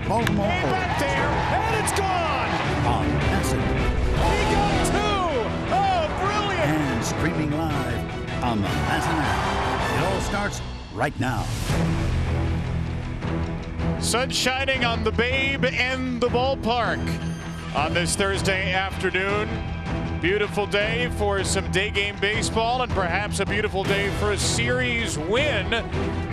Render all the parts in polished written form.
Baltimore And back there, and it's gone! on Acid He got two! Oh, brilliant! and streaming live on the Acid app. It all starts right now. Sun shining on the Babe and the ballpark on this Thursday afternoon. Beautiful day for some day game baseball and perhaps a beautiful day for a series win.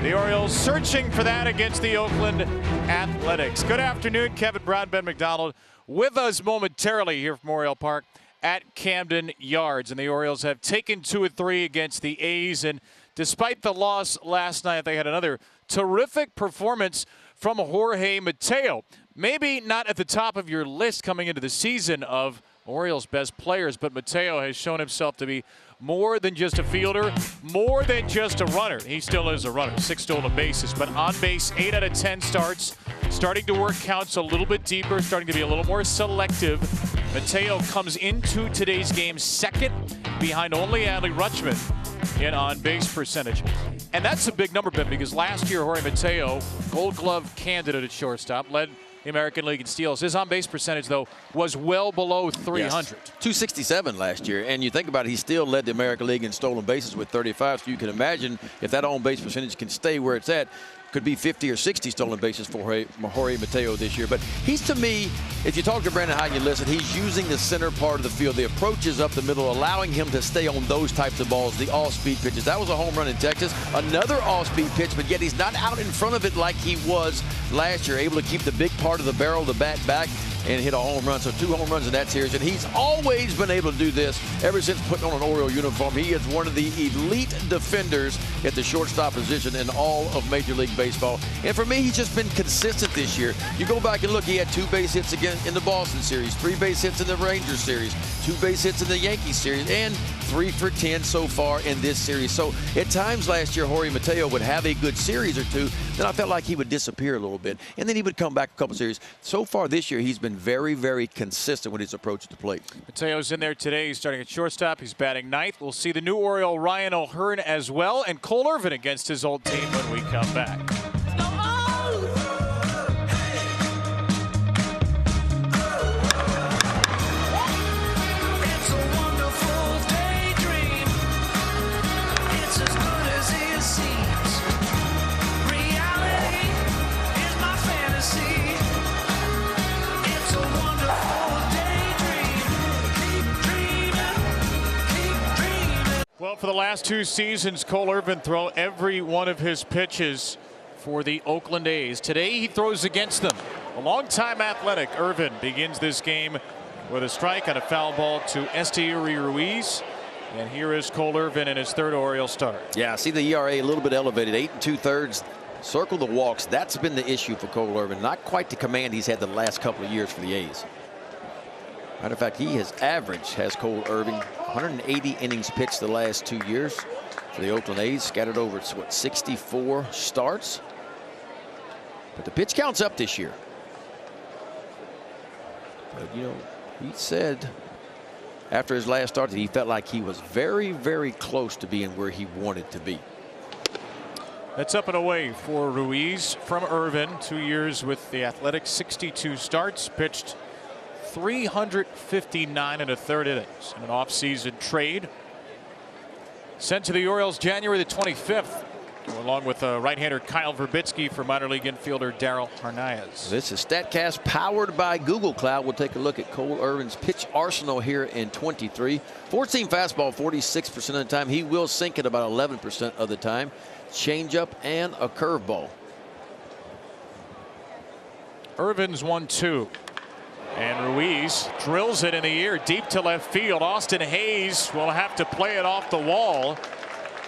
The Orioles searching for that against the Oakland Athletics. Good afternoon, Kevin Brown, Ben McDonald with us momentarily here from Oriole Park at Camden Yards. And the Orioles have taken 2 of 3 against the A's. And despite the loss last night, they had another terrific performance from Jorge Mateo. Maybe not at the top of your list coming into the season of Orioles' best players, but Mateo has shown himself to be more than just a fielder, more than just a runner. He still is a runner, 6 stolen bases, but on base, 8 out of 10 starts, starting to work counts a little bit deeper, starting to be a little more selective. Mateo comes into today's game second behind only Adley Rutschman in on-base percentage. And that's a big number, Ben, because last year Jorge Mateo, Gold Glove candidate at shortstop, led the American League in steals. His on-base percentage, though, was well below 300. Yes. 267 last year, and you think about it, he still led the American League in stolen bases with 35, so you can imagine if that on-base percentage can stay where it's at, could be 50 or 60 stolen bases for Jorge Mateo this year. But he's, to me, if you talk to Brandon Hyde and you listen, he's using the center part of the field. The approach is up the middle, allowing him to stay on those types of balls, the off-speed pitches. That was a home run in Texas. Another off-speed pitch, but yet he's not out in front of it like he was last year, able to keep the big part of the barrel of the bat back and hit a home run. So 2 home runs in that series. And he's always been able to do this ever since putting on an Oriole uniform. He is one of the elite defenders at the shortstop position in all of Major League Baseball. And for me, he's just been consistent this year. You go back and look, he had 2 base hits again in the Boston series, 3 base hits in the Rangers series, 2 base hits in the Yankees series, and 3 for 10 so far in this series. So at times last year, Jorge Mateo would have a good series or 2. Then I felt like he would disappear a little bit. And then he would come back a couple series. So far this year, he's been very, very consistent with his approach at the plate. Mateo's in there today. He's starting at shortstop. He's batting ninth. We'll see the new Oriole Ryan O'Hearn as well, and Cole Irvin against his old team when we come back. Well, for the last 2 seasons, Cole Irvin throw every one of his pitches for the Oakland A's. Today he throws against them. A longtime Athletic, Irvin begins this game with a strike on a foul ball to Esteury Ruiz. And here is Cole Irvin in his 3rd Oriole start. Yeah, see the ERA a little bit elevated, 8 2/3. Circle the walks. That's been the issue for Cole Irvin. Not quite the command he's had the last couple of years for the A's. Matter of fact, he has averaged, has Cole Irvin, 180 innings pitched the last 2 years for the Oakland A's, scattered over, what, 64 starts. But the pitch count's up this year. But, you know, he said after his last start that he felt like he was very, very close to being where he wanted to be. That's up and away for Ruiz from Irvin. 2 years with the Athletics, 62 starts, pitched 359 1/3 innings in an offseason trade. Sent to the Orioles January the 25th, along with right-hander Kyle Verbitsky for minor league infielder Darryl Harnias. This is StatCast powered by Google Cloud. We'll take a look at Cole Irvin's pitch arsenal here in 23. 4-seam fastball 46% of the time. He will sink it about 11% of the time. Changeup and a curveball. Irvin's 1-2. And Ruiz drills it in the air deep to left field. Austin Hayes will have to play it off the wall.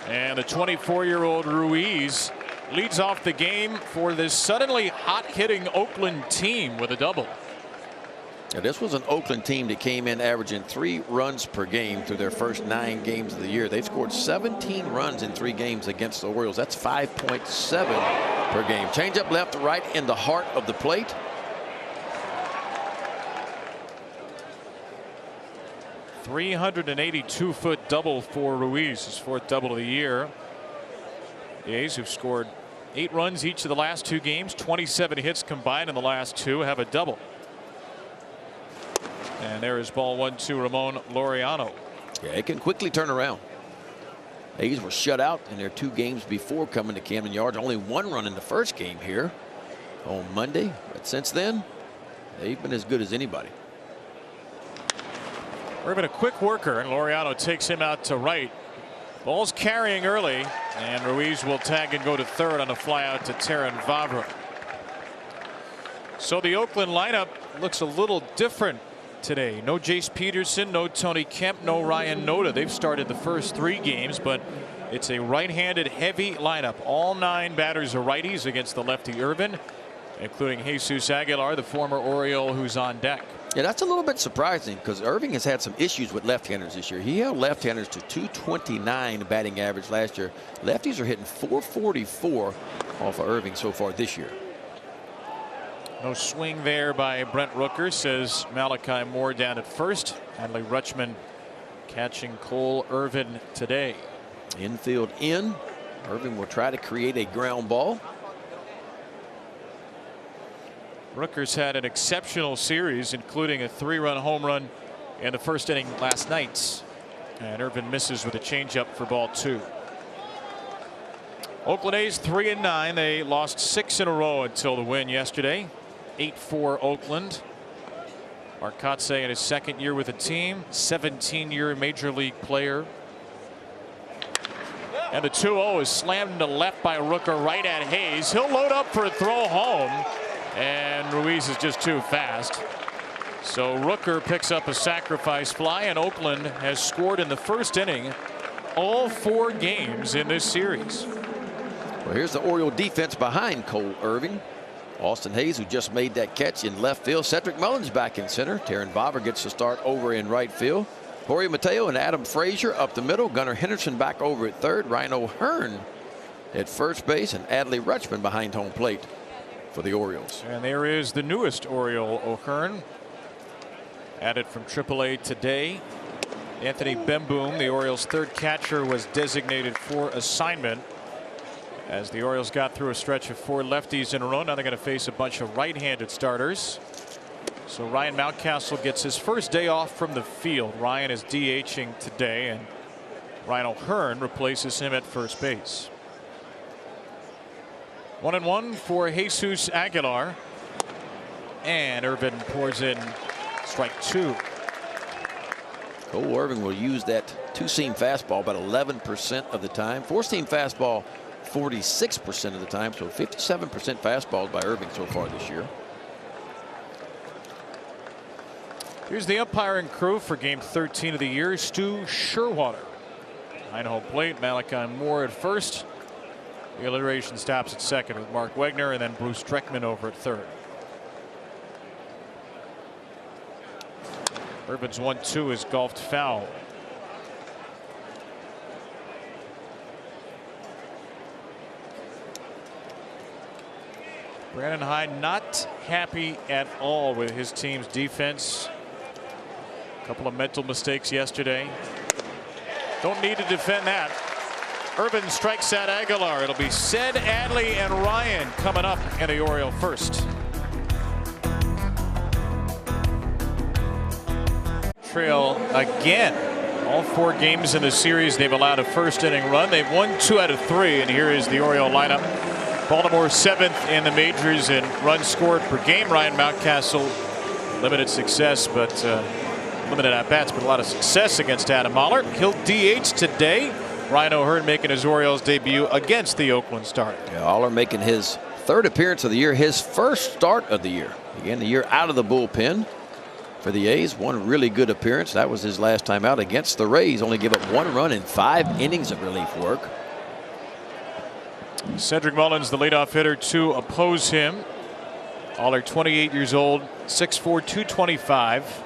And the 24-year-old Ruiz leads off the game for this suddenly hot-hitting Oakland team with a double. Now, this was an Oakland team that came in averaging 3 runs per game through their first 9 games of the year. They've scored 17 runs in 3 games against the Orioles. That's 5.7 per game. Changeup left to right in the heart of the plate. 382-foot double for Ruiz, his 4th double of the year. The A's, who've scored 8 runs each of the last 2 games. 27 hits combined in the last 2. Have a double. And there is ball 1-2. Ramon Laureano. Yeah, it can quickly turn around. A's were shut out in their 2 games before coming to Camden Yards. Only 1 run in the first game here on Monday. But since then, they've been as good as anybody. Irvin a quick worker, and Laureano takes him out to right. Ball's carrying early, and Ruiz will tag and go to third on a fly out to Terrin Vavra. So the Oakland lineup looks a little different today. No Jace Peterson, no Tony Kemp, no Ryan Noda. They've started the first 3 games, but it's a right-handed heavy lineup. All 9 batters are righties against the lefty Irvin, including Jesus Aguilar, the former Oriole, who's on deck. Yeah, that's a little bit surprising because Irving has had some issues with left-handers this year. He held left-handers to 229 batting average last year. Lefties are hitting 444 off of Irving so far this year. No swing there by Brent Rooker, says Malachi Moore down at first. Adley Rutschman catching Cole Irvin today. Infield in. Irving will try to create a ground ball. Rooker's had an exceptional series, including a 3-run home run in the first inning last night. And Irvin misses with a changeup for ball 2. Oakland A's 3-9. They lost 6 in a row until the win yesterday. 8-4 Oakland. Arcotse in his 2nd year with the team, 17-year major league player. And the 2-0 is slammed to left by Rooker right at Hayes. He'll load up for a throw home, and Ruiz is just too fast. So Rooker picks up a sacrifice fly, and Oakland has scored in the first inning all 4 games in this series. Well, here's the Oriole defense behind Cole Irving. Austin Hayes, who just made that catch in left field. Cedric Mullins back in center. Terrin Vavra gets the start over in right field. Jorge Mateo and Adam Frazier up the middle. Gunnar Henderson back over at third. Ryan O'Hearn at first base, and Adley Rutschman behind home plate for the Orioles. And there is the newest Oriole, O'Hearn, added from AAA today. Anthony Bemboom, the Orioles' 3rd catcher, was designated for assignment as the Orioles got through a stretch of 4 lefties in a row. Now they're going to face a bunch of right-handed starters. So Ryan Mountcastle gets his first day off from the field. Ryan is DHing today, and Ryan O'Hearn replaces him at first base. 1-1 for Jesus Aguilar, and Irvin pours in strike 2. Cole Irvin will use that 2-seam fastball about 11% of the time. 4-seam fastball 46% of the time, so 57% fastballs by Irving so far this year. Here's the umpiring crew for game 13 of the year. Stu Sherwater behind home plate. Malachi Moore at first. The alliteration stops at second with Mark Wegner, and then Bruce Streckman over at third. Irvin's 1-2 is golfed foul. Brandon Hyde not happy at all with his team's defense. A couple of mental mistakes yesterday. Don't need to defend that. Irvin strikes out Aguilar. It'll be Ced, Adley, and Ryan coming up in the Oriole first. Trail again. All 4 games in the series, they've allowed a first inning run. They've won 2 out of 3, and here is the Oriole lineup. Baltimore 7th in the majors in runs scored per game. Ryan Mountcastle, limited success, but limited at bats, but a lot of success against Adam Oller. He'll DH today. Ryan O'Hearn making his Orioles debut against the Oakland Stars. Yeah, Oller making his 3rd appearance of the year, his first start of the year. Began the year out of the bullpen for the A's. 1 really good appearance. That was his last time out against the Rays. Only gave up 1 run in 5 innings of relief work. Cedric Mullins, the leadoff hitter to oppose him. Oller, 28 years old, 6'4", 225.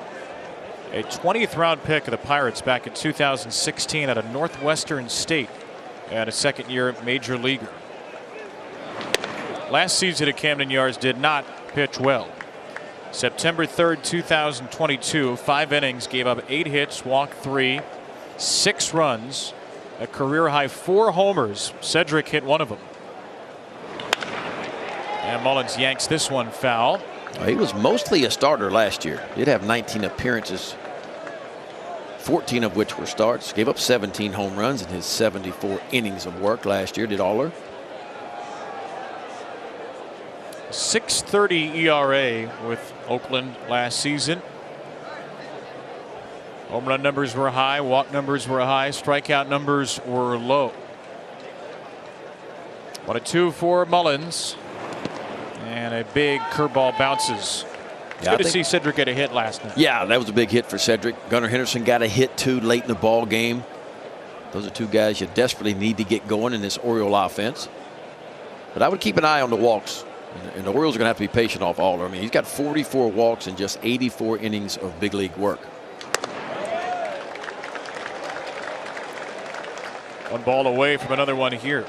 A 20th round pick of the Pirates back in 2016 out of Northwestern State, and a 2nd-year major leaguer. Last season at Camden Yards did not pitch well. September 3rd, 2022, 5 innings, gave up 8 hits, walked 3, 6 runs, a career high 4 homers. Cedric hit 1 of them. And Mullins yanks this one foul. He was mostly a starter last year. He did have 19 appearances, 14 of which were starts. Gave up 17 home runs in his 74 innings of work last year, did Aller. 6.30 ERA with Oakland last season. Home run numbers were high, walk numbers were high, strikeout numbers were low. 1-2 for Mullins. And a big curveball bounces. It's good to see Cedric get a hit last night. Yeah, that was a big hit for Cedric. Gunnar Henderson got a hit too late in the ball game. Those are two guys you desperately need to get going in this Oriole offense. But I would keep an eye on the walks. And the Orioles are going to have to be patient off Aller. I mean, he's got 44 walks in just 84 innings of big league work. One ball away from another one here.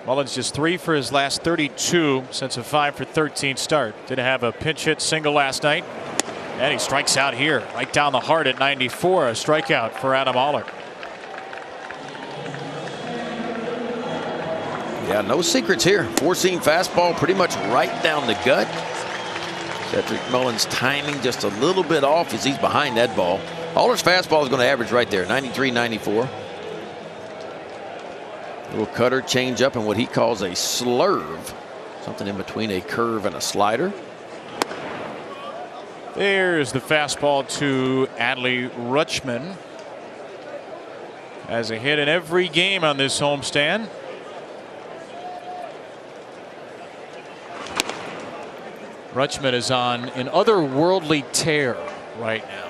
Mullins just 3 for his last 32 since a 5 for 13 start. Did have a pinch hit single last night. And he strikes out here right down the heart at 94. A strikeout for Adam Aller. Yeah, no secrets here. Four-seam fastball pretty much right down the gut. Cedric Mullins' timing just a little bit off as he's behind that ball. Aller's fastball is going to average right there, 93, 94. Little cutter, change up, and what he calls a slurve. Something in between a curve and a slider. There's the fastball to Adley Rutschman. Has a hit in every game on this homestand. Rutschman is on an otherworldly tear right now.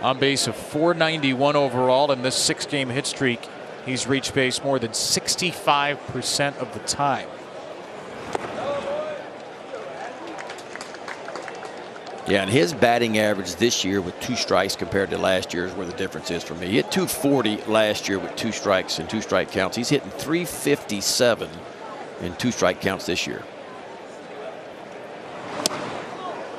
On base of 491 overall in this 6-game hit streak. He's reached base more than 65% of the time. Yeah, and his batting average this year with 2 strikes compared to last year is where the difference is for me. He hit 240 last year with 2 strikes and 2 strike counts. He's hitting 357 in 2 strike counts this year.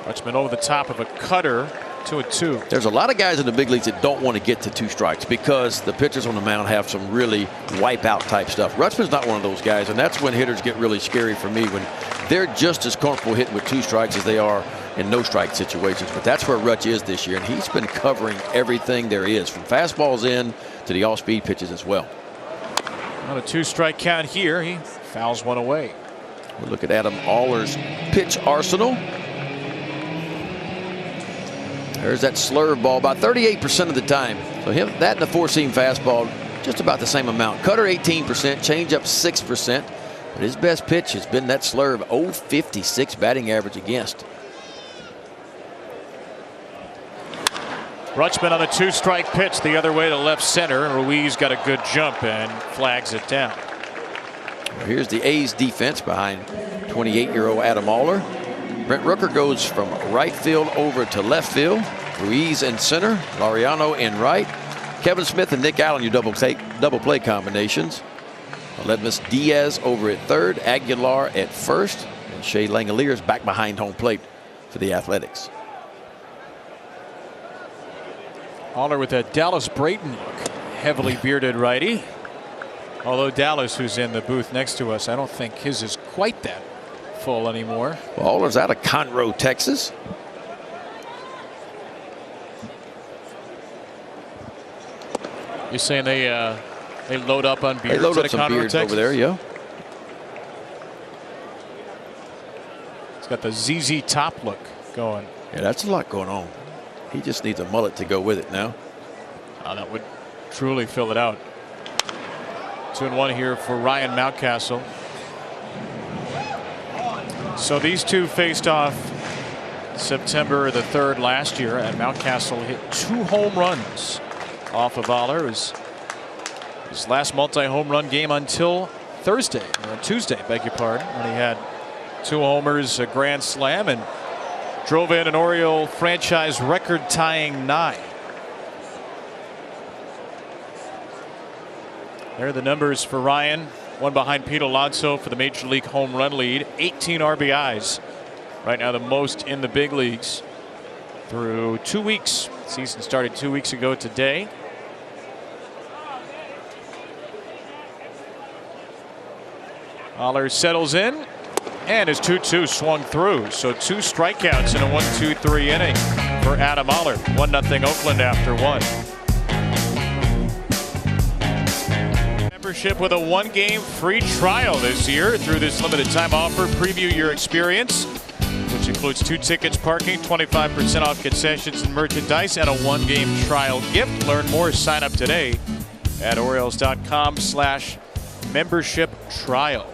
Rutschman over the top of a cutter. 2-2. There's a lot of guys in the big leagues that don't want to get to 2 strikes because the pitchers on the mound have some really wipeout type stuff. Rutschman's not one of those guys, and that's when hitters get really scary for me, when they're just as comfortable hitting with 2 strikes as they are in no strike situations. But that's where Rutsch is this year, and he's been covering everything there is, from fastballs in to the off-speed pitches as well. On a 2-strike count here, he fouls one away. We'll look at Adam Aller's pitch arsenal. There's that slurve ball about 38% of the time. So that and the 4-seam fastball just about the same amount. Cutter 18%, changeup 6%. But his best pitch has been that slurve, 0.56 batting average against. Rutschman on a 2-strike pitch the other way to left center. Ruiz got a good jump and flags it down. Here's the A's defense behind 28-year-old Adam Aller. Brent Rooker goes from right field over to left field. Ruiz in center, Laureano in right. Kevin Smith and Nick Allen, your double play combinations. Aledmus Diaz over at third, Aguilar at first, and Shea Langoliers back behind home plate for the Athletics. Aller with a Dallas Brayton look, heavily bearded righty. Although Dallas, who's in the booth next to us, I don't think his is quite that full anymore. Well, Aller's out of Conroe, Texas. You're saying they load up on beards? They load up some Conroe, beards Texas? over there, yeah. It's got the ZZ Top look going. Yeah, that's a lot going on. He just needs a mullet to go with it now. Oh, that would truly fill it out. 2-1 here for Ryan Mountcastle. So these two faced off September the 3rd last year, and Mountcastle hit 2 home runs off of Aller. His last multi-home run game until Tuesday, beg your pardon, when he had 2 homers, a grand slam, and drove in an Oriole franchise record-tying 9. There are the numbers for Ryan. One behind Pete Alonso for the Major League home run lead. 18 RBIs. Right now the most in the big leagues through 2 weeks. Season started 2 weeks ago today. Aller settles in, and his 2-2 swung through. So 2 strikeouts in a 1-2-3 inning for Adam Aller. 1-0 Oakland after 1. Membership with a 1-game free trial this year through this limited time offer. Preview your experience, which includes 2 tickets, parking, 25% off concessions and merchandise, and a 1-game trial gift. Learn more. Sign up today at Orioles.com/membership trial.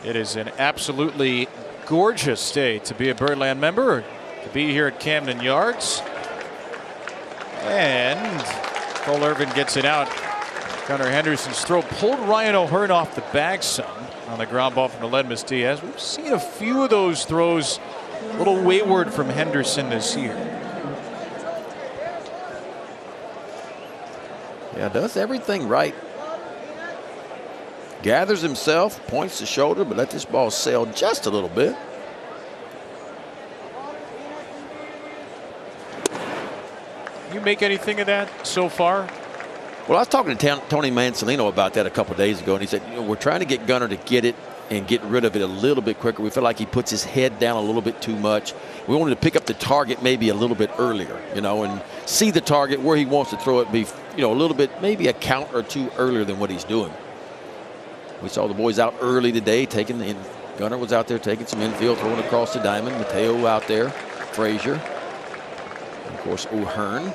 It is an absolutely gorgeous day to be a Birdland member, to be here at Camden Yards. And Cole Irvin gets it out. Gunnar Henderson's throw pulled Ryan O'Hearn off the bag some on the ground ball from Aledmus Diaz. We've seen a few of those throws a little wayward from Henderson this year. Yeah, does everything right. Gathers himself, points the shoulder, but let this ball sail just a little bit. You make anything of that so far? Well, I was talking to Tony Mansolino about that a couple days ago, and he said, you know, we're trying to get Gunnar to get it and get rid of it a little bit quicker. We feel like he puts his head down a little bit too much. We wanted to pick up the target maybe a little bit earlier, you know, and see the target where he wants to throw it, be, you know, a little bit, maybe a count or 2 earlier than what he's doing. We saw the boys out early today taking, and Gunnar was out there taking some infield, throwing across the diamond. Mateo out there, Frazier, and of course O'Hearn.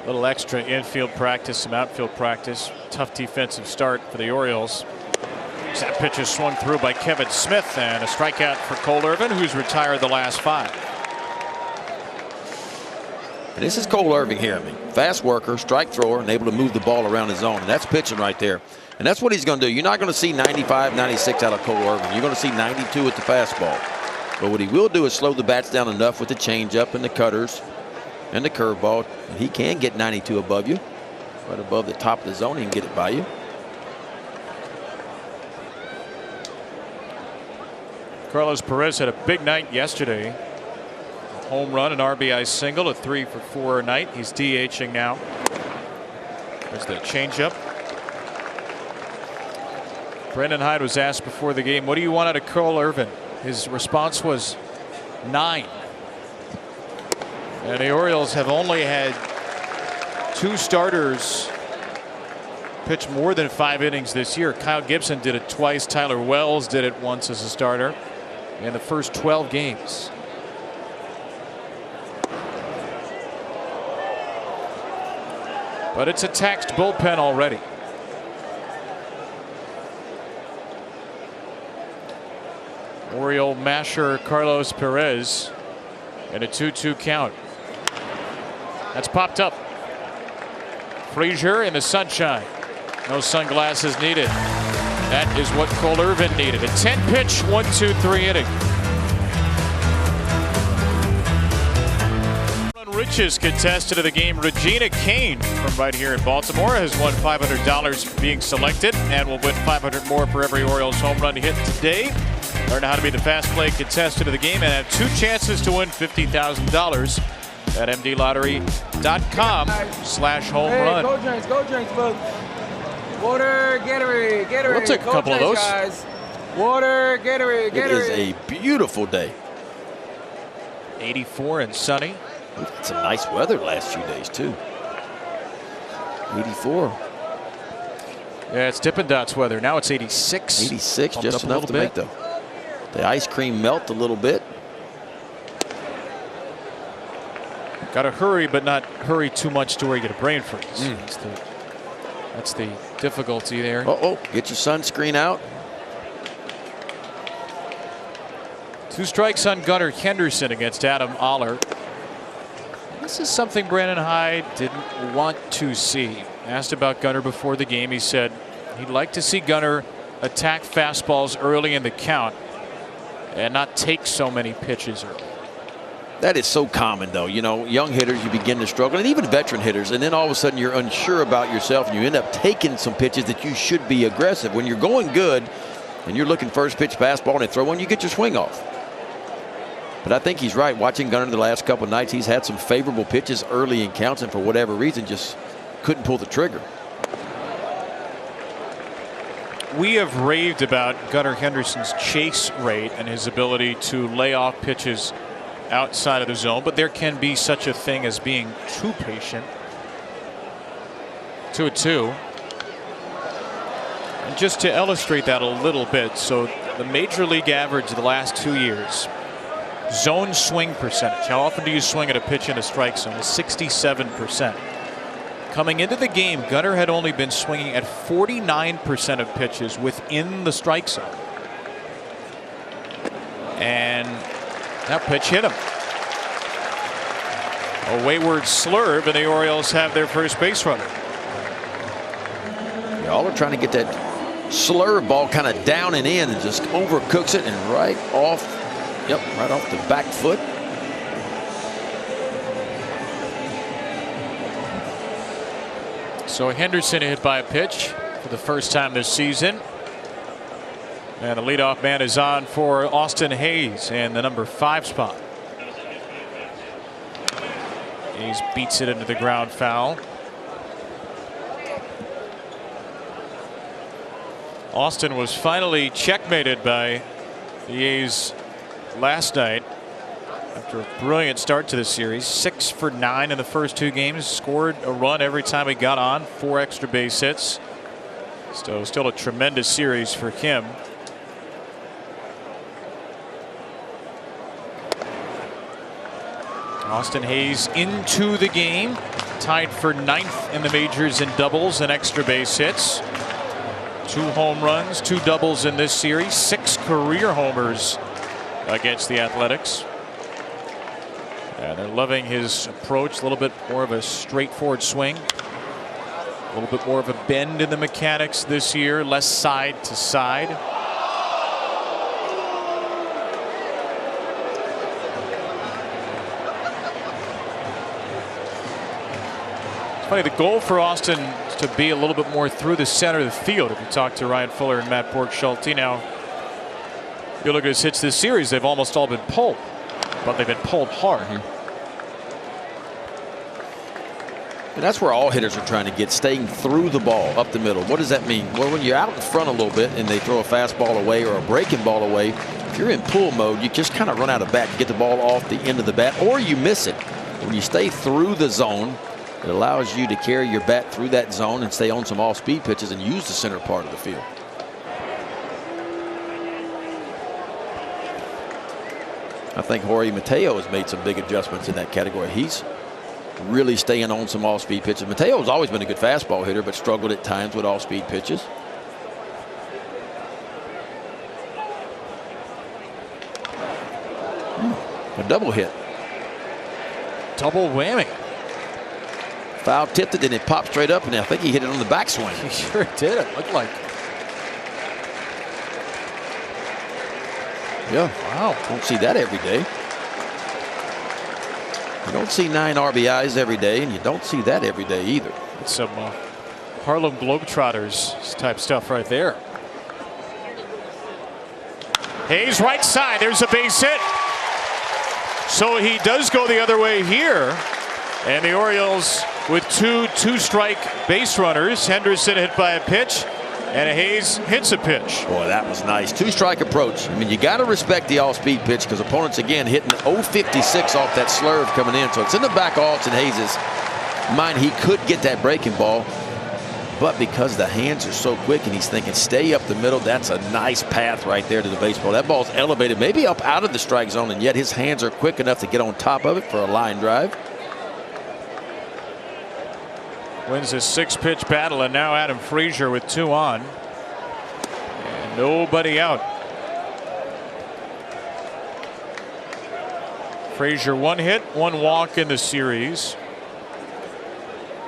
A little extra infield practice, some outfield practice. Tough defensive start for the Orioles. That pitch is swung through by Kevin Smith, and a strikeout for Cole Irvin, who's retired the last 5. And this is Cole Irvin here. I mean, fast worker, strike thrower, and able to move the ball around the zone. And that's pitching right there. And that's what he's going to do. You're not going to see 95, 96 out of Cole Irvin. You're going to see 92 with the fastball. But what he will do is slow the bats down enough with the changeup and the cutters and the curveball. And he can get 92 above you. Right above the top of the zone, he can get it by you. Carlos Perez had a big night yesterday. A home run, an RBI single, a 3-for-4 night. He's DHing now. There's the changeup. Brendan Hyde was asked before the game, what do you want out of Cole Irvin? His response was 9. And the Orioles have only had 2 starters pitch more than 5 innings this year. Kyle Gibson did it twice. Tyler Wells did it once as a starter in the first 12 games. But it's a taxed bullpen already. Oriole masher Carlos Perez and a 2-2 count. That's popped up. Frazier in the sunshine. No sunglasses needed. That is what Cole Irvin needed. A 10-pitch, 1-2-3 inning. Richest contestant of the game, Regina Kane from right here in Baltimore, has won $500 for being selected and will win $500 more for every Orioles home run hit today. Learn how to be the fast play contestant of the game and have 2 chances to win $50,000 at mdlottery.com/home run. Go drinks, folks. Water, Gatorade. We'll take a couple of those. Guys. Water, Gatorade. It is a beautiful day. 84 and sunny. We've had some nice weather the last few days too. 84. Yeah, it's Dippin' Dots weather. Now it's 86. 86, Bumped just up a enough little to bit. make the ice cream melt a little bit. Got to hurry, but not hurry too much to where you get a brain freeze. That's the difficulty there. Uh-oh, get your sunscreen out. 2 strikes on Gunnar Henderson against Adam Aller. This is something Brandon Hyde didn't want to see. Asked about Gunnar before the game, he said he'd like to see Gunnar attack fastballs early in the count and not take so many pitches early. That is so common, though. You know, young hitters, you begin to struggle, and even veteran hitters, and then all of a sudden you're unsure about yourself, and you end up taking some pitches that you should be aggressive. When you're going good and you're looking first pitch fastball and they throw one, you get your swing off. But I think he's right. Watching Gunnar the last couple of nights, he's had some favorable pitches early in counts, and for whatever reason just couldn't pull the trigger. We have raved about Gunnar Henderson's chase rate and his ability to lay off pitches outside of the zone, but there can be such a thing as being too patient. 2-2. And just to illustrate that a little bit, so the major league average of the last 2 years, zone swing percentage, how often do you swing at a pitch in a strike zone, is 67%. Coming into the game, Gunnar had only been swinging at 49% of pitches within the strike zone. And that pitch hit him. A wayward slurve, and the Orioles have their first base runner. Y'all are trying to get that slurve ball kind of down and in and just overcooks it and right off. Yep, right off the back foot. So Henderson hit by a pitch for the first time this season. And the leadoff man is on for Austin Hayes in the number 5 spot. Hayes beats it into the ground foul. Austin was finally checkmated by the A's last night after a brilliant start to the series. 6 for 9 in the first 2 games. Scored a run every time he got on. 4 extra base hits. So still a tremendous series for him. Austin Hayes into the game, tied for 9th in the majors in doubles and extra base hits. 2 home runs, 2 doubles in this series, 6 career homers against the Athletics. And they're loving his approach, a little bit more of a straightforward swing, a little bit more of a bend in the mechanics this year, less side to side. Funny, the goal for Austin is to be a little bit more through the center of the field. If you talk to Ryan Fuller and Matt Borg-Schulte, now you look at his hits this series, they've almost all been pulled, but they've been pulled hard. And that's where all hitters are trying to get, staying through the ball up the middle. What does that mean? Well, when you're out in front a little bit and they throw a fastball away or a breaking ball away, if you're in pull mode, you just kind of run out of bat, get the ball off the end of the bat, or you miss it. When you stay through the zone, it allows you to carry your bat through that zone and stay on some off-speed pitches and use the center part of the field. I think Jorge Mateo has made some big adjustments in that category. He's really staying on some off-speed pitches. Mateo's always been a good fastball hitter, but struggled at times with off-speed pitches. A double hit. Double whammy. Foul tipped it, then it popped straight up, and I think he hit it on the backswing. He sure did. It looked like. Yeah. Wow. Don't see that every day. You don't see 9 RBIs every day, and you don't see that every day either. It's some Harlem Globetrotters type stuff right there. Hayes right side. There's a base hit. So he does go the other way here. And the Orioles with 2 2-strike base runners. Henderson hit by a pitch, and Hayes hits a pitch. Boy, that was nice. 2-strike approach. I mean, you got to respect the off-speed pitch because opponents, again, hitting 0.56 off that slurve coming in. So it's in the back of Austin Hayes' mind. He could get that breaking ball, but because the hands are so quick and he's thinking stay up the middle, that's a nice path right there to the baseball. That ball's elevated, maybe up out of the strike zone, and yet his hands are quick enough to get on top of it for a line drive. Wins a 6-pitch battle, and now Adam Frazier with 2 on. And nobody out. Frazier 1 hit, 1 walk in the series.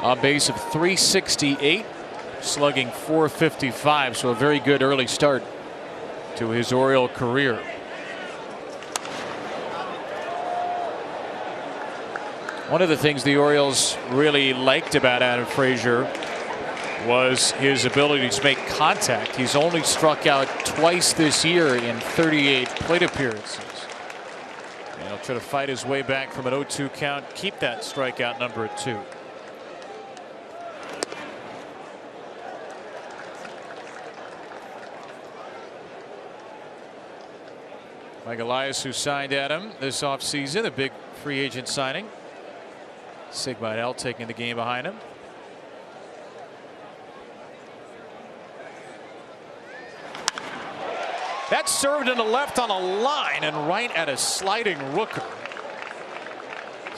On base of 368, slugging 455, so a very good early start to his Oriole career. One of the things the Orioles really liked about Adam Frazier was his ability to make contact. He's only struck out twice this year in 38 plate appearances. And he'll try to fight his way back from an 0-2 count, keep that strikeout number at 2. Mike Elias, who signed Adam this offseason, a big free agent signing. Sig Mejdal taking the game behind him. That's served in the left on a line and right at a sliding rooker.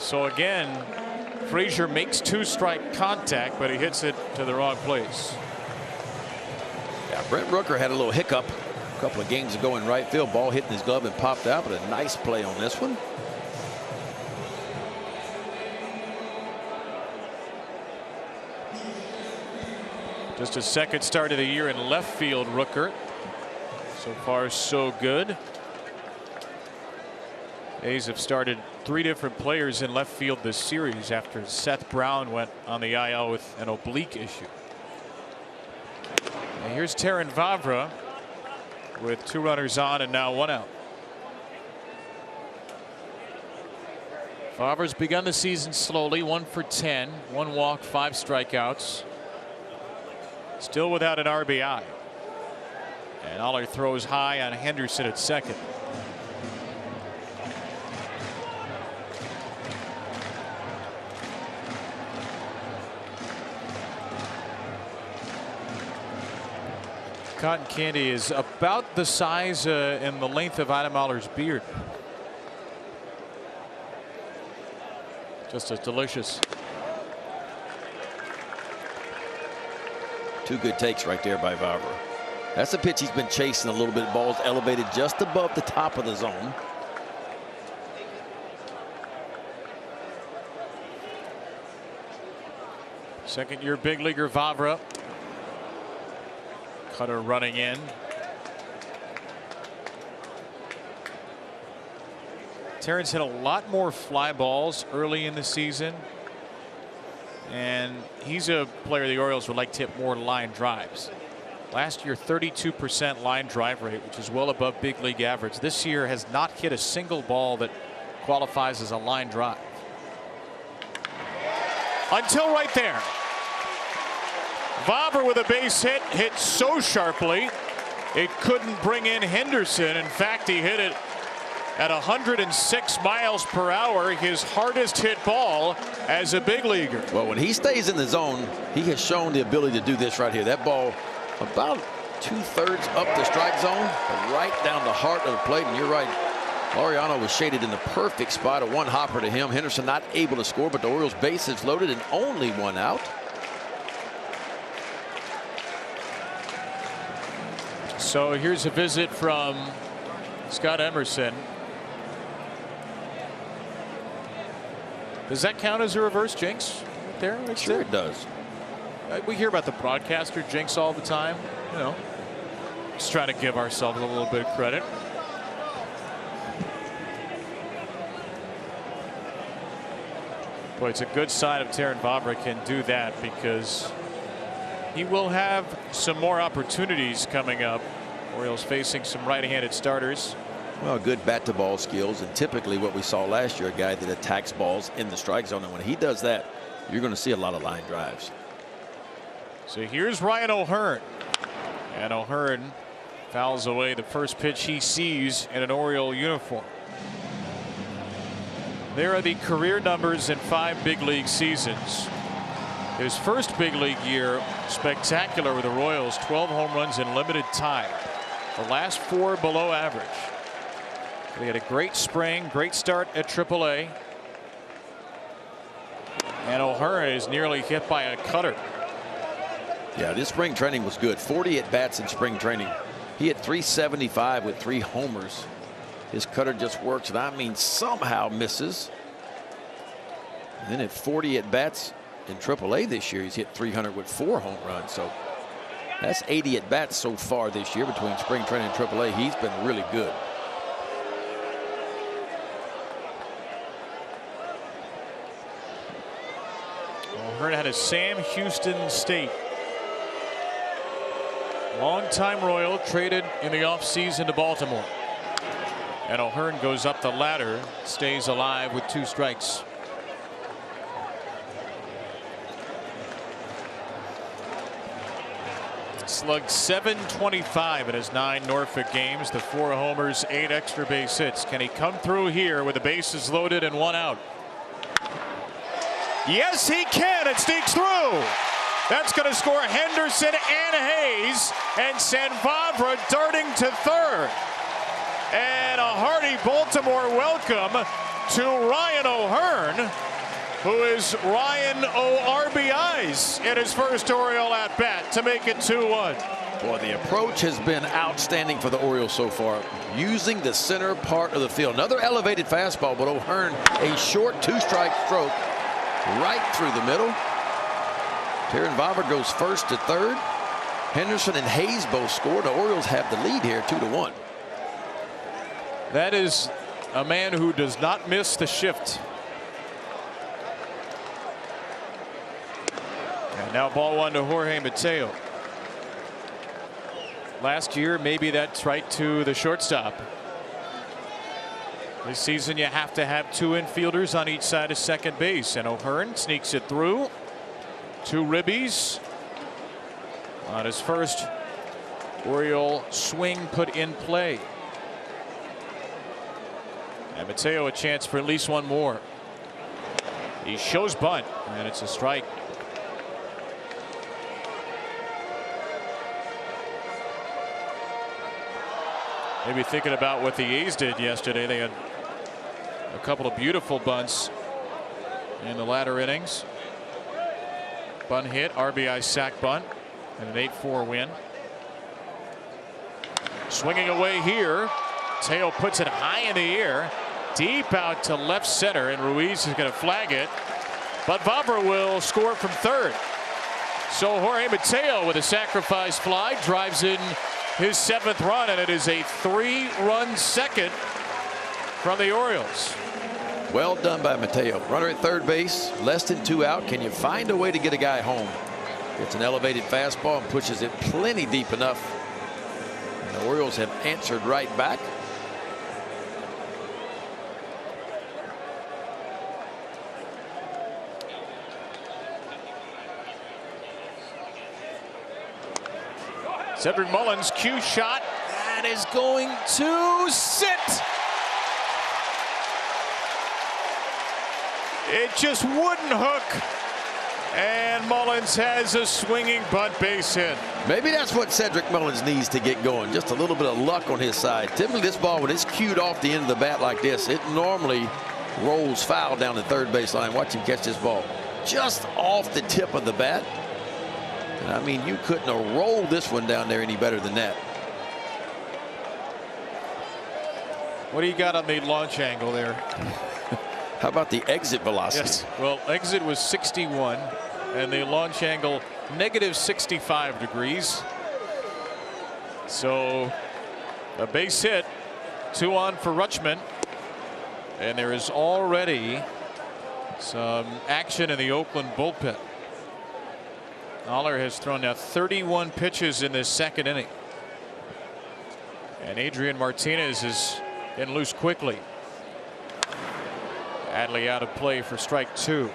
So again, Frazier makes two-strike contact, but he hits it to the wrong place. Yeah, Brent Rooker had a little hiccup a couple of games ago in right field. Ball hit in his glove and popped out, but a nice play on this one. Just a second start of the year in left field, Rooker. So far, so good. A's have started 3 different players in left field this series after Seth Brown went on the IL with an oblique issue. And here's Terrin Vavra with 2 runners on and now 1 out. Favre's begun the season slowly, 1 for 10, 1 walk, 5 strikeouts. Still without an RBI. And Aller throws high on Henderson at second. Cotton candy is about the size and the length of Adam Aller's beard. Just as delicious. 2 good takes right there by Vavra. That's the pitch he's been chasing a little bit. Ball's elevated just above the top of the zone. Second-year big leaguer Vavra. Cutter running in. Terrence hit a lot more fly balls early in the season. And he's a player the Orioles would like to hit more line drives. Last year, 32% line drive rate, which is well above big league average. This year has not hit a single ball that qualifies as a line drive. Until right there. Vavra with a base hit so sharply it couldn't bring in Henderson. In fact, he hit it at 106 miles per hour, his hardest hit ball as a big leaguer. Well, when he stays in the zone, he has shown the ability to do this right here. That ball about 2/3 up the strike zone, right down the heart of the plate. And you're right, Laureano was shaded in the perfect spot, a 1 hopper to him. Henderson not able to score, but the Orioles bases loaded and only 1 out. So here's a visit from Scott Emerson. Does that count as a reverse jinx there? Sure it does. We hear about the broadcaster jinx all the time. You know, just trying to give ourselves a little bit of credit. Boy, it's a good sign if Terrin Vavra can do that, because he will have some more opportunities coming up. Orioles facing some right-handed starters. Well, good bat-to-ball skills, and typically what we saw last year, a guy that attacks balls in the strike zone, and when he does that, you're going to see a lot of line drives. So here's Ryan O'Hearn, and O'Hearn fouls away the first pitch he sees in an Oriole uniform. There are the career numbers in 5 big league seasons. His first big league year, spectacular with the Royals, 12 home runs in limited time. The last 4 below average. He had a great spring, great start at AAA. And O'Hearn is nearly hit by a cutter. Yeah, this spring training was good. 40 at bats in spring training. He hit .375 with 3 homers. His cutter just works, and I mean somehow misses. And then at 40 at bats in AAA this year, he's hit .300 with 4 home runs. So that's 80 at bats so far this year between spring training and AAA. He's been really good. O'Hearn had a Sam Houston State. Longtime Royal, traded in the offseason to Baltimore. And O'Hearn goes up the ladder, stays alive with 2 strikes. slugged .725 in his 9 Norfolk games. The 4 homers, 8 extra base hits. Can he come through here with the bases loaded and 1 out? Yes, he can. It sneaks through. That's going to score Henderson and Hayes, and send Vavra darting to third. And a hearty Baltimore welcome to Ryan O'Hearn, who is Ryan O-RBIs in his first Oriole at bat to make it 2-1. Boy, the approach has been outstanding for the Orioles so far, using the center part of the field. Another elevated fastball, but O'Hearn, a short 2-strike stroke right through the middle. Terrin Vavra goes first to third. Henderson and Hayes both scored. The Orioles have the lead here, 2-1. That is a man who does not miss the shift. And now ball 1 to Jorge Mateo. Last year, maybe that's right to the shortstop. This season, you have to have 2 infielders on each side of second base, and O'Hearn sneaks it through. 2 ribbies on his first Oriole swing put in play. And Mateo a chance for at least 1 more. He shows bunt, and it's a strike. Maybe thinking about what the A's did yesterday. They had a couple of beautiful bunts in the latter innings. Bunt hit, RBI sac bunt, and an 8-4 win. Swinging away here. Mateo puts it high in the air, deep out to left center, and Ruiz is going to flag it. But Vavra will score from third. So Jorge Mateo with a sacrifice fly drives in his 7th run, and it is a 3-run second from the Orioles. Well done by Mateo. Runner at third base, less than 2 out. Can you find a way to get a guy home? It's an elevated fastball and pushes it plenty deep enough. And the Orioles have answered right back. Cedric Mullins, cue shot. That is going to sit. It just wouldn't hook. And Mullins has a swinging bunt base hit. Maybe that's what Cedric Mullins needs to get going. Just a little bit of luck on his side. Typically this ball, when it's cued off the end of the bat like this, it normally rolls foul down the third base line. Watch him catch this ball just off the tip of the bat. And I mean, you couldn't have rolled this one down there any better than that. What do you got on the launch angle there? How about the exit velocity? Yes. Well, exit was 61, and the launch angle -65 degrees. So a base hit, 2 on for Rutschman, and there is already some action in the Oakland bullpen. Aller has thrown now 31 pitches in this 2nd inning, and Adrian Martinez is getting loose quickly. Adley out of play for strike 2.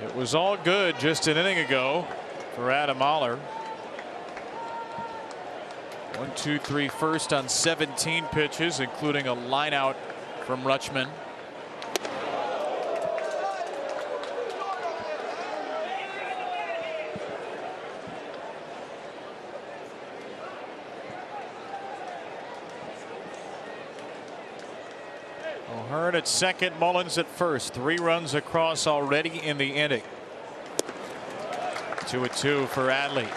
It was all good just an inning ago for Adam Aller. 1, 2, 3 first on 17 pitches, including a line out from Rutschman. O'Hearn at second, Mullins at first. 3 runs across already in the inning. 2-2 for Adley.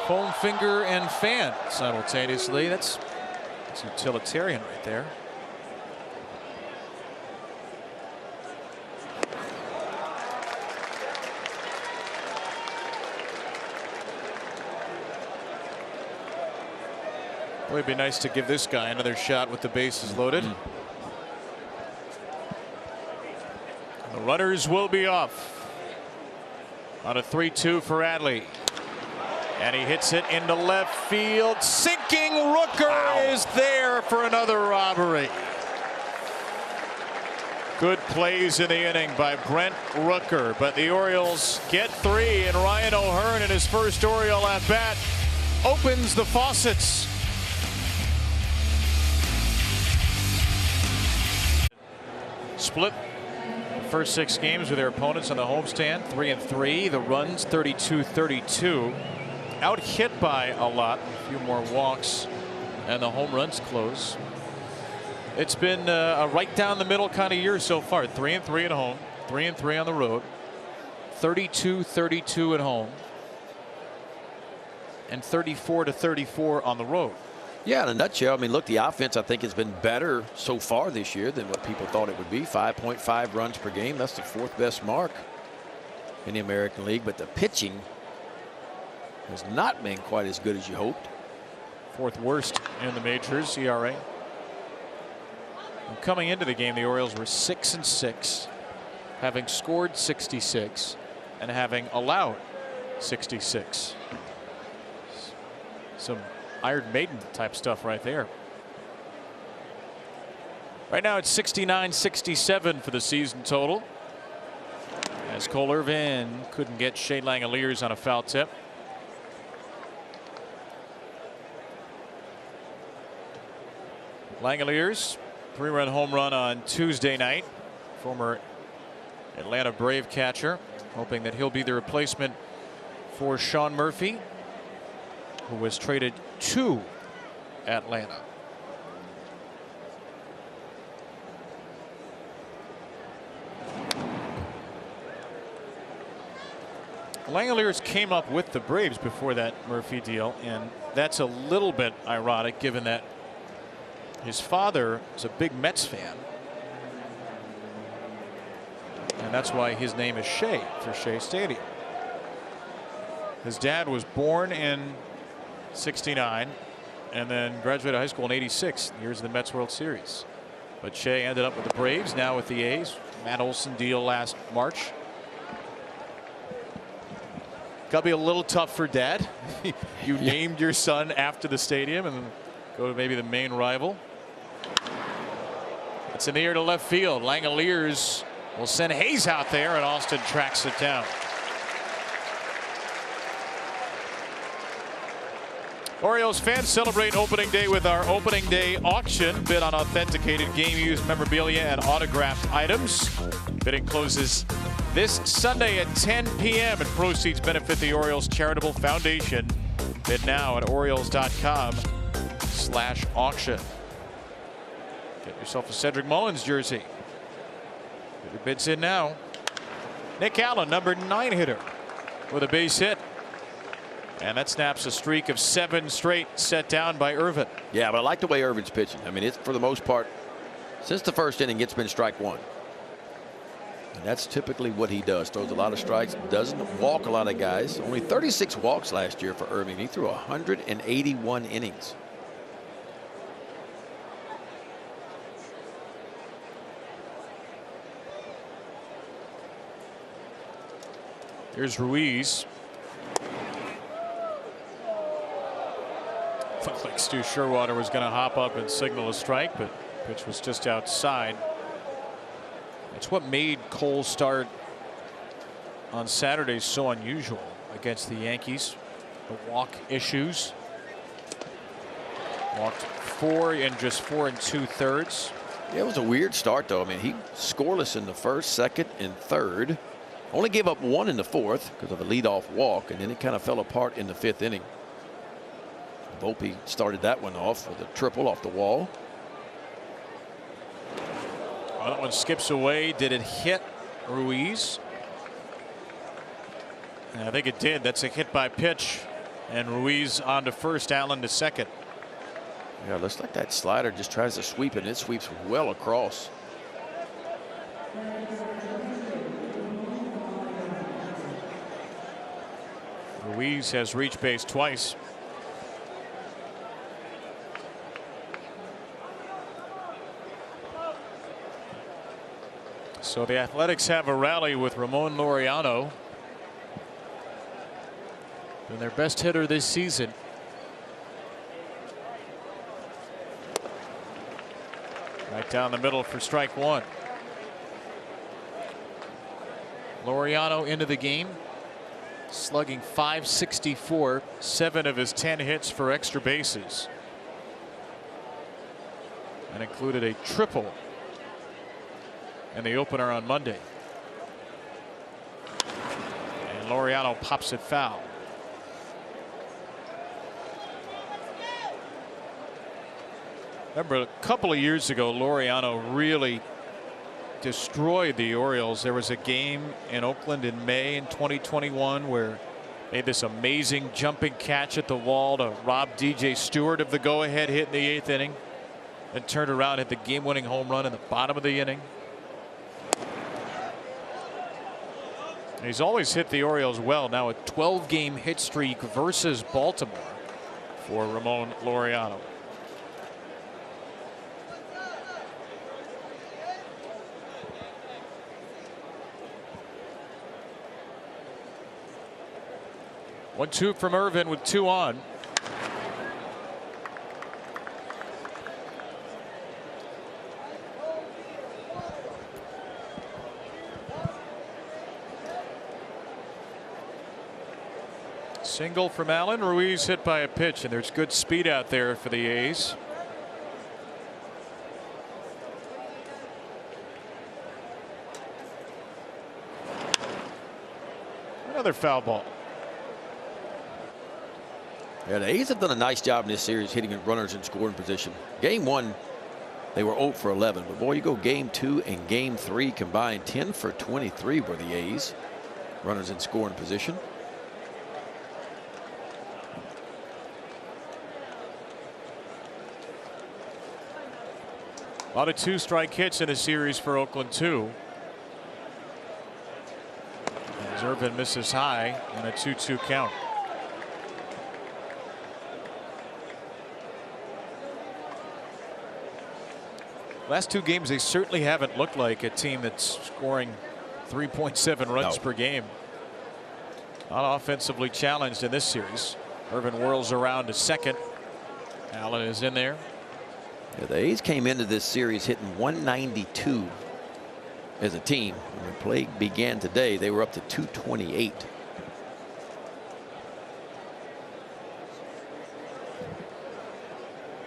Foam finger and fan simultaneously. That's utilitarian right there. It would be nice to give this guy another shot with the bases loaded. The runners will be off on a 3-2 for Adley. And he hits it into left field. Sinking Rooker is there for another robbery. Good plays in the inning by Brent Rooker, but the Orioles get 3, and Ryan O'Hearn in his first Oriole at bat opens the faucets. Split the first 6 games with their opponents on the homestand, 3-3. The runs 32-32. Out hit by a lot, a few more walks, and the home runs close. It's been a right down the middle kind of year so far. 3-3 at home, 3-3 on the road, 32-32 at home, and 34-34 on the road. Yeah, in a nutshell, I mean, look, the offense I think has been better so far this year than what people thought it would be. 5.5 runs per game. That's the 4th best mark in the American League. But the pitching has not been quite as good as you hoped. 4th worst in the majors, ERA. And coming into the game, the Orioles were 6-6, having scored 66 and having allowed 66. Some Iron Maiden type stuff right there. Right now it's 69-67 for the season total, as Cole Irvin couldn't get Shea Langeliers on a foul tip. Langeliers, 3-run home run on Tuesday night. Former Atlanta Brave catcher, hoping that he'll be the replacement for Sean Murphy, who was traded to Atlanta. Langeliers came up with the Braves before that Murphy deal, and that's a little bit ironic given that his father is a big Mets fan, and that's why his name is Shea, for Shea Stadium. His dad was born in '69 and then graduated high school in '86, years of the Mets World Series. But Shea ended up with the Braves, now with the A's. Matt Olson deal last March. Got to be a little tough for Dad. You named your son after the stadium and go to maybe the main rival. It's in the air to left field. Langeliers will send Hayes out there, and Austin tracks it down. Orioles fans celebrate opening day with our opening day auction. Bid on authenticated game used memorabilia and autographed items. Bidding closes this Sunday at 10 p.m. and proceeds benefit the Orioles Charitable Foundation. Bid now at Orioles.com/auction. Get yourself a Cedric Mullins jersey. Get your bids in now. Nick Allen, number 9 hitter, with a base hit. And that snaps a streak of 7 straight set down by Irvin. Yeah, but I like the way Irvin's pitching. I mean, it's for the most part, since the first inning, it's been strike one. And that's typically what he does. Throws a lot of strikes, doesn't walk a lot of guys. Only 36 walks last year for Irvin. He threw 181 innings. Here's Ruiz. Looked like Stu Sherwater was going to hop up and signal a strike, but pitch was just outside. It's what made Cole's start on Saturday so unusual against the Yankees. The walk issues. Walked 4 in just 4 2/3. Yeah, it was a weird start, though. I mean, he scoreless in the first, second, and third. Only gave up 1 in the 4th because of a leadoff walk, and then it kind of fell apart in the 5th inning. Volpe started that one off with a triple off the wall. Well, that one skips away. Did it hit Ruiz? And I think it did. That's a hit by pitch. And Ruiz on to first, Allen to second. Yeah, looks like that slider just tries to sweep it, and it sweeps well across. Ruiz has reached base twice. So the Athletics have a rally with Ramon Laureano. Been and their best hitter this season. Right down the middle for strike one. Laureano into the game, slugging .564, 7 of his 10 hits for extra bases, and included a triple in the opener on Monday. And Laureano pops it foul. Remember, a couple of years ago, Laureano really destroyed the Orioles. There was a game in Oakland in May in 2021 where made this amazing jumping catch at the wall to rob DJ Stewart of the go-ahead hit in the 8th inning, and turned around, hit the game-winning home run in the bottom of the inning. He's always hit the Orioles well. Now a 12-game hit streak versus Baltimore for Ramon Laureano. One-two from Irvin with 2 on. Single from Allen. Ruiz hit by a pitch, and there's good speed out there for the A's. Another foul ball. Yeah, the A's have done a nice job in this series hitting runners in scoring position. Game 1, they were 0 for 11. But boy, you go game 2 and game 3 combined, 10 for 23 were the A's. Runners in scoring position. A lot of 2-strike hits in a series for Oakland too. As Irvin misses high in a 2-2 count. Last 2 games, they certainly haven't looked like a team that's scoring 3.7 runs per game. Not offensively challenged in this series. Irvin whirls around to second. Allen is in there. Yeah, the A's came into this series hitting 192 as a team. When the play began today, they were up to 228.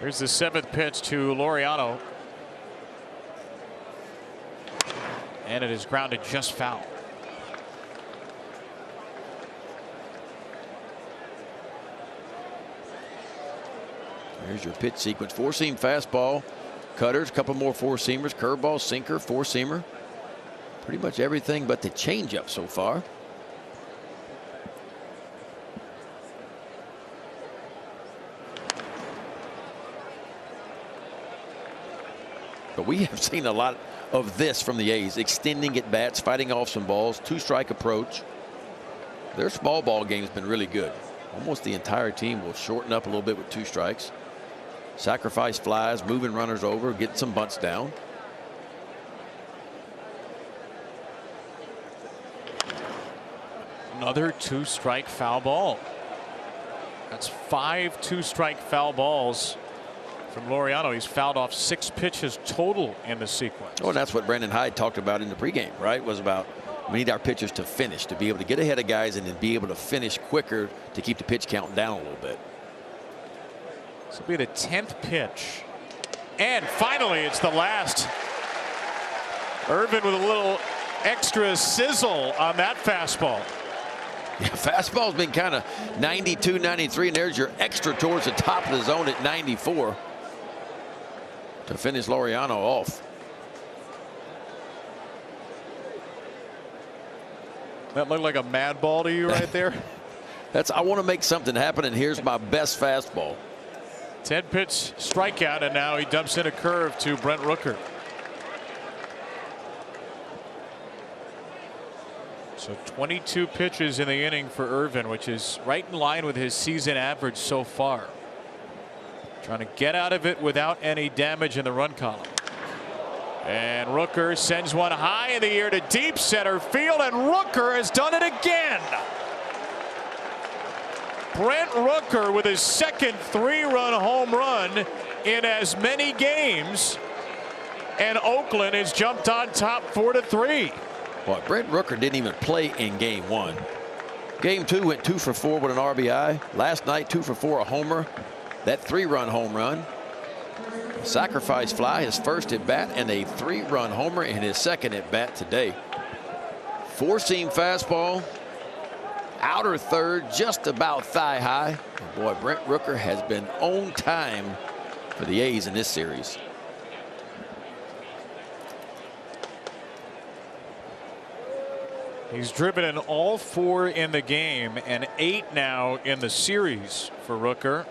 Here's the 7th pitch to Laureano. And it is grounded just foul. Here's your pitch sequence. 4-seam fastball, cutters, a couple more 4-seamers, curveball, sinker, 4-seamer. Pretty much everything but the changeup so far. But we have seen a lot of this from the A's, extending at bats, fighting off some balls, 2-strike approach. Their small ball game has been really good. Almost the entire team will shorten up a little bit with 2 strikes. Sacrifice flies, moving runners over, getting some bunts down. Another 2-strike foul ball. That's 5 2-strike foul balls from Laureano. He's fouled off 6 pitches total in the sequence. Oh, and that's what Brandon Hyde talked about in the pregame, right? Was about we need our pitchers to finish, to be able to get ahead of guys and then be able to finish quicker to keep the pitch count down a little bit. This will be the 10th pitch. And finally, it's the last. Irvin with a little extra sizzle on that fastball. Yeah, fastball's been kind of 92, 93, and there's your extra towards the top of the zone at 94 to finish Laureano off. That looked like a mad ball to you right there? I want to make something happen, and here's my best fastball. 10-pitch strikeout, and now he dumps in a curve to Brent Rooker. So 22 pitches in the inning for Irvin, which is right in line with his season average so far. Trying to get out of it without any damage in the run column. And Rooker sends one high in the air to deep center field, and Rooker has done it again. Brent Rooker with his second 3-run home run in as many games. And Oakland has jumped on top 4-3. Boy, Brent Rooker didn't even play in game 1. Game 2 went 2 for 4 with an RBI. Last night 2 for 4, a homer. That 3-run home run. Sacrifice fly, his first at bat, and a 3-run homer in his second at bat today. 4-seam fastball, outer third, just about thigh high. And boy, Brent Rooker has been on time for the A's in this series. He's driven in all 4 in the game and 8 now in the series for Rooker.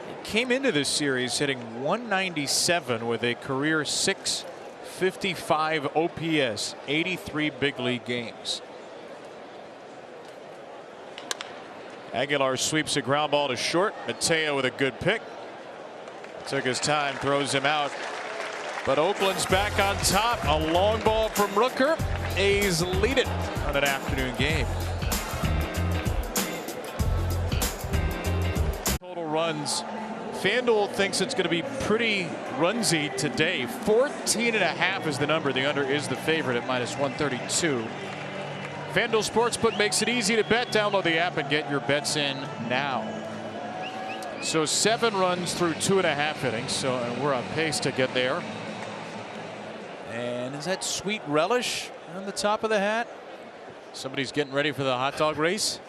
He came into this series hitting .197 with a career .655 OPS, 83 big league games. Aguilar sweeps a ground ball to short. Mateo with a good pick. Took his time, throws him out. But Oakland's back on top. A long ball from Rooker. A's lead it on an afternoon game. Total runs. FanDuel thinks it's going to be pretty runsy today. 14.5 is the number. The under is the favorite at -132. FanDuel Sportsbook makes it easy to bet. Download the app and get your bets in now. So 7 runs through 2.5 innings. So we're on pace to get there. And is that Sweet Relish on the top of the hat? Somebody's getting ready for the hot dog race.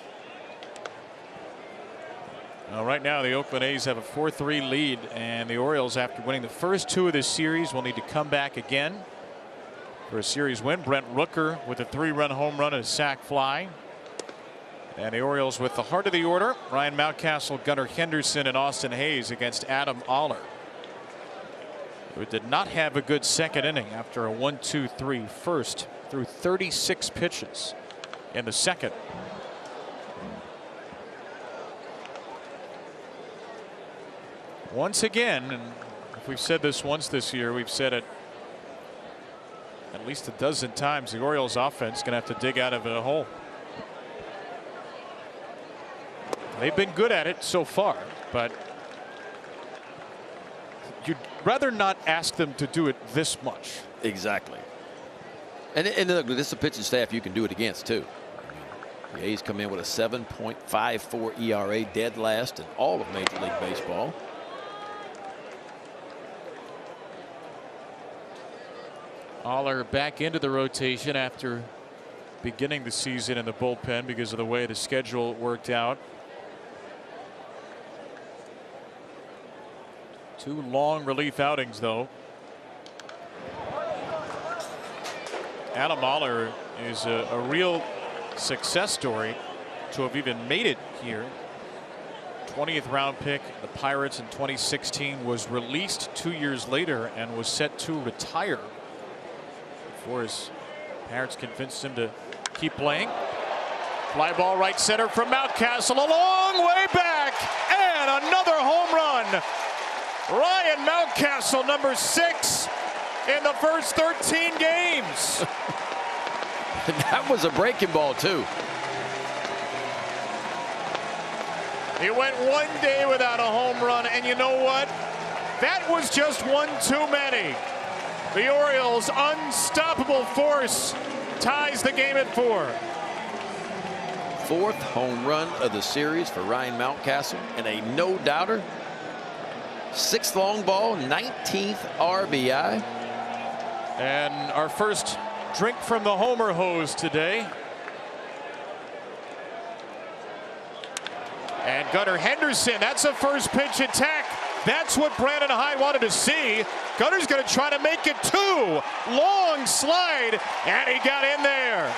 Right now the Oakland A's have a 4-3 lead, and the Orioles, after winning the first 2 of this series, will need to come back again for a series win. Brent Rooker with a 3-run home run and a sac fly. And the Orioles with the heart of the order: Ryan Mountcastle, Gunnar Henderson, and Austin Hayes against Adam Oller, who did not have a good second inning after a 1-2-3 first through 36 pitches in the second. Once again, and if we've said this once this year, we've said it at least a dozen times, the Orioles offense is going to have to dig out of a hole. They've been good at it so far, but you'd rather not ask them to do it this much. Exactly. And look, this is a pitching staff you can do it against too. The A's come in with a 7.54 ERA, dead last in all of Major League Baseball. Oller back into the rotation after beginning the season in the bullpen because of the way the schedule worked out. 2 long relief outings, though. Adam Oller is a real success story to have even made it here. 20th round pick, the Pirates in 2016, was released 2 years later and was set to retire before his parents convinced him to keep playing. Fly ball right center from Mountcastle, a long way back, and another home run. Ryan Mountcastle, number 6 in the first 13 games. That was a breaking ball too. He went 1 day without a home run, and you know what? That was just one too many. The Orioles' unstoppable force ties the game at 4. 4th home run of the series for Ryan Mountcastle, and a no-doubter. 6th long ball, 19th RBI. And our first drink from the homer hose today. And Gunnar Henderson, that's a first pitch attack. That's what Brandon Hyde wanted to see. Gunner's going to try to make it 2. Long slide, and he got in there.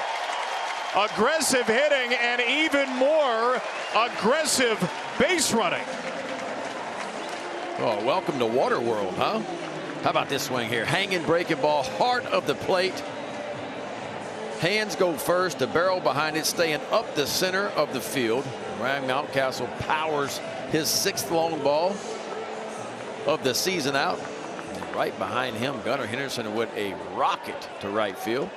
Aggressive hitting and even more aggressive base running. Oh, welcome to Water World, huh? How about this swing here? Hanging breaking ball, heart of the plate. Hands go first, the barrel behind it, staying up the center of the field. Ryan Mountcastle powers his 6th long ball of the season out. And right behind him, Gunnar Henderson with a rocket to right field.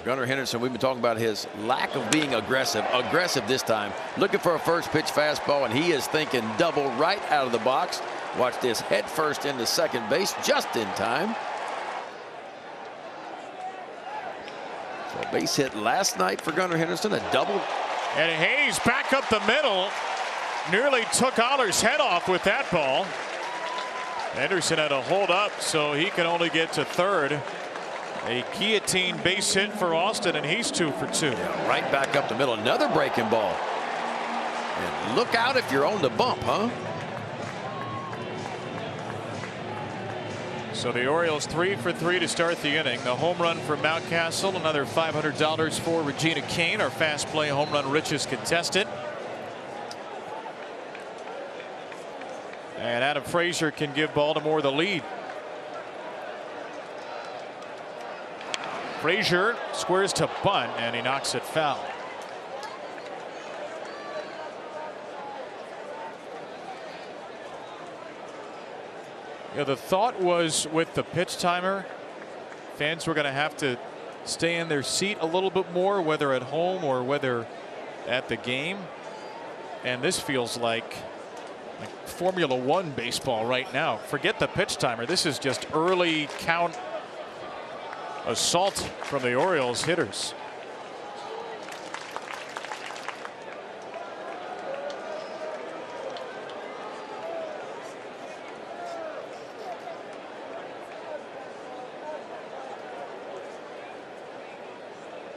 Gunnar Henderson, we've been talking about his lack of being aggressive. Aggressive this time. Looking for a first pitch fastball, and he is thinking double right out of the box. Watch this, head first into second base just in time. So a base hit last night for Gunnar Henderson, a double. And Hayes back up the middle. Nearly took Oller's head off with that ball. Henderson had to hold up, so he can only get to third. A guillotine base hit for Austin, and he's 2 for 2. Yeah, right back up the middle. Another breaking ball. And look out if you're on the bump, huh? So the Orioles 3 for 3 to start the inning. The home run for Mountcastle, another $500 for Regina Kane, our fast play home run richest contestant. And Adam Frazier can give Baltimore the lead. Frazier squares to bunt, and he knocks it foul. You know, the thought was with the pitch timer, fans were going to have to stay in their seat a little bit more, whether at home or whether at the game. And this feels like Formula One baseball right now. Forget the pitch timer. This is just early count assault from the Orioles hitters.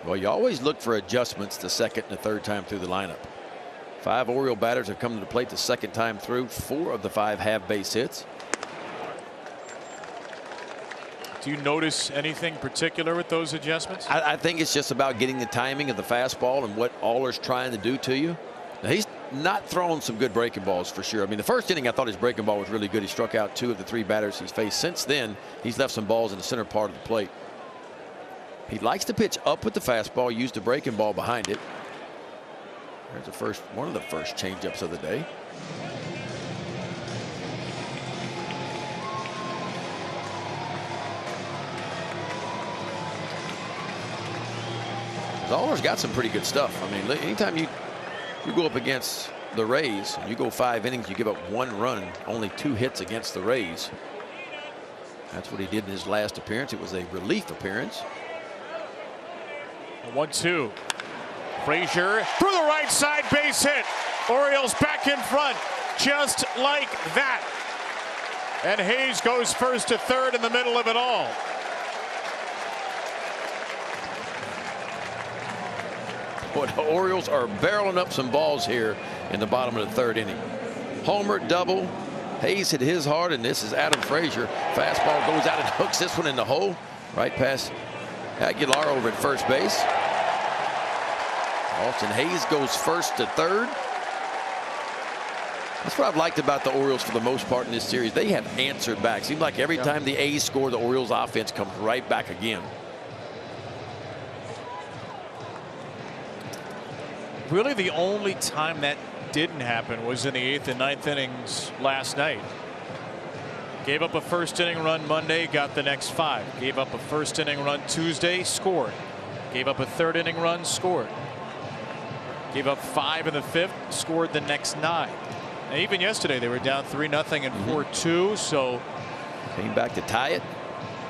Well, you always look for adjustments the second and the third time through the lineup. 5 Oriole batters have come to the plate the second time through. 4 of the 5 have base hits. Do you notice anything particular with those adjustments? I think it's just about getting the timing of the fastball and what Aller's trying to do to you. Now, he's not throwing some good breaking balls for sure. I mean, the first inning I thought his breaking ball was really good. He struck out 2 of the 3 batters he's faced. Since then, he's left some balls in the center part of the plate. He likes to pitch up with the fastball, use the breaking ball behind it. There's one of the first changeups of the day. Aller's got some pretty good stuff. I mean, anytime you go up against the Rays and you go 5 innings, you give up 1 run, only 2 hits against the Rays. That's what he did in his last appearance. It was a relief appearance. 1-2. Frazier through the right side, base hit. Orioles back in front, just like that. And Hayes goes first to third in the middle of it all. Boy, the Orioles are barreling up some balls here in the bottom of the 3rd inning. Homer, double. Hayes hit his hard, and this is Adam Frazier. Fastball goes out and hooks this one in the hole. Right past Aguilar over at first base. Austin Hayes goes first to third. That's what I've liked about the Orioles for the most part in this series. They have answered back. Seems like every time the A's score, the Orioles offense comes right back again. Really, the only time that didn't happen was in the 8th and 9th innings last night. Gave up a first inning run Monday, got the next 5. Gave up a first inning run Tuesday, scored. Gave up a 3rd inning run, scored. Gave up 5 in the 5th, scored the next 9. And even yesterday they were down 3-0 and 4-2. So came back to tie it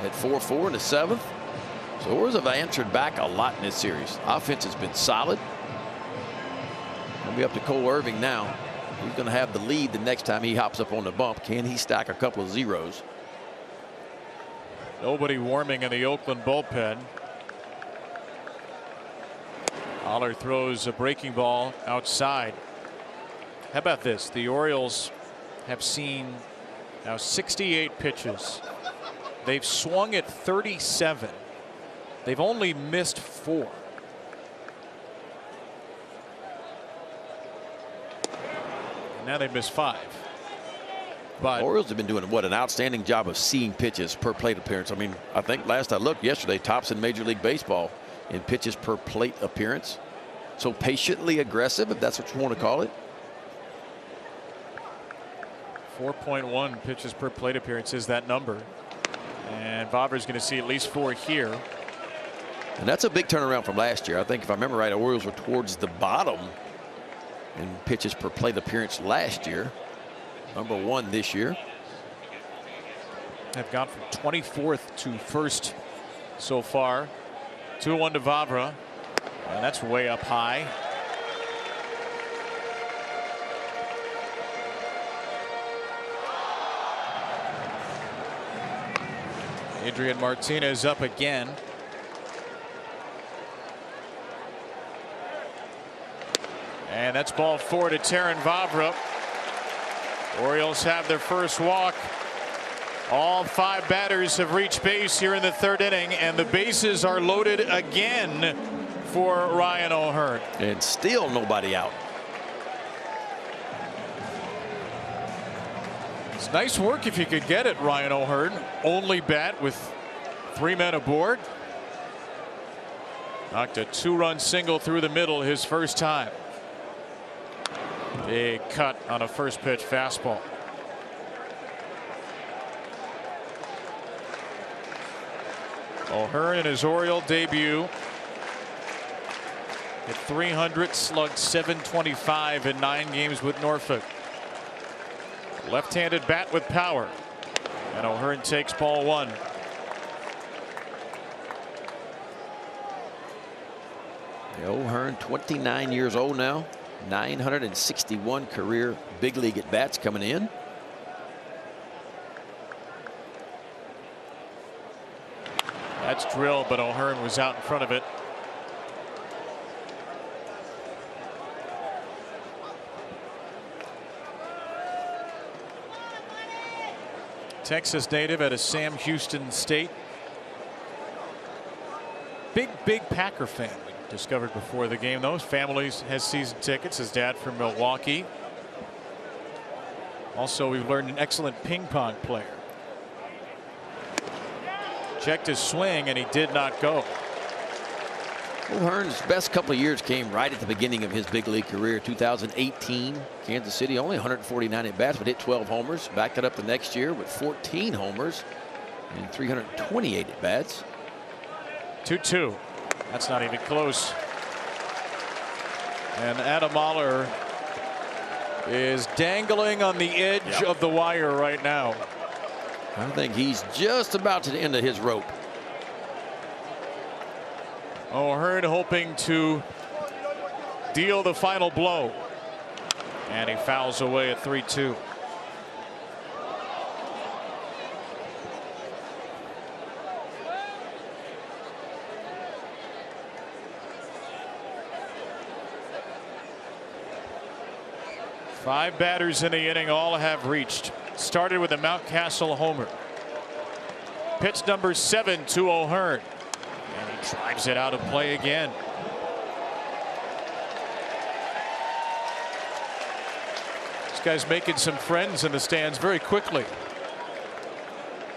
at 4-4 in the 7th. So Orioles have answered back a lot in this series. Offense has been solid. We'll be up to Cole Irving now. He's going to have the lead the next time he hops up on the bump. Can he stack a couple of zeros? Nobody warming in the Oakland bullpen. Aller throws a breaking ball outside. How about this? The Orioles have seen now 68 pitches. They've swung at 37. They've only missed 4. And now they've missed 5. But Orioles have been doing what an outstanding job of seeing pitches per plate appearance. I mean, I think last I looked yesterday, tops in Major League Baseball in pitches per plate appearance. So patiently aggressive, if that's what you want to call it. 4.1 pitches per plate appearance is that number. And Bobber's going to see at least 4 here. And that's a big turnaround from last year. I think if I remember right, the Orioles were towards the bottom in pitches per plate appearance last year. #1 this year. Have gone from 24th to 1st so far. 2-1 to Vavra. And that's way up high. Adrian Martinez up again. And that's ball 4 to Terrin Vavra. Orioles have their first walk. All 5 batters have reached base here in the 3rd inning, and the bases are loaded again for Ryan O'Hearn. And still nobody out. It's nice work if you could get it, Ryan O'Hearn. Only bat with 3 men aboard. Knocked a 2-run single through the middle his first time. Big cut on a first pitch fastball. O'Hearn in his Oriole debut hit .300, slugged .725 in 9 games with Norfolk. Left-handed bat with power, and O'Hearn takes ball 1. O'Hearn, 29 years old now. 961 career big league at bats coming in. That's drilled, but O'Hearn was out in front of it. Texas native out of Sam Houston State. Big Packer fan. We discovered before the game, though. His family has season tickets. His dad from Milwaukee. Also, we've learned an excellent ping pong player. Checked his swing, and he did not go. O'Hearn's best couple of years came right at the beginning of his big league career. 2018, Kansas City, only 149 at bats, but hit 12 homers. Backed it up the next year with 14 homers and 328 at bats. 2-2. That's not even close. And Adam Mahler is dangling on the edge of the wire right now. I think he's just about to the end of his rope. O'Hearn hoping to deal the final blow. And he fouls away at 3-2. Five batters in the inning, all have reached. Started with a Mountcastle homer. Pitch number 7 to O'Hearn. And he drives it out of play again. This guy's making some friends in the stands very quickly.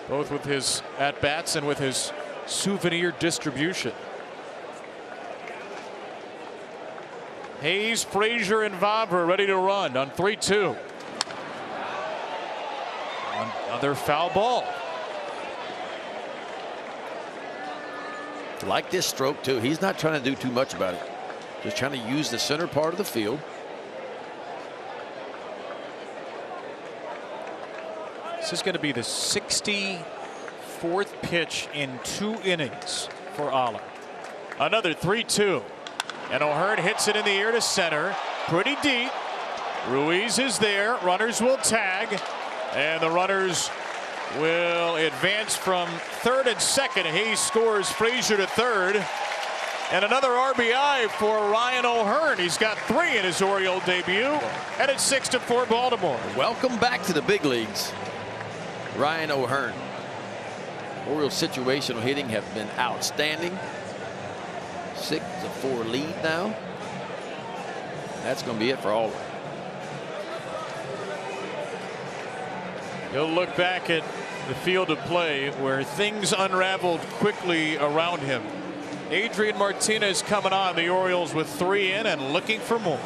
Both with his at-bats and with his souvenir distribution. Hayes, Frazier, and Vavra ready to run on 3-2. Another foul ball. Like this stroke, too. He's not trying to do too much about it. Just trying to use the center part of the field. This is going to be the 64th pitch in 2 innings for Aller. Another 3-2. And O'Hearn hits it in the air to center. Pretty deep. Ruiz is there. Runners will tag. And the runners will advance from third and second. Hayes scores, Frazier to third. And another RBI for Ryan O'Hearn. He's got 3 in his Oriole debut. And it's 6-4 Baltimore. Welcome back to the big leagues, Ryan O'Hearn. Orioles situational hitting have been outstanding. 6-4 lead now. That's going to be it for all of them. He'll look back at the field of play where things unraveled quickly around him. Adrian Martinez coming on. The Orioles with 3 in and looking for more.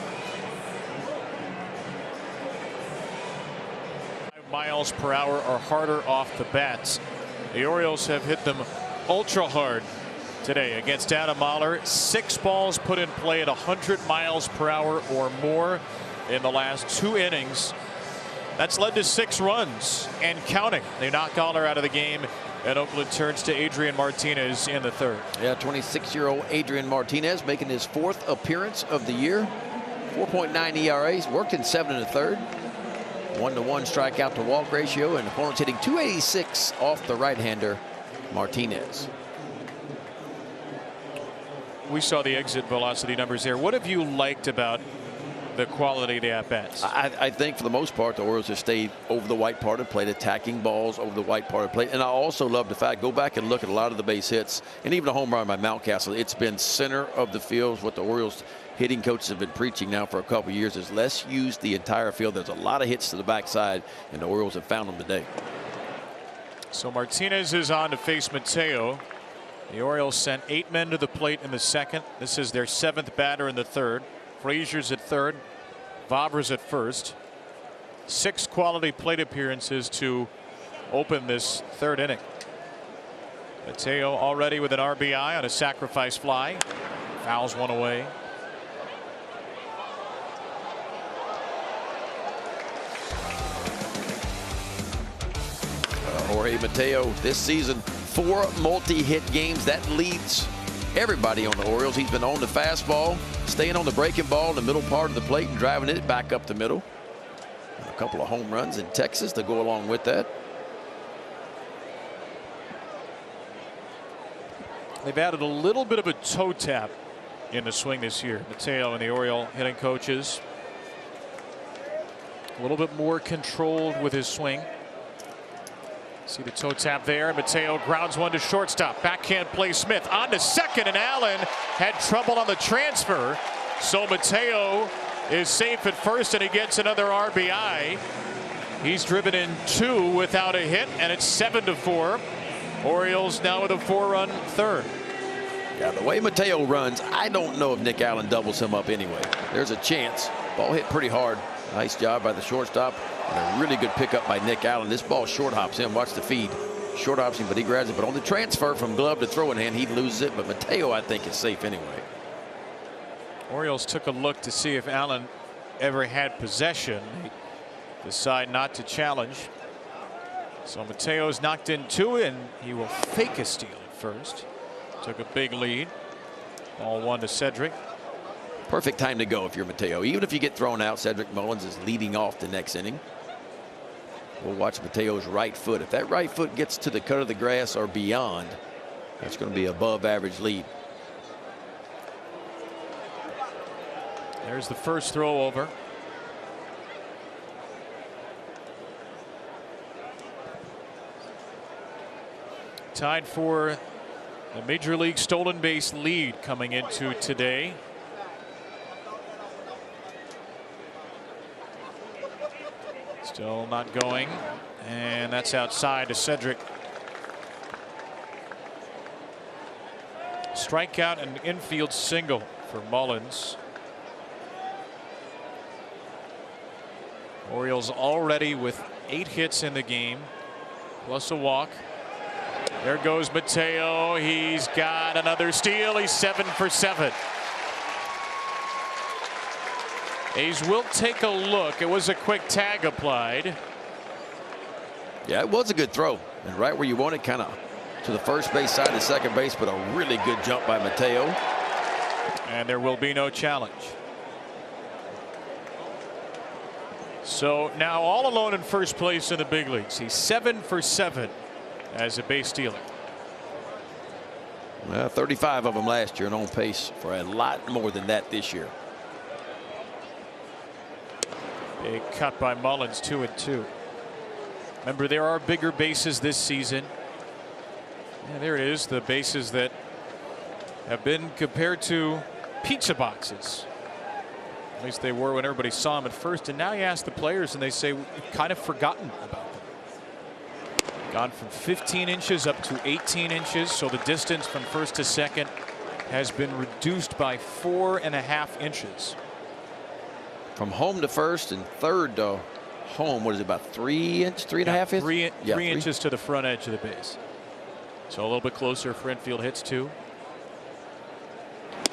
5 miles per hour or harder off the bats. The Orioles have hit them ultra hard today against Adam Mahler. 6 balls put in play at 100 miles per hour or more in the last 2 innings. That's led to 6 runs and counting. They knock Mahler out of the game, and Oakland turns to Adrian Martinez in the 3rd. Yeah, 26-year-old Adrian Martinez making his 4th appearance of the year. 4.9 ERA. He's worked in 7 1/3. 1-to-1 strikeout to walk ratio, and opponents hitting .286 off the right-hander Martinez. We saw the exit velocity numbers there. What have you liked about the quality of the at-bats? I think for the most part the Orioles have stayed over the white part of the plate, attacking balls over the white part of the plate. And I also love the fact, go back and look at a lot of the base hits and even a home run by Mountcastle. It's been center of the field. What the Orioles hitting coaches have been preaching now for a couple of years is let's use the entire field. There's a lot of hits to the backside, and the Orioles have found them today. So Martinez is on to face Mateo. The Orioles sent 8 men to the plate in the 2nd. This is their 7th batter in the 3rd. Frazier's at 3rd. Vavra's at 1st. 6 quality plate appearances to open this 3rd inning. Mateo already with an RBI on a sacrifice fly. Fouls one away. Jorge Mateo this season 4 multi-hit games. That leads everybody on the Orioles. He's been on the fastball, staying on the breaking ball in the middle part of the plate and driving it back up the middle. And a couple of home runs in Texas to go along with that. They've added a little bit of a toe tap in the swing this year. Mateo and the Oriole hitting coaches. A little bit more controlled with his swing. See the toe tap there. Mateo grounds one to shortstop. Backhand play Smith on to second, and Allen had trouble on the transfer. So Mateo is safe at first, and he gets another RBI. He's driven in 2 without a hit, and it's 7-4. Orioles now with a 4-run 3rd. Yeah, the way Mateo runs, I don't know if Nick Allen doubles him up anyway. There's a chance. Ball hit pretty hard. Nice job by the shortstop. And a really good pickup by Nick Allen. This ball short hops him. Watch the feed. Short hops him, but he grabs it. But on the transfer from glove to throwing hand, he loses it. But Mateo, I think, is safe anyway. Orioles took a look to see if Allen ever had possession. They decide not to challenge. So Mateo's knocked in 2, and he will fake a steal at first. Took a big lead. Ball 1 to Cedric. Perfect time to go if you're Mateo. Even if you get thrown out, Cedric Mullins is leading off the next inning. We'll watch Mateo's right foot. If that right foot gets to the cut of the grass or beyond, that's going to be above average lead. There's the first throw over. Tied for the Major League stolen base lead coming into today. Still not going, and that's outside to Cedric. Strikeout and infield single for Mullins. Orioles already with 8 hits in the game, plus a walk. There goes Mateo. He's got another steal. He's 7 for 7. A's will take a look. It was a quick tag applied. Yeah, it was a good throw. And right where you want it, kind of to the first base side of second base, but a really good jump by Mateo. And there will be no challenge. So now all alone in first place in the big leagues. He's 7 for 7 as a base stealer. Well, 35 of them last year and on pace for a lot more than that this year. Big cut by Mullins, 2-2. Remember, there are bigger bases this season. And there it is, the bases that have been compared to pizza boxes. At least they were when everybody saw them at first. And now you ask the players and they say we've kind of forgotten about them. Gone from 15 inches up to 18 inches. So the distance from first to second has been reduced by 4.5 inches. From home to first and third to home, what is it, about 3 inches, 3.5 inches? 3 inches to the front edge of the base. So a little bit closer for infield hits too.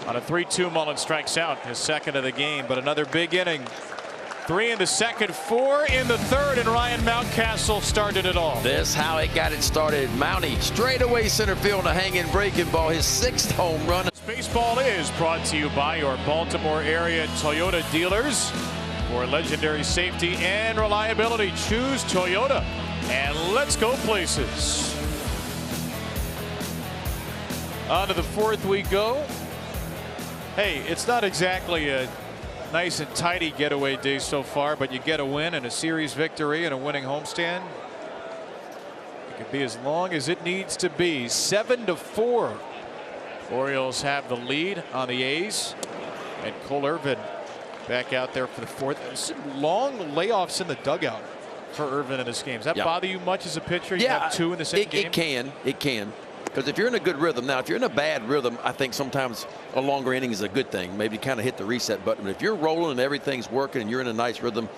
On a 3-2, Mullen strikes out, his second of the game, but another big inning. 3 in the second, 4 in the third, and Ryan Mountcastle started it all. This how it got it started. Mountie straightaway center field, a hanging breaking ball, his 6th home run. Baseball is brought to you by your Baltimore area Toyota dealers. For legendary safety and reliability, choose Toyota, and let's go places. On to the 4th we go. Hey, it's not exactly a nice and tidy getaway day so far, but you get a win and a series victory and a winning homestand. It could be as long as it needs to be. 7-4. Orioles have the lead on the A's, and Cole Irvin back out there for the 4th. Some long layoffs in the dugout for Irvin in this game. Does that bother you much as a pitcher? You have 2 in the same game? It can. Because if you're in a good rhythm, now if you're in a bad rhythm, I think sometimes a longer inning is a good thing. Maybe kind of hit the reset button. But if you're rolling and everything's working and you're in a nice rhythm,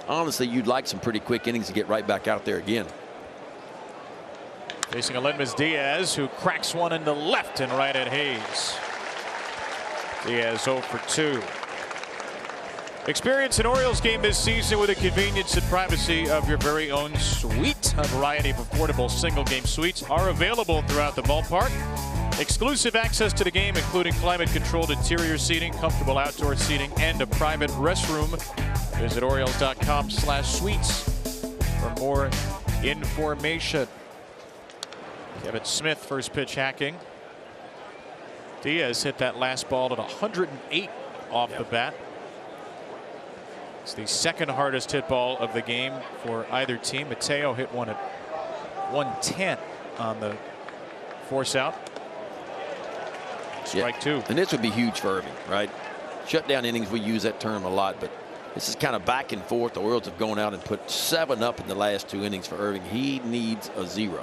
honestly, you'd like some pretty quick innings to get right back out there again. Facing Aledmys Diaz, who cracks one into left and right at Hayes. Diaz 0 for 2. Experience an Orioles game this season with the convenience and privacy of your very own suite. A variety of affordable single-game suites are available throughout the ballpark. Exclusive access to the game, including climate-controlled interior seating, comfortable outdoor seating, and a private restroom. Visit Orioles.com/suites for more information. Kevin Smith, first pitch hacking. Diaz hit that last ball at 108 off the bat. It's the 2nd hardest hit ball of the game for either team. Mateo hit one at 110 on the force out. Strike 2. And this would be huge for Irving, right? Shutdown innings, we use that term a lot, but this is kind of back and forth. The Orioles have gone out and put 7 up in the last 2 innings for Irving. He needs a 0.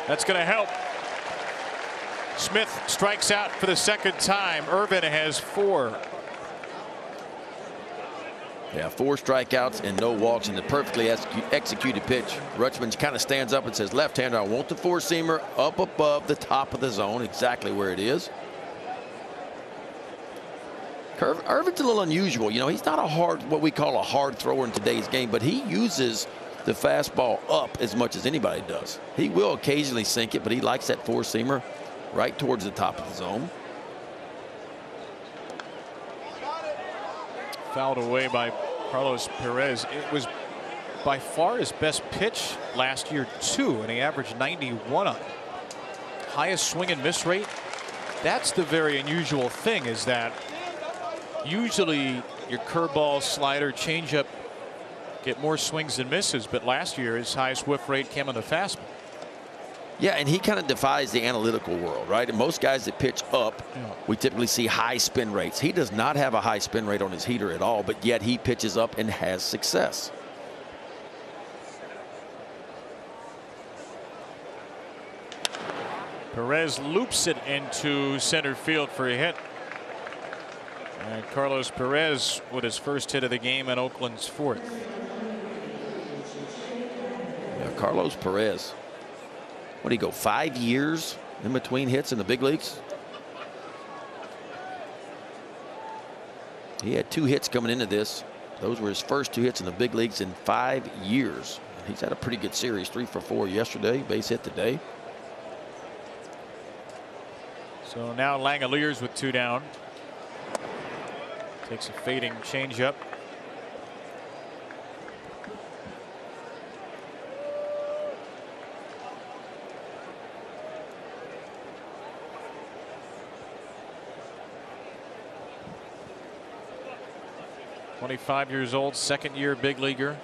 That's going to help. Smith strikes out for the 2nd time. Irvin has 4. Yeah, 4 strikeouts and no walks in the perfectly executed pitch. Rutschman kind of stands up and says, left-hander, I want the 4-seamer up above the top of the zone, exactly where it is. Irvin's a little unusual. You know, he's not what we call a hard thrower in today's game, but he uses the fastball up as much as anybody does. He will occasionally sink it, but he likes that 4-seamer right towards the top of the zone. Fouled away by Carlos Perez. It was by far his best pitch last year too, and he averaged 91 on it. Highest swing and miss rate. That's the very unusual thing, is that usually your curveball, slider, changeup get more swings and misses, but last year his highest whiff rate came on the fastball. Yeah, and he kind of defies the analytical world, right? And most guys that pitch up, we typically see high spin rates. He does not have a high spin rate on his heater at all, but yet he pitches up and has success. Perez loops it into center field for a hit. And Carlos Perez with his first hit of the game and Oakland's 4th. Yeah, Carlos Perez. What do you go, 5 years in between hits in the big leagues? He had 2 hits coming into this. Those were his first 2 hits in the big leagues in 5 years. He's had a pretty good series. 3 for 4 yesterday, base hit today. So now Langeliers with 2 down. Takes a fading changeup. .25 years old, 2nd year big leaguer.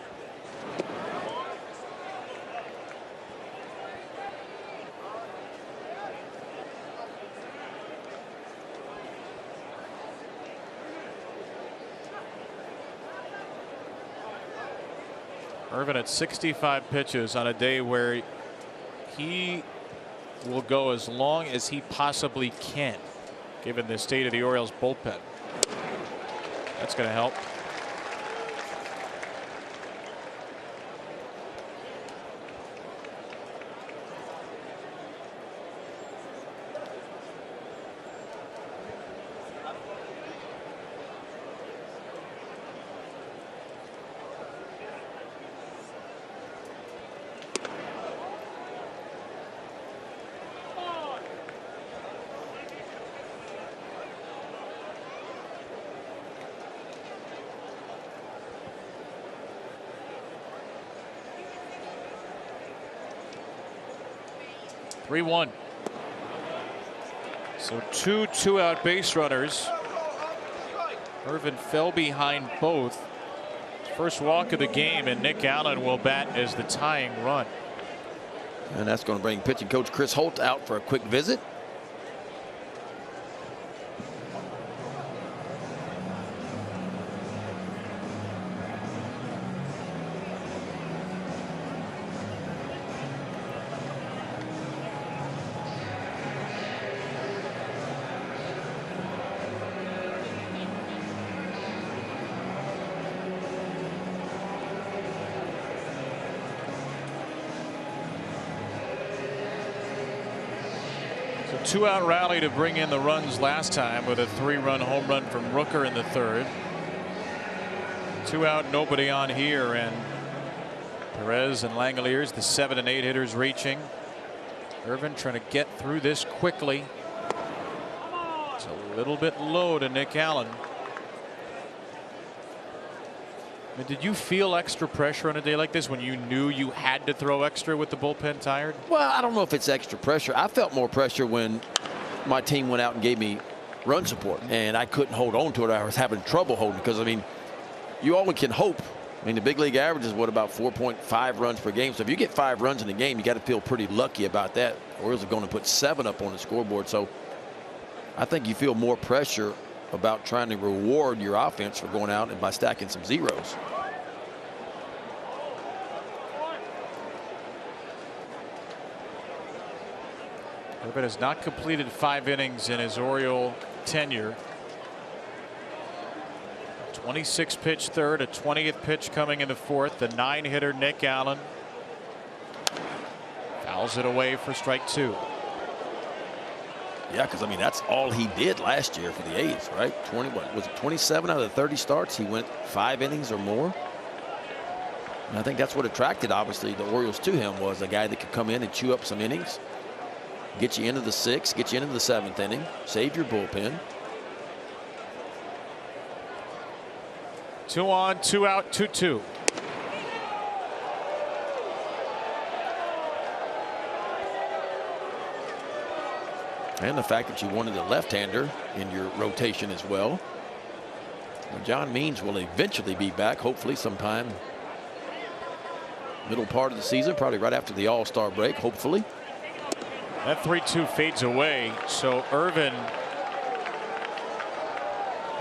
Irvin at 65 pitches on a day where he will go as long as he possibly can, given the state of the Orioles bullpen. That's going to help. 3-1. So two-out base runners. Irvin fell behind both. First walk of the game, and Nick Allen will bat as the tying run. And that's going to bring pitching coach Chris Holt out for a quick visit. Two-out rally to bring in the runs last time with a 3-run home run from Rooker in the third. 2 out, nobody on here, and Perez and Langeliers, the 7 and 8 hitters, reaching. Irvin trying to get through this quickly. It's a little bit low to Nick Allen. Did you feel extra pressure on a day like this when you knew you had to throw extra with the bullpen tired? Well, I don't know if it's extra pressure. I felt more pressure when my team went out and gave me run support, and I couldn't hold on to it. I was having trouble holding, because I mean, you only can hope. I mean, the big league average is what, about 4.5 runs per game. So if you get 5 runs in a game, you got to feel pretty lucky about that. Orioles are going to put 7 up on the scoreboard. So I think you feel more pressure about trying to reward your offense for going out and by stacking some zeros. Irvin has not completed 5 innings in his Oriole tenure. 26 pitch third, a 20th pitch coming in the fourth. The 9-hitter Nick Allen fouls it away for strike 2. Yeah, because I mean, that's all he did last year for the A's, right? 20, what was it, 27 out of the 30 starts he went 5 innings or more. And I think that's what attracted, obviously, the Orioles to him, was a guy that could come in and chew up some innings, get you into the 6th, get you into the 7th inning, save your bullpen. 2 on, 2 out, 2-2. And the fact that you wanted a left-hander in your rotation as well. John Means will eventually be back, hopefully sometime middle part of the season, probably right after the All-Star break, hopefully. That 3-2 fades away, so Irvin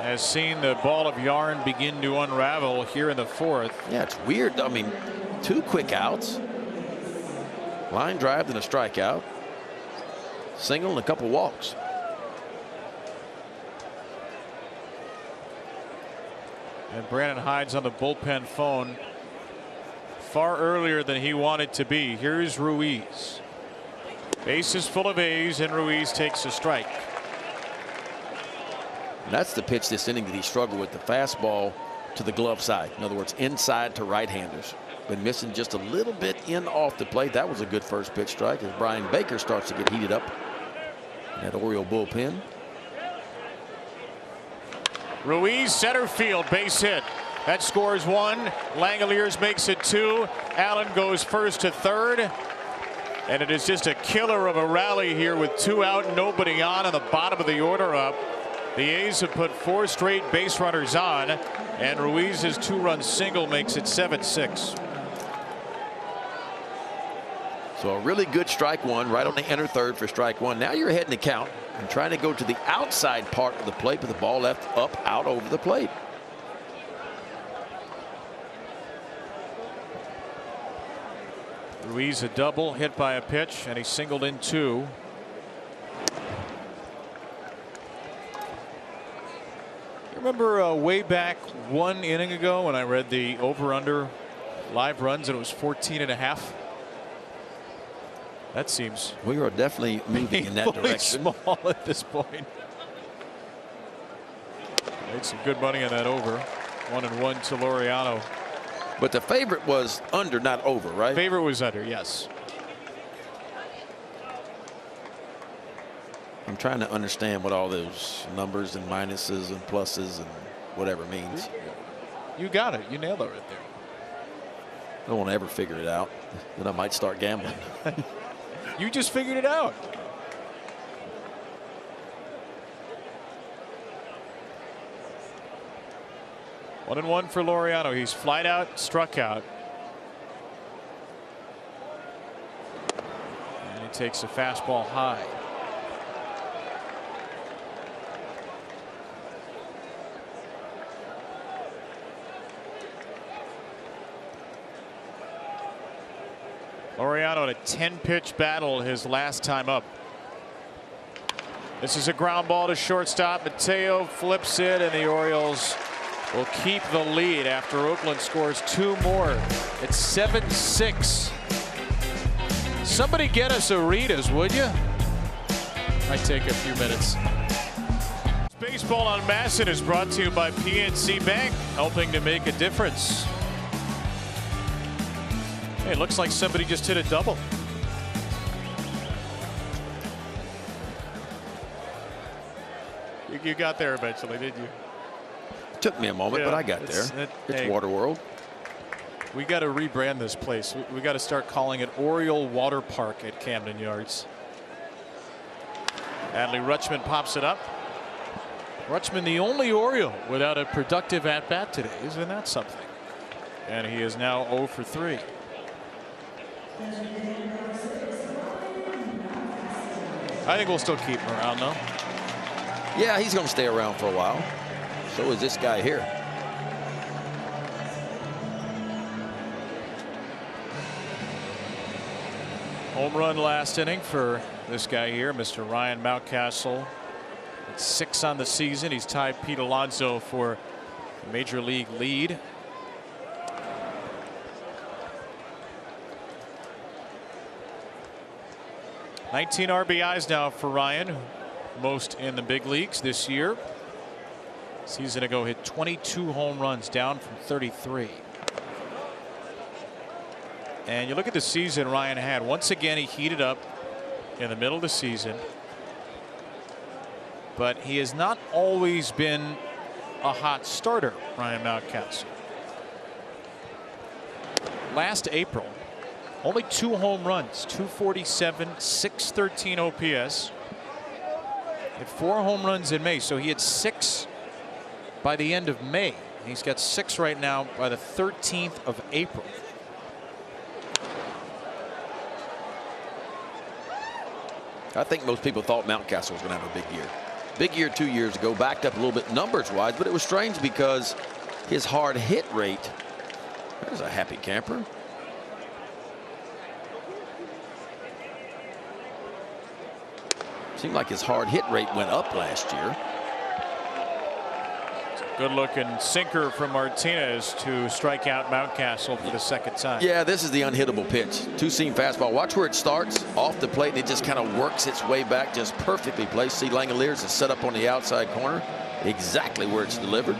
has seen the ball of yarn begin to unravel here in the 4th. Yeah, it's weird. I mean, 2 quick outs, line drive and a strikeout, single and a couple walks. And Brandon Hyde's on the bullpen phone far earlier than he wanted to be. Here's Ruiz. Bases full of A's, and Ruiz takes a strike. And that's the pitch this inning that he struggled with, the fastball to the glove side. In other words, inside to right-handers. Been missing just a little bit in off the plate. That was a good first pitch strike as Brian Baker starts to get heated up in that Oriole bullpen. Ruiz, center field, base hit. That scores 1. Langeliers makes it 2. Allen goes first to third. And it is just a killer of a rally here with 2 out, nobody on the bottom of the order up. The A's have put 4 straight base runners on, and Ruiz's 2-run single makes it 7-6. So a really good strike 1 right on the inner third for strike 1. Now you're ahead in the count and trying to go to the outside part of the plate, but the ball left up out over the plate. Ruiz a double, hit by a pitch, and he singled in 2. Remember way back 1 inning ago when I read the over-under live runs and it was 14.5? That seems We are definitely moving in that direction. Small at this point. Made some good money on that over. 1-1 to Laureano. But the favorite was under, not over, right? Favorite was under, yes. I'm trying to understand what all those numbers and minuses and pluses and whatever means. You got it. You nailed it right there. I don't want to ever figure it out. Then I might start gambling. You just figured it out. One and one for Laureano. He's flied out, struck out. And he takes a fastball high. Laureano in a 10-pitch battle his last time up. This is a ground ball to shortstop. Mateo flips it, and the Orioles will keep the lead after Oakland scores 2 more. It's 7-6. Somebody get us Aritas, would you? Might take a few minutes. Baseball on Masson is brought to you by PNC Bank, helping to make a difference. Hey, it looks like somebody just hit a double. You got there eventually, didn't you? Took me a moment, but I got there. It's hey, Water World. We got to rebrand this place. We got to start calling it Oriole Water Park at Camden Yards. Adley Rutschman pops it up. Rutschman, the only Oriole without a productive at-bat today. Isn't that something? And he is now 0 for 3. I think we'll still keep him around, though. Yeah, he's going to stay around for a while. So is this guy here. Home run last inning for this guy here, Mr. Ryan Mountcastle. It's 6 on the season. He's tied Pete Alonso for the major league lead. $19 RBIs now for Ryan, most in the big leagues this year. Season ago hit 22 home runs, down from 33. And you look at the season Ryan had. Once again, he heated up in the middle of the season. But he has not always been a hot starter, Ryan Mountcastle. Last April, only 2 home runs, 247, 613 OPS. Had 4 home runs in May, so he had 6 by the end of May. He's got 6 right now by the 13th of April. I think most people thought Mountcastle was going to have a big year. Big year 2 years ago, backed up a little bit numbers-wise, but it was strange because his hard hit rate. There's a happy camper. Seemed like his hard hit rate went up last year. Good looking sinker from Martinez to strike out Mountcastle for the second time. Yeah, this is the unhittable pitch. Two-seam fastball. Watch where it starts off the plate, and it just kind of works its way back, just perfectly placed. See, Langoliers is set up on the outside corner, exactly where it's delivered.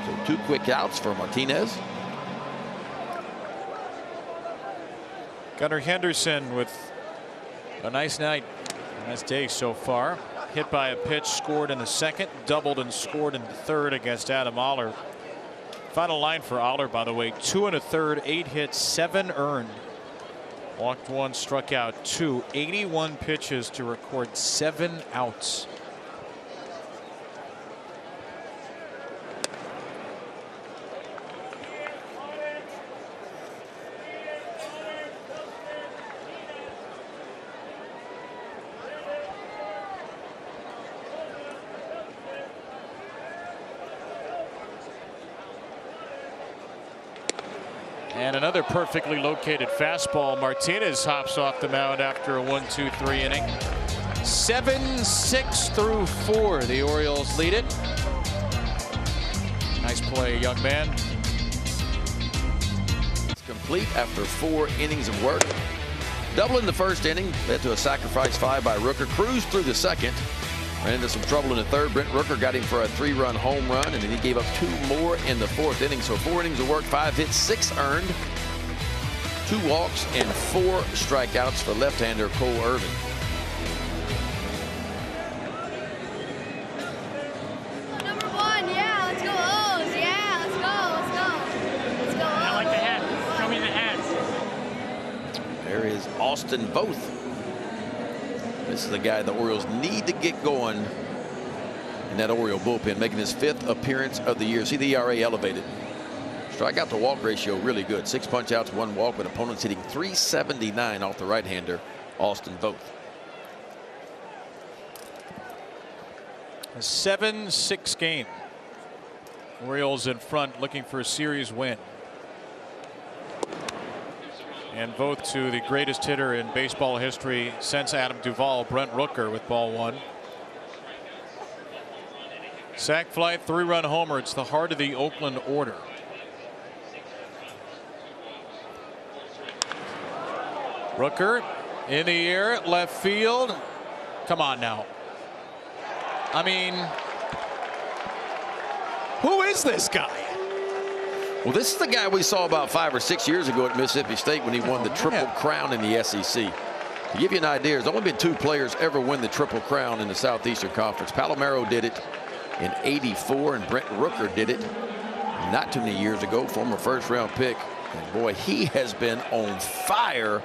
So 2 quick outs for Martinez. Gunnar Henderson with a nice night, a nice day so far. Hit by a pitch, scored in the second, doubled and scored in the third against Adam Oller. Final line for Oller, by the way, 2 1/3, 8 hits, 7 earned. Walked 1, struck out 2, 81 pitches to record 7 outs. And another perfectly located fastball. Martinez hops off the mound after a 1-2-3 inning. 7-6 through 4. The Orioles lead it. Nice play, young man. It's complete after 4 innings of work. Double in the first inning, led to a sacrifice fly by Rooker. Cruised through the second. Ran into some trouble in the third. Brent Rooker got him for a 3-run home run, and then he gave up 2 more in the 4th inning. So 4 innings of work, 5 hits, 6 earned, 2 walks, and 4 strikeouts for left-hander Cole Irvin. Number 1, yeah, let's go O's, yeah, let's go. Let's go I like the hat. Show me the hat. There Austin Voth. This is the guy the Orioles need to get going in that Oriole bullpen, making his 5th appearance of the year. See the ERA elevated. Strikeout to walk ratio really good. 6 punch outs, 1 walk, with opponents hitting .379 off the right-hander, Austin Voth. A 7-6 game. Orioles in front, looking for a series win. And Voth to the greatest hitter in baseball history since Adam Duvall, Brent Rooker, with ball 1. Sac fly, 3-run homer. It's the heart of the Oakland order. Rooker in the air, left field. Come on now. I mean, who is this guy? Well, this is the guy we saw about 5 or 6 years ago at Mississippi State when he won the Triple Crown in the SEC. To give you an idea, there's only been 2 players ever win the Triple Crown in the Southeastern Conference. Palomero did it in '84, and Brent Rooker did it not too many years ago, former first-round pick. And boy, he has been on fire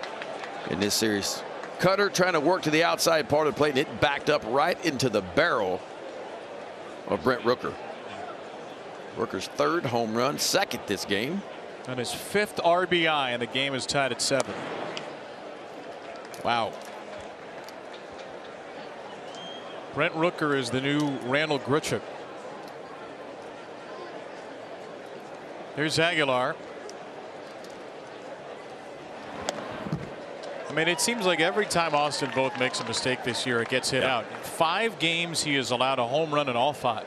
in this series. Cutter trying to work to the outside part of the plate, and it backed up right into the barrel of Brent Rooker. Rooker's 3rd home run, 2nd this game. And his 5th RBI, and the game is tied at 7. Wow. Brent Rooker is the new Randall Grichuk. Here's Aguilar. I mean, it seems like every time Austin Voth makes a mistake this year, it gets hit out. In 5 games, he has allowed a home run in all 5.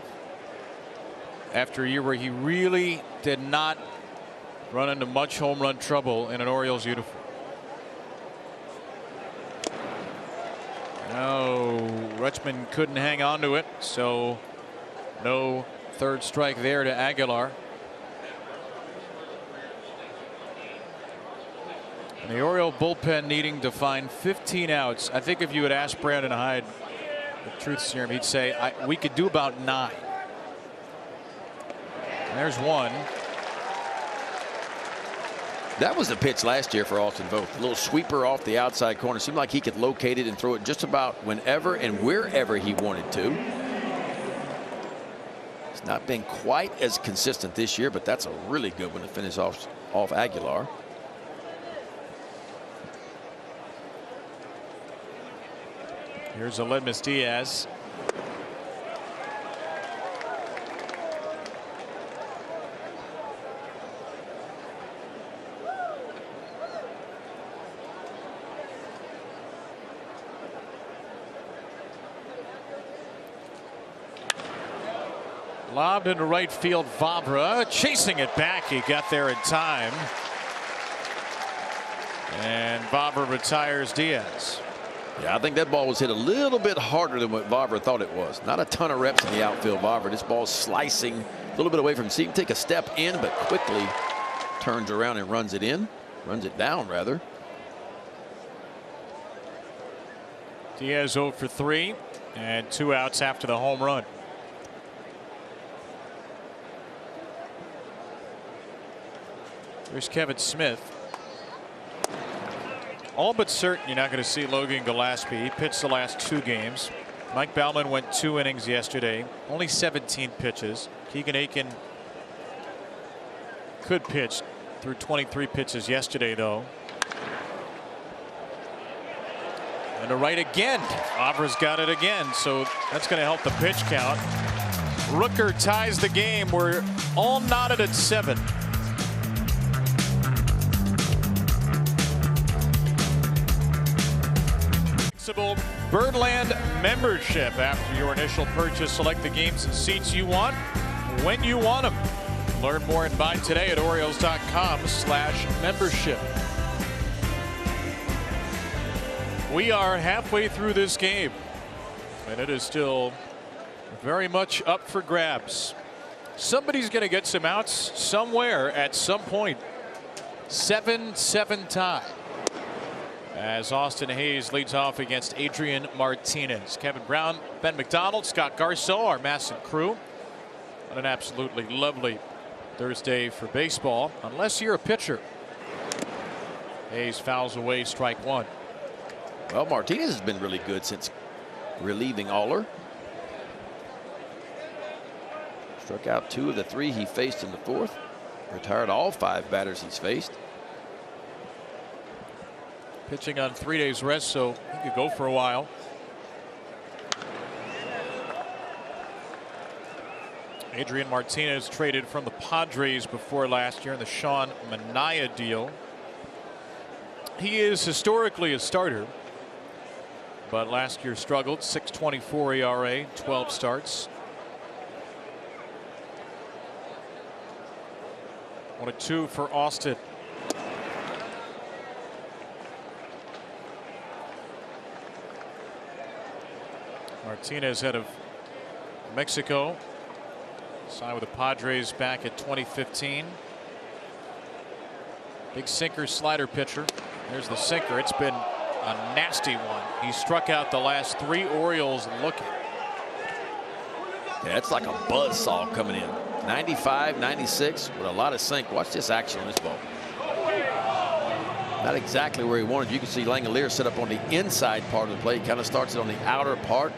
After a year where he really did not run into much home run trouble in an Orioles uniform. No, Rutschman couldn't hang on to it, so no 3rd strike there to Aguilar. And the Oriole bullpen needing to find 15 outs. I think if you had asked Brandon Hyde the truth serum, he'd say we could do about 9. And there's 1. That was the pitch last year for Austin Voth. A little sweeper off the outside corner. Seemed like he could locate it and throw it just about whenever and wherever he wanted to. It's not been quite as consistent this year, but that's a really good one to finish off Aguilar. Here's Aledmys Diaz. Lobbed into right field. Vavra chasing it back. He got there in time. And Vavra retires Diaz. Yeah, I think that ball was hit a little bit harder than what Vavra thought it was. Not a ton of reps in the outfield, Vavra. This ball's slicing a little bit away from him. See him take a step in, but quickly turns around and runs it in. Runs it down, rather. Diaz 0 for 3 and 2 outs after the home run. There's Kevin Smith. All but certain you're not going to see Logan Gillespie. He pitched the last 2 games. Mike Baumann went 2 innings yesterday. Only 17 pitches. Keegan Aiken could pitch through 23 pitches yesterday, though. And to right again. Vavra's got it again, so that's going to help the pitch count. Rooker ties the game. We're all knotted at 7. Birdland membership. After your initial purchase, select the games and seats you want when you want them. Learn more and buy today at Orioles.com/membership. We are halfway through this game, and it is still very much up for grabs. Somebody's going to get some outs somewhere at some point. 7-7 tie. As Austin Hayes leads off against Adrian Martinez. Kevin Brown, Ben McDonald, Scott Garceau, our massive crew. On an absolutely lovely Thursday for baseball, unless you're a pitcher. Hayes fouls away strike 1. Well, Martinez has been really good since relieving Aller. Struck out 2 of the 3 he faced in the 4th. Retired all 5 batters he's faced. Pitching on 3 days rest, so he could go for a while. Adrian Martinez traded from the Padres before last year in the Sean Manaea deal. He is historically a starter, but last year struggled. 6.24 ERA, 12 starts. 1-2 for Austin. Martinez out of Mexico. Signed with the Padres back in 2015. Big sinker slider pitcher. There's the sinker. It's been a nasty one. He struck out the last 3 Orioles looking. Yeah, it's like a buzzsaw coming in. 95, 96 with a lot of sink. Watch this action on this ball. Not exactly where he wanted. You can see Langeliers set up on the inside part of the plate. Kind of starts it on the outer part.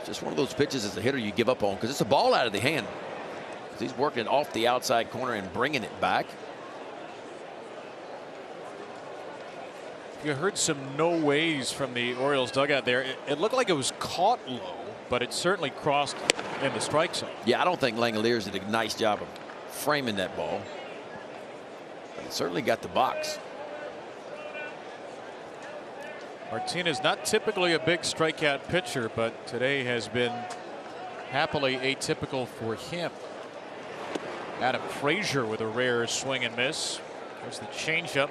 Just one of those pitches as a hitter you give up on because it's a ball out of the hand. He's working off the outside corner and bringing it back. You heard some no ways from the Orioles dugout there. It looked like it was caught low, but it certainly crossed in the strike zone. Yeah, I don't think Langeliers did a nice job of framing that ball. But it certainly got the box. Martinez, not typically a big strikeout pitcher, but today has been happily atypical for him. Adam Frazier with a rare swing and miss. There's the changeup.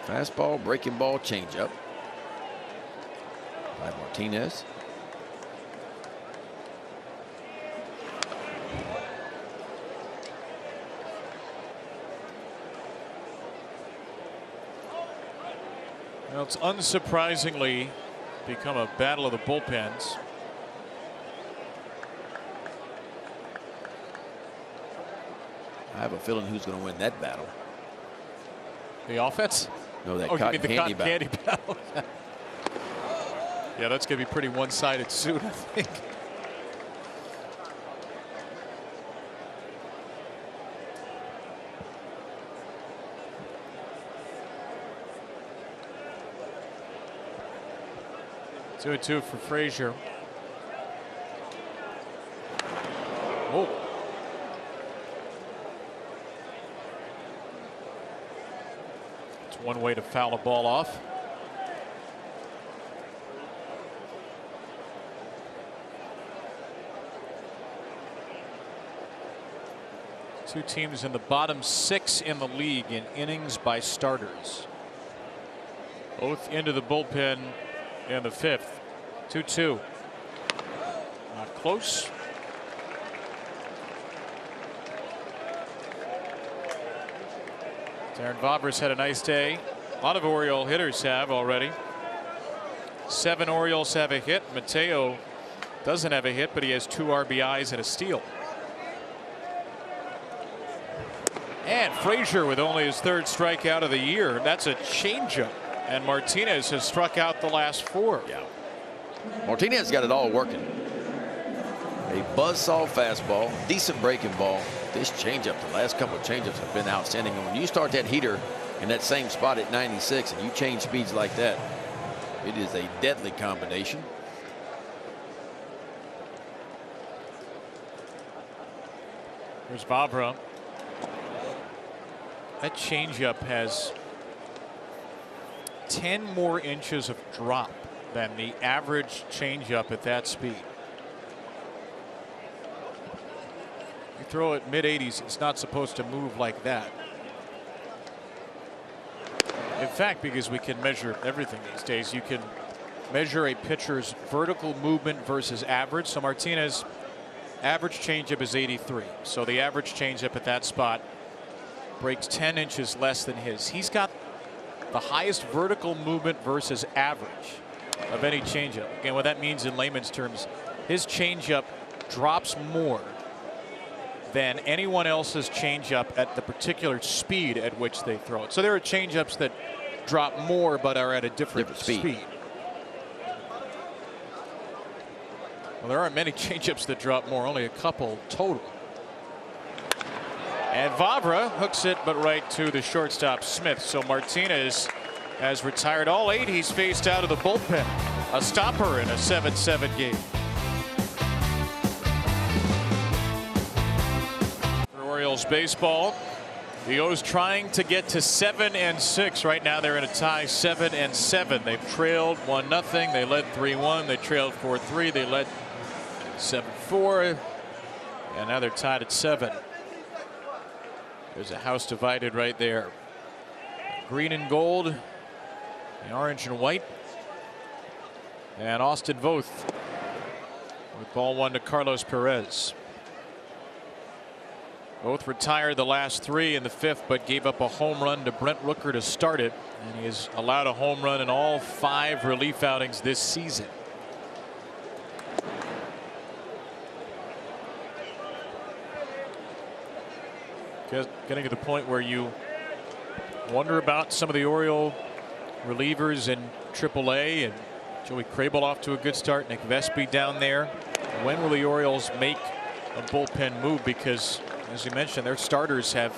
Fastball, breaking ball, changeup by Martinez. Well, it's unsurprisingly become a battle of the bullpens. I have a feeling who's going to win that battle. The offense? No, that you cotton mean the candy cotton candy battle. Yeah, that's going to be pretty one-sided soon, I think. Two and 2 for Frazier. Oh. It's one way to foul a ball off. Two teams in the bottom 6 in the league in innings by starters. Both into the bullpen in the 5th. 2-2. Not close. Darren Vavra's had a nice day. A lot of Oriole hitters have already. 7 Orioles have a hit. Mateo doesn't have a hit, but he has 2 RBIs and a steal. And Frazier with only his 3rd strikeout of the year. That's a changeup. And Martinez has struck out the last 4. Yeah. Martinez got it all working. A buzzsaw fastball, decent breaking ball. This changeup, the last couple of changeups have been outstanding. And when you start that heater in that same spot at 96 and you change speeds like that, it is a deadly combination. Here's Vavra. That changeup has 10 more inches of drop than the average changeup at that speed. You throw it mid-80s, it's not supposed to move like that. In fact, because we can measure everything these days, you can measure a pitcher's vertical movement versus average. So Martinez, average changeup is 83. So the average changeup at that spot breaks 10 inches less than his. He's got the highest vertical movement versus average of any changeup. Again, what that means in layman's terms, his changeup drops more than anyone else's changeup at the particular speed at which they throw it. So there are changeups that drop more but are at a different speed. Well, there aren't many changeups that drop more, only a couple total. And Vavra hooks it, but right to the shortstop Smith. So Martinez has retired all 8 he's faced out of the bullpen. A stopper in a 7-7 game. For Orioles baseball, the O's trying to get to 7-6. Right now they're in a tie, 7-7. They've trailed 1-0. They led 3-1. They trailed 4-3. They led 7-4. And now they're tied at 7. There's a house divided right there. Green and gold, the orange and white. And Austin Voth with ball 1 to Carlos Perez. Both retired the last 3 in the 5th, but gave up a home run to Brent Rooker to start it. And he has allowed a home run in all 5 relief outings this season. Getting to the point where you wonder about some of the Oriole relievers in AAA, and Joey Crable off to a good start. Nick Vespi down there. When will the Orioles make a bullpen move? Because, as you mentioned, their starters have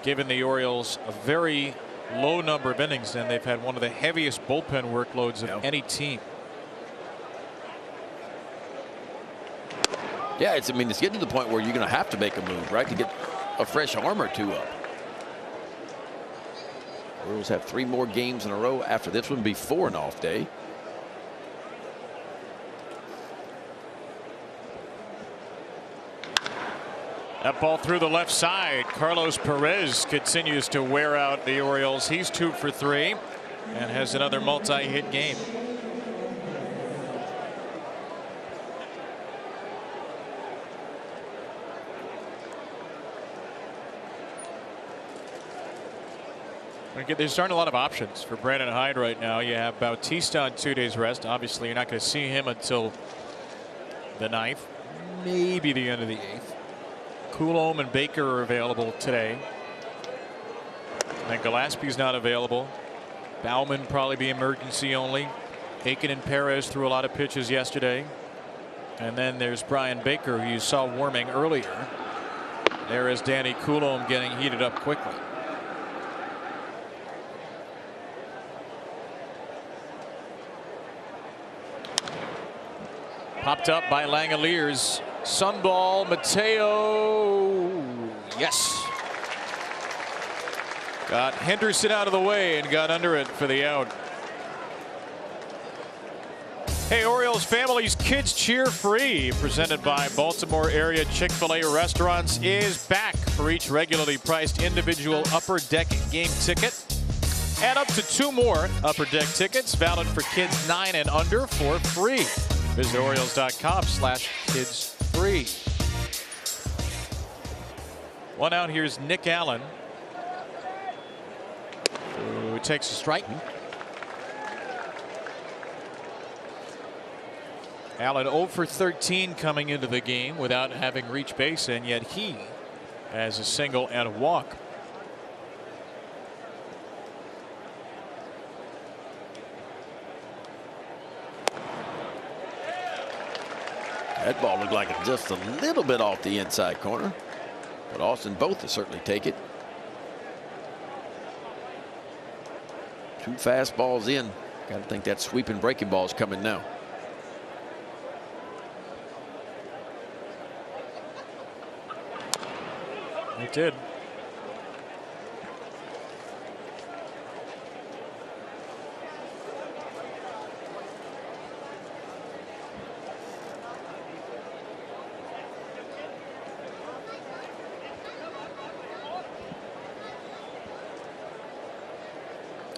given the Orioles a very low number of innings, and they've had one of the heaviest bullpen workloads of any team. Yeah, I mean, it's getting to the point where you're going to have to make a move, right, to get a fresh arm or 2 up. Orioles have 3 more games in a row after this one before an off day. That ball through the left side. Carlos Perez continues to wear out the Orioles. He's 2 for 3 and has another multi-hit game. There's starting a lot of options for Brandon Hyde right now. You have Bautista on 2 days rest. Obviously, you're not going to see him until the 9th, maybe the end of the 8th. Coulombe and Baker are available today. And Gillespie's not available. Bauman probably be emergency only. Aiken and Perez threw a lot of pitches yesterday. And then there's Brian Baker, who you saw warming earlier. There is Danny Coulombe getting heated up quickly. Popped up by Langoliers. Sunball, Mateo. Yes. Got Henderson out of the way and got under it for the out. Hey, Orioles families, kids cheer free, presented by Baltimore area Chick-fil-A restaurants, is back for each regularly priced individual Upper Deck game ticket. And up to 2 more Upper Deck tickets, valid for kids 9 and under for free. Visit Orioles.com/kidsfree. 1 out. Here's Nick Allen, who takes a strike. Allen 0 for 13 coming into the game without having reached base, and yet he has a single and a walk. That ball looked like it's just a little bit off the inside corner, but Austin Voth will certainly take it. 2 fastballs in. Got to think that sweeping breaking ball is coming now. It did.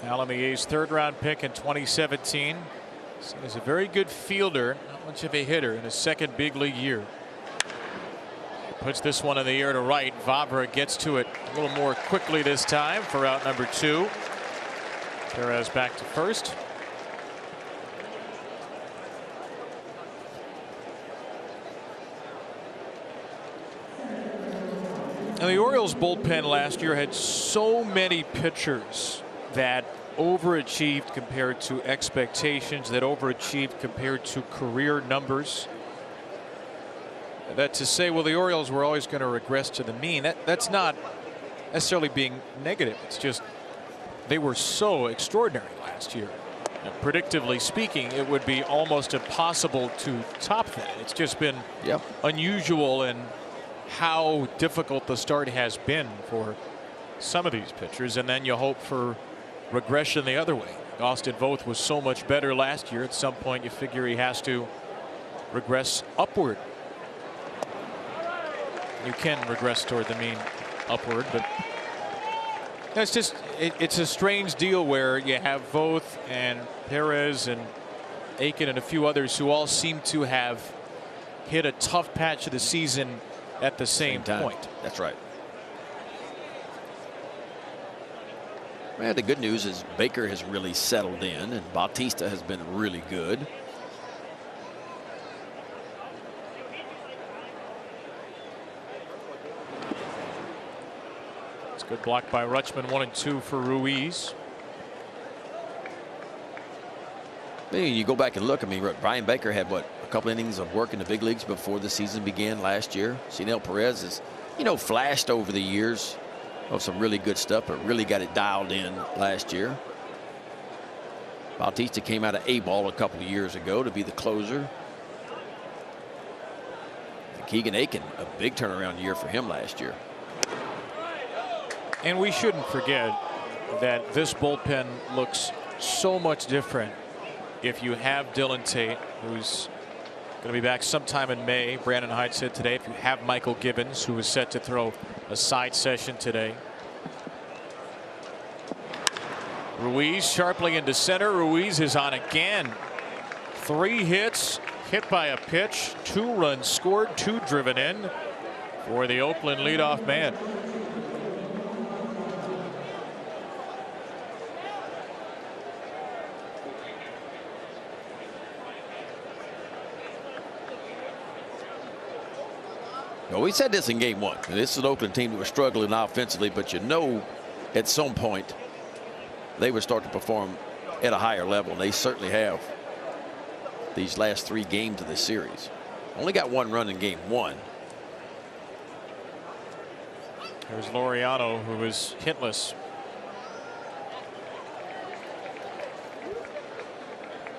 Allen, the A's 3rd-round pick in 2017. He's a very good fielder, not much of a hitter in his 2nd big league year. Puts this one in the air to right. Vavra gets to it a little more quickly this time for out number 2. Perez back to first. And the Orioles bullpen last year had so many pitchers that overachieved compared to expectations, that overachieved compared to career numbers. That to say, well, the Orioles were always going to regress to the mean, that's not necessarily being negative. It's just they were so extraordinary last year. And predictively speaking, it would be almost impossible to top that. It's just been unusual in how difficult the start has been for some of these pitchers, and then you hope for regression the other way. Austin Voth was so much better last year. At some point you figure he has to regress upward. You can regress toward the mean upward, but it's just it's a strange deal where you have Voth and Perez and Aiken and a few others who all seem to have hit a tough patch of the season at the same point. That's right. Well, the good news is Baker has really settled in, and Bautista has been really good. It's a good block by Rutschman. 1 and 2 for Ruiz. I mean, you go back and look. I mean, Brian Baker had what, a couple innings of work in the big leagues before the season began last year. Cionel Perez has, you know, flashed over the years of some really good stuff, but really got it dialed in last year. Bautista came out of A-ball a couple of years ago to be the closer. And Keegan Aiken, a big turnaround year for him last year. And we shouldn't forget that this bullpen looks so much different if you have Dylan Tate, who's going to be back sometime in May. Brandon Hyde said today, if you have Michael Gibbons, who is set to throw a side session today. Ruiz sharply into center. Ruiz is on again. 3 hits, hit by a pitch, 2 runs scored, 2 driven in for the Oakland leadoff man. Well, we said this in game 1. This is an Oakland team that was struggling offensively, but you know at some point they would start to perform at a higher level, and they certainly have these last 3 games of this series. Only got 1 run in game 1. There's Laureano, who was hitless.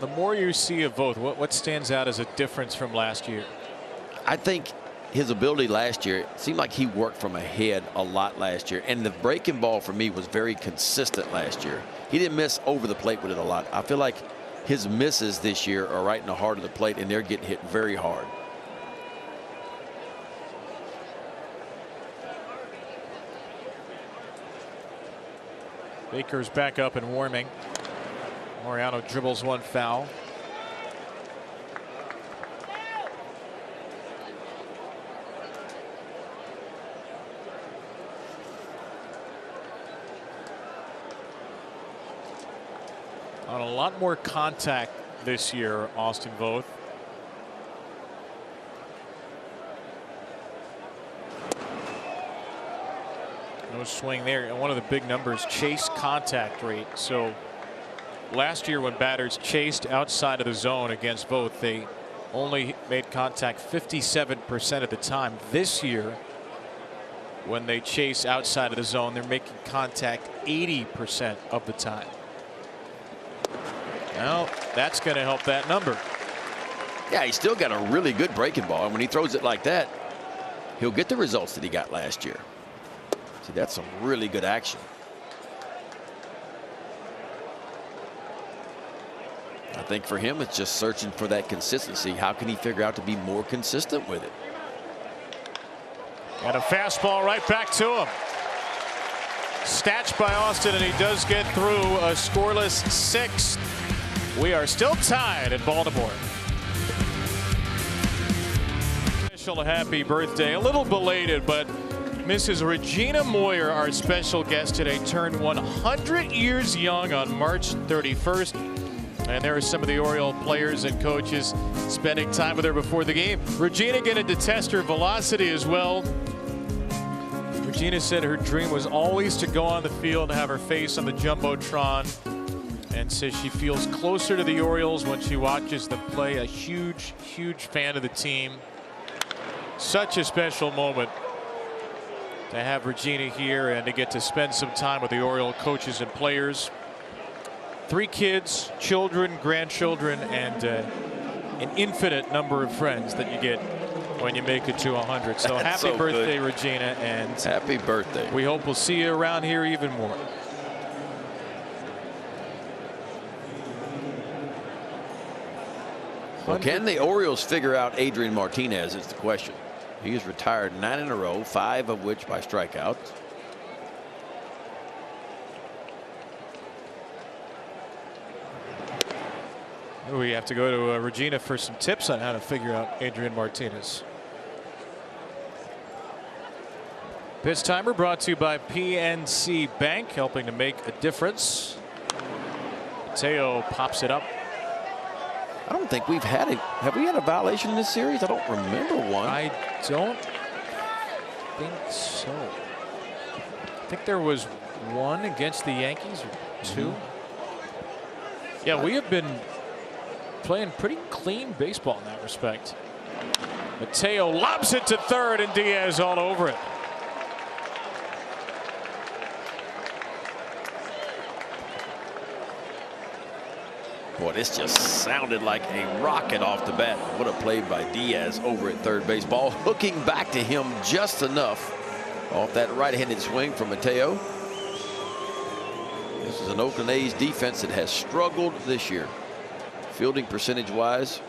The more you see of Voth, what stands out as a difference from last year? I think his ability last year, it seemed like he worked from ahead a lot last year, and the breaking ball for me was very consistent last year. He didn't miss over the plate with it a lot. I feel like his misses this year are right in the heart of the plate, and they're getting hit very hard. Baker's back up and warming. Laureano dribbles 1 foul. On a lot more contact this year, Austin Voth. No swing there. And one of the big numbers, chase contact rate. So last year when batters chased outside of the zone against Voth, they only made contact 57% of the time. This year, when they chase outside of the zone, they're making contact 80% of the time. Well, that's going to help that number. Yeah, he's still got a really good breaking ball, and when he throws it like that, he'll get the results that he got last year. See, that's some really good action. I think for him, it's just searching for that consistency. How can he figure out to be more consistent with it? And a fastball right back to him. Snatched by Austin, and he does get through a scoreless 6th. We are still tied in Baltimore. Special happy birthday, a little belated, but Mrs. Regina Moyer, our special guest today, turned 100 years young on March 31st. And there are some of the Oriole players and coaches spending time with her before the game. Regina getting to test her velocity as well. Regina said her dream was always to go on the field and have her face on the Jumbotron, and says she feels closer to the Orioles when she watches them play. A huge, huge fan of the team. Such a special moment to have Regina here and to get to spend some time with the Oriole coaches and players. 3 kids, children, grandchildren, and an infinite number of friends that you get when you make it to 100. So That's happy so birthday, good. Regina, and Happy birthday. we hope we'll see you around here even more. Well, can the Orioles figure out Adrian Martinez is the question. He has retired 9 in a row, 5 of which by strikeouts. We have to go to Regina for some tips on how to figure out Adrian Martinez. Pitch timer brought to you by PNC Bank, helping to make a difference. Mateo pops it up. I don't think we've had a. Have we had a violation in this series? I don't remember one. I don't think so. I think there was one against the Yankees, or 2. Yeah, we have been playing pretty clean baseball in that respect. Mateo lobs it to third, and Diaz all over it. Boy, this just sounded like a rocket off the bat. What a play by Diaz over at third base. Ball hooking back to him just enough off that right-handed swing from Mateo. This is an Oakland A's defense that has struggled this year. Fielding percentage wise,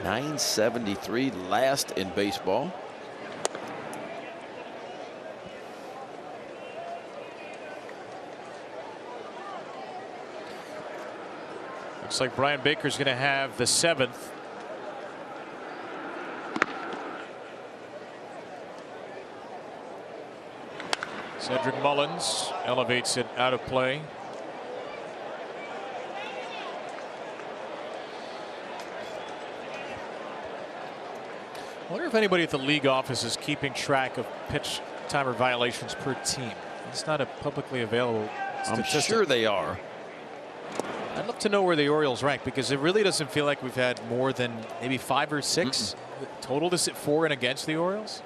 .973, last in baseball. Looks like Brian Baker's going to have the 7th. Cedric Mullins elevates it out of play. I wonder if anybody at the league office is keeping track of pitch timer violations per team. It's not a publicly available statistic. I'm sure they are. I'd love to know where the Orioles rank, because it really doesn't feel like we've had more than maybe 5 or 6 total to sit for and against the Orioles.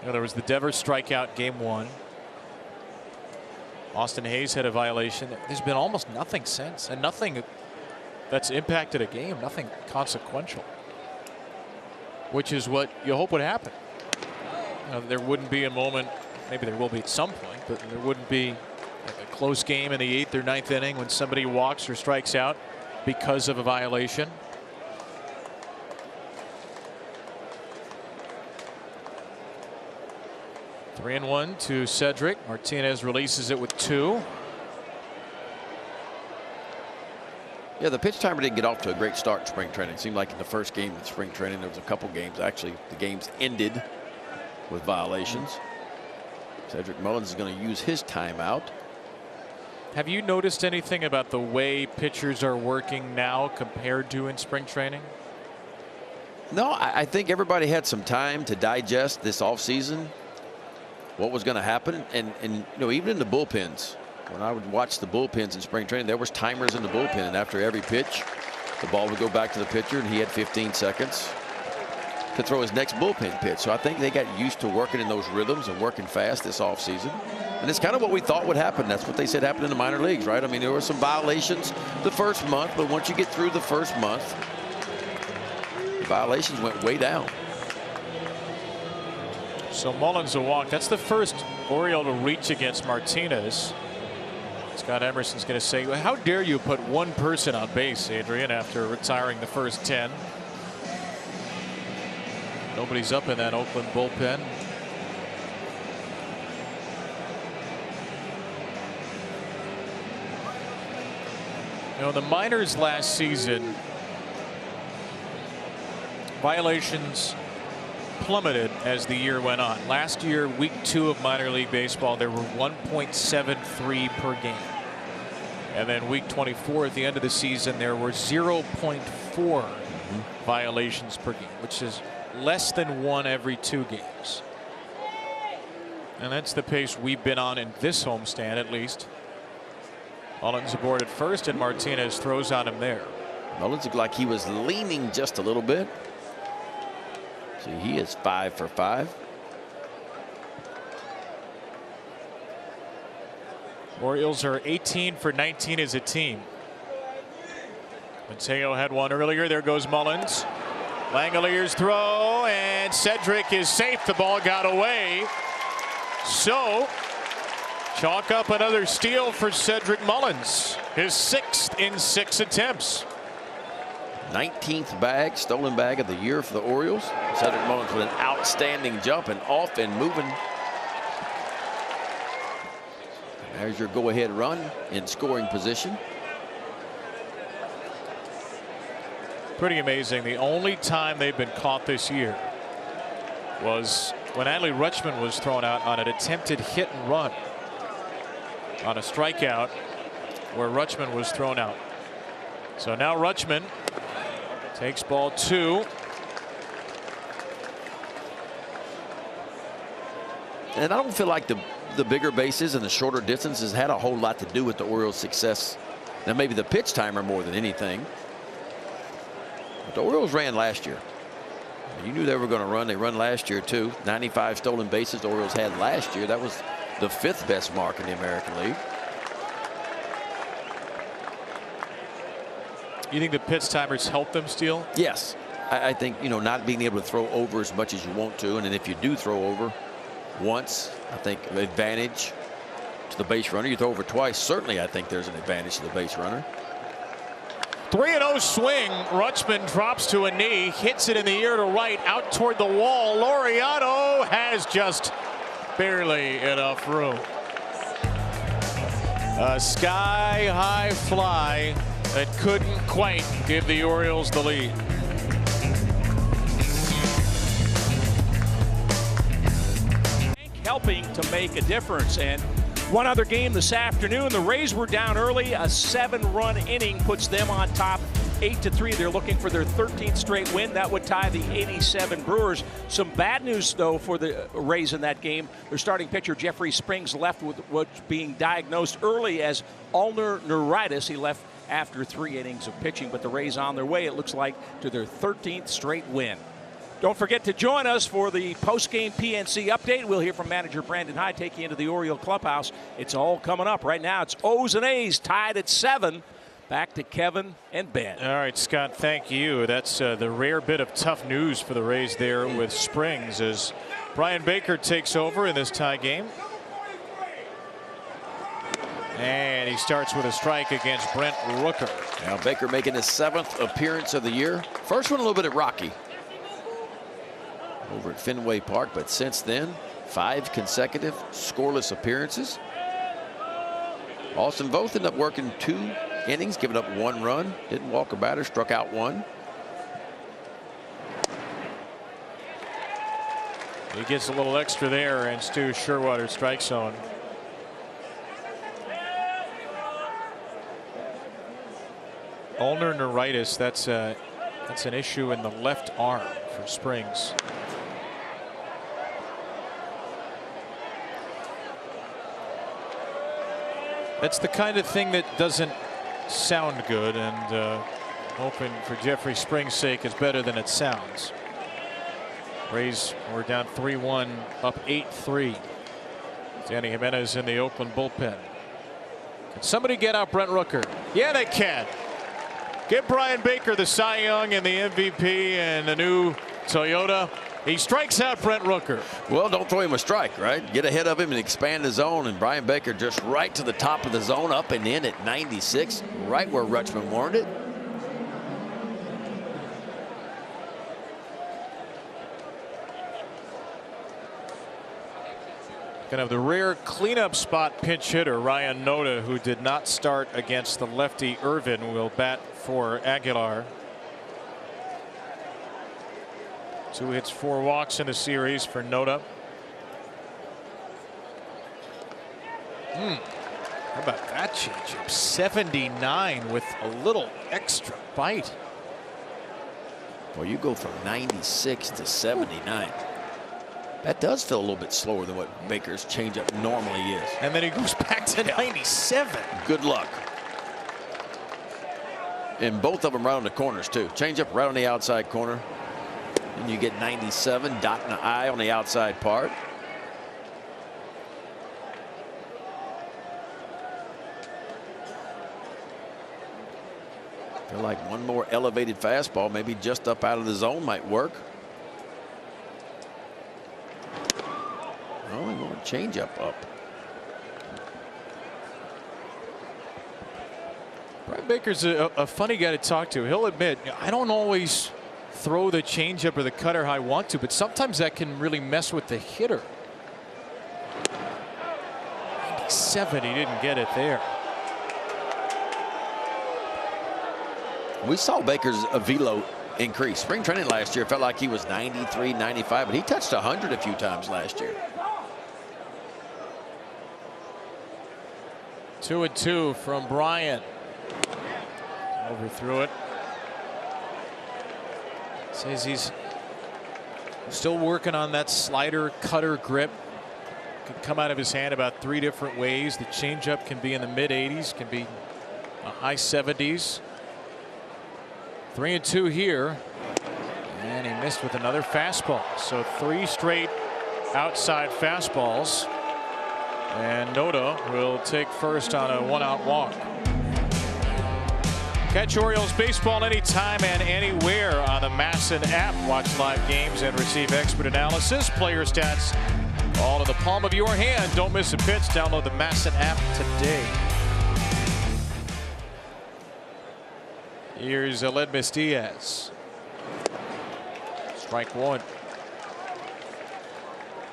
You know, there was the Devers strikeout game 1. Austin Hayes had a violation. There's been almost nothing since, and nothing that's impacted a game, nothing consequential, which is what you hope would happen. You know, there wouldn't be a moment, maybe there will be at some point, but there wouldn't be like a close game in the 8th or 9th inning when somebody walks or strikes out because of a violation. Three and 1 to Cedric. Martinez releases it with 2. Yeah, the pitch timer didn't get off to a great start in spring training. It seemed like in the first game of spring training, there was a couple games. Actually, the games ended with violations. Cedric Mullins is going to use his timeout. Have you noticed anything about the way pitchers are working now compared to in spring training? No, I think everybody had some time to digest this offseason, what was going to happen. And you know, even in the bullpens, when I would watch the bullpens in spring training, there was timers in the bullpen, and after every pitch, the ball would go back to the pitcher, and he had 15 seconds to throw his next bullpen pitch. So I think they got used to working in those rhythms and working fast this offseason. And it's kind of what we thought would happen. That's what they said happened in the minor leagues, right? I mean, there were some violations the first month, but once you get through the first month, the violations went way down. So Mullins a walk. That's the first Oriole to reach against Martinez. Scott Emerson's going to say, well, how dare you put one person on base, Adrian, after retiring the first 10. Nobody's up in that Oakland bullpen. You know, the minors last season, violations plummeted as the year went on. Last year, week 2 of minor league baseball, there were 1.73 per game. And then week 24 at the end of the season, there were 0.4 violations per game, which is less than 1 every 2 games. And that's the pace we've been on in this homestand, at least. Mullins aboard at first, and Martinez throws on him there. Mullins looked like he was leaning just a little bit. See, he is 5 for 5. Orioles are 18 for 19 as a team. Mateo had one earlier. There goes Mullins. Langelier's throw, and Cedric is safe. The ball got away. So, chalk up another steal for Cedric Mullins. His 6th in 6 attempts. 19th bag, stolen bag of the year for the Orioles. Cedric Mullins with an outstanding jump and off and moving. There's your go-ahead run in scoring position. Pretty amazing. The only time they've been caught this year was when Adley Rutschman was thrown out on an attempted hit and run on a strikeout where Rutschman was thrown out. So now Rutschman takes ball 2. And I don't feel like the bigger bases and the shorter distances had a whole lot to do with the Orioles' success. Now maybe the pitch timer more than anything. But the Orioles ran last year. You knew they were going to run. They run last year too. 95 stolen bases the Orioles had last year. That was the 5th best mark in the American League. You think the pitch timers help them, Steele? Yes. I think, you know, not being able to throw over as much as you want to. And then if you do throw over once, I think advantage to the base runner. You throw over twice, certainly I think there's an advantage to the base runner. 3-0 swing. Rutschman drops to a knee, hits it in the air to right, out toward the wall. Laureano has just barely enough room. A sky-high fly that couldn't quite give the Orioles the lead. Helping to make a difference. And one other game this afternoon, the Rays were down early. A 7-run inning puts them on top 8-3. They're looking for their 13th straight win. That would tie the 87 Brewers. Some bad news, though, for the Rays in that game. Their starting pitcher, Jeffrey Springs, left with what's being diagnosed early as ulnar neuritis. He left after 3 innings of pitching, but the Rays on their way, it looks like, to their 13th straight win. Don't forget to join us for the post-game PNC update. We'll hear from manager Brandon Hyde taking you into the Oriole clubhouse. It's all coming up right now. It's O's and A's tied at 7. Back to Kevin and Ben. All right, Scott, thank you. That's the rare bit of tough news for the Rays there with Springs as Brian Baker takes over in this tie game. And he starts with a strike against Brent Rooker. Now Baker making his 7th appearance of the year. First one a little bit at Rocky over at Fenway Park, but since then 5 consecutive scoreless appearances. Austin Voth ended up working 2 innings, giving up 1 run, didn't walk a batter, struck out 1. He gets a little extra there, and Stu Sherwater strike zone. Ulnar neuritis, that's an issue in the left arm for Springs. That's the kind of thing that doesn't sound good, and hoping for Jeffrey Springs' sake it's better than it sounds. Rays were down 3-1, up 8-3. Danny Jimenez in the Oakland bullpen. Can somebody get out Brent Rooker? Yeah, they can. Give Brian Baker the Cy Young and the MVP and the new Toyota. He strikes out Brent Rooker. Well, don't throw him a strike, right? Get ahead of him and expand the zone. And Brian Baker just right to the top of the zone, up and in at 96, right where Rutschman warned it. Kind of the rare cleanup spot pinch hitter Ryan Noda, who did not start against the lefty Irvin, will bat for Aguilar. 2 hits, 4 walks in the series for Noda. How about that changeup? 79 with a little extra bite. Well, you go from 96 to 79. That does feel a little bit slower than what Baker's changeup normally is. And then he goes back to 97. Good luck. And both of them right on the corners, too. Changeup right on the outside corner. And you get 97, dotting the I on the outside part. Feel like one more elevated fastball, maybe just up out of the zone, might work. Oh, he won't change up. Brian Baker's a funny guy to talk to. He'll admit, I don't always throw the changeup or the cutter how I want to, but sometimes that can really mess with the hitter. 97, he didn't get it there. We saw Baker's velo increase. Spring training last year felt like he was 93, 95, but he touched 100 a few times last year. 2-2 from Bryant. Overthrew it. Says he's still working on that slider cutter grip. Could come out of his hand about 3 different ways. The changeup can be in the mid 80s, can be high 70s. 3-2 here. And he missed with another fastball. So 3 straight outside fastballs. And Noda will take first on a 1-out walk. Catch Orioles baseball anytime and anywhere on the MASN app. Watch live games and receive expert analysis, player stats, all in the palm of your hand. Don't miss a pitch. Download the MASN app today. Here's Aledmys Diaz. Strike 1.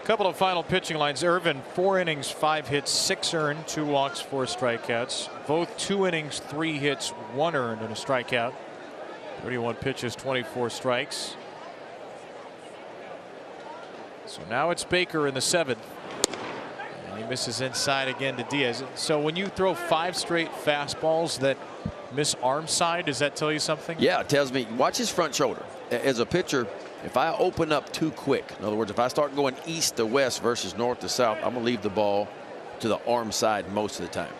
Couple of final pitching lines. Irvin, 4 innings, 5 hits, 6 earned, 2 walks, 4 strikeouts. Both 2 innings, 3 hits, 1 earned, and a strikeout. 31 pitches, 24 strikes. So now it's Baker in the 7th. And he misses inside again to Diaz. So when you throw 5 straight fastballs that miss arm side, does that tell you something? Yeah, it tells me, watch his front shoulder. As a pitcher, if I open up too quick, in other words, if I start going east to west versus north to south, I'm going to leave the ball to the arm side most of the time.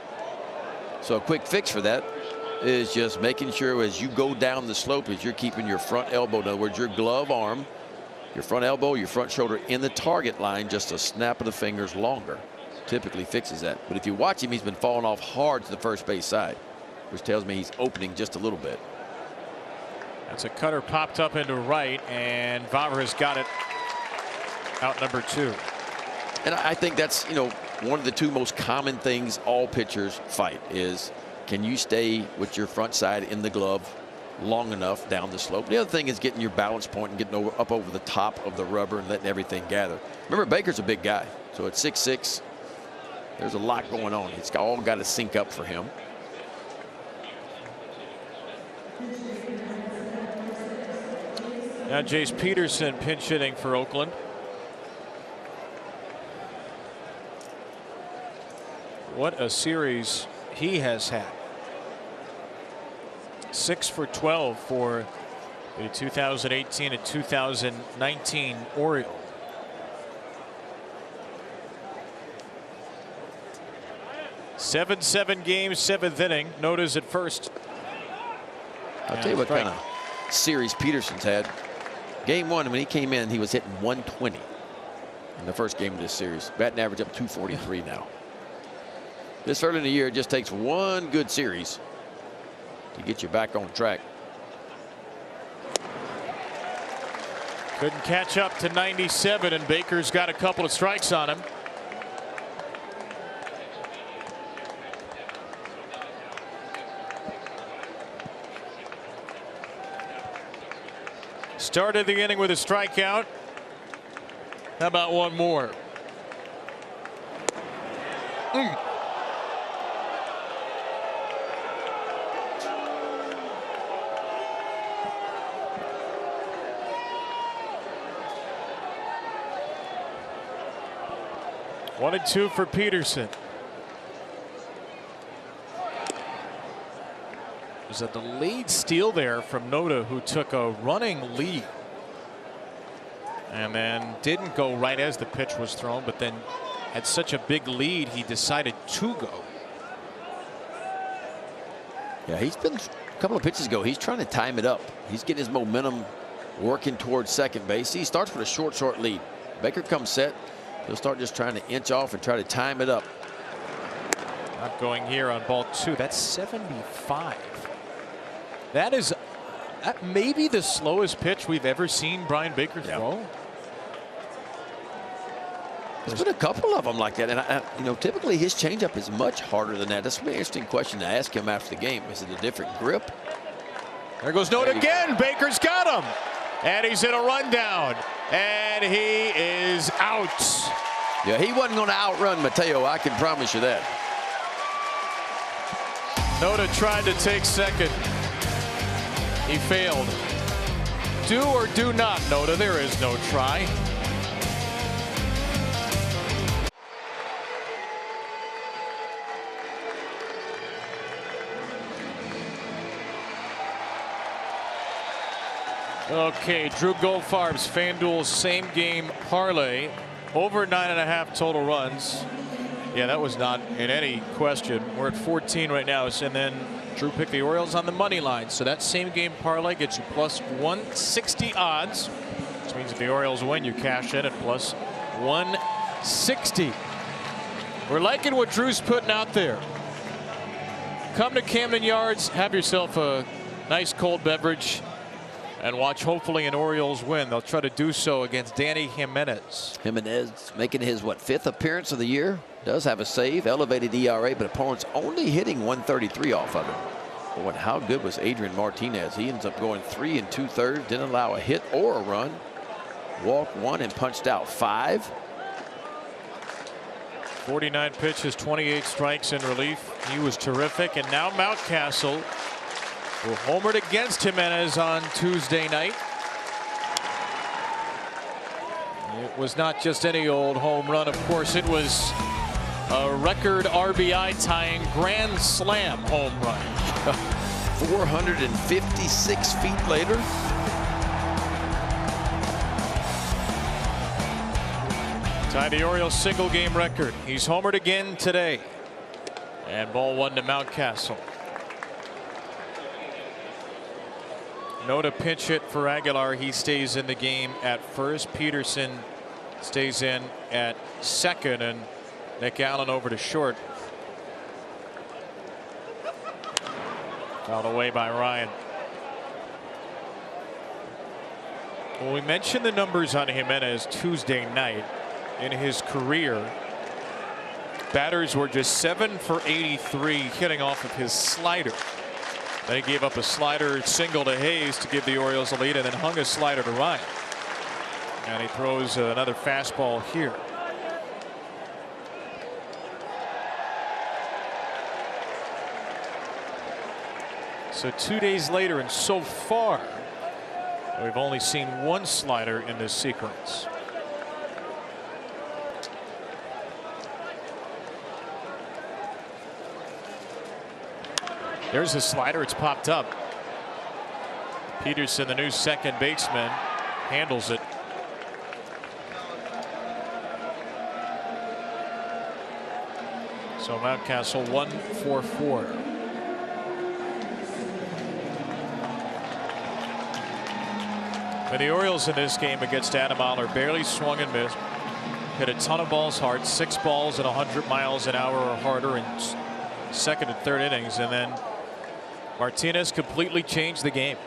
So a quick fix for that is just making sure as you go down the slope is you're keeping your front elbow, in other words, your glove arm, your front elbow, your front shoulder in the target line, just a snap of the fingers longer. Typically fixes that. But if you watch him, he's been falling off hard to the first base side, which tells me he's opening just a little bit. That's a cutter popped up into right, and Vaver has got it out number 2. And I think that's, you know, one of the 2 most common things all pitchers fight is, can you stay with your front side in the glove long enough down the slope? The other thing is getting your balance point and getting up over the top of the rubber and letting everything gather. Remember, Baker's a big guy, so at 6'6", there's a lot going on. It's all got to sync up for him. Now Jace Peterson pinch hitting for Oakland. What a series he has had. 6 for 12 for the 2018 and 2019 Orioles. Seven games, 7th inning. Noda's at first. I'll tell you what kind of series Peterson's had. Game 1, when he came in, he was hitting 120 in the first game of this series. Batting average up 243 now. This early in the year, it just takes one good series to get you back on track. Couldn't catch up to 97, and Baker's got a couple of strikes on him. Started the inning with a strikeout. How about one more? One and 2 for Peterson. Was a delayed steal there from Noda, who took a running lead. And then didn't go right as the pitch was thrown, but then had such a big lead he decided to go. Yeah, he's been a couple of pitches ago. He's trying to time it up. He's getting his momentum working towards second base. He starts with a short lead. Baker comes set. He'll start just trying to inch off and try to time it up. Not going here on ball 2. That's 75. That is maybe the slowest pitch we've ever seen Brian Baker throw. There's been a couple of them like that, and you know, typically his changeup is much harder than that. That's an interesting question to ask him after the game. Is it a different grip? There goes Noda again. Baker's got him, and he's in a rundown, and he is out. Yeah, he wasn't going to outrun Mateo. I can promise you that. Noda tried to take second. He failed. Do or do not, Noda. There is no try. Okay, Drew Goldfarb's FanDuel same game parlay over 9.5 total runs. Yeah, that was not in any question. We're at 14 right now, and then Drew picked the Orioles on the money line. So that same game parlay gets you plus 160 odds, which means if the Orioles win, you cash in at plus 160. We're liking what Drew's putting out there. Come to Camden Yards, have yourself a nice cold beverage, and watch hopefully an Orioles win. They'll try to do so against Danny Jimenez. Jimenez making his, what, 5th appearance of the year. Does have a save, elevated ERA, but opponents only hitting 133 off of it. Boy, how good was Adrian Martinez? He ends up going 3 2/3, didn't allow a hit or a run. Walked 1 and punched out 5. 49 pitches, 28 strikes in relief. He was terrific. And now Mountcastle, who homered against Jimenez on Tuesday night. It was not just any old home run, of course. It was a record RBI tying grand slam home run. 456 feet later. Tied the Orioles single game record. He's homered again today. And ball 1 to Mountcastle. Noda pinch hit for Aguilar. He stays in the game at first. Peterson stays in at second, and Nick Allen over to short. Fouled away by Ryan. Well, we mentioned the numbers on Jimenez Tuesday night. In his career, batters were just 7 for 83 hitting off of his slider. Then he gave up a slider single to Hayes to give the Orioles a lead, and then hung a slider to Ryan. And he throws another fastball here. So 2 days later, and so far we've only seen 1 slider in this sequence. There's a slider. It's popped up. Peterson, the new second baseman, handles it. So Mountcastle 1 for 4. And the Orioles in this game against Adam Oller barely swung and missed. Hit a ton of balls hard. 6 balls at 100 miles an hour or harder in second and third innings, and then Martinez completely changed the game.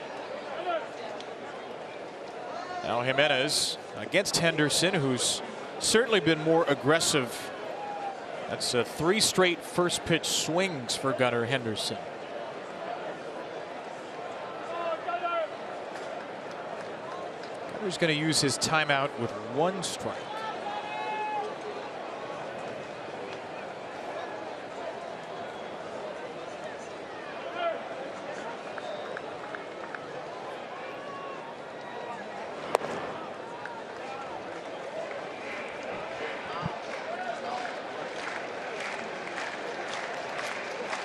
Now Jimenez against Henderson, who's certainly been more aggressive. That's 3 straight first pitch swings for Gunnar Henderson. Gunner's going to use his timeout with 1 strike.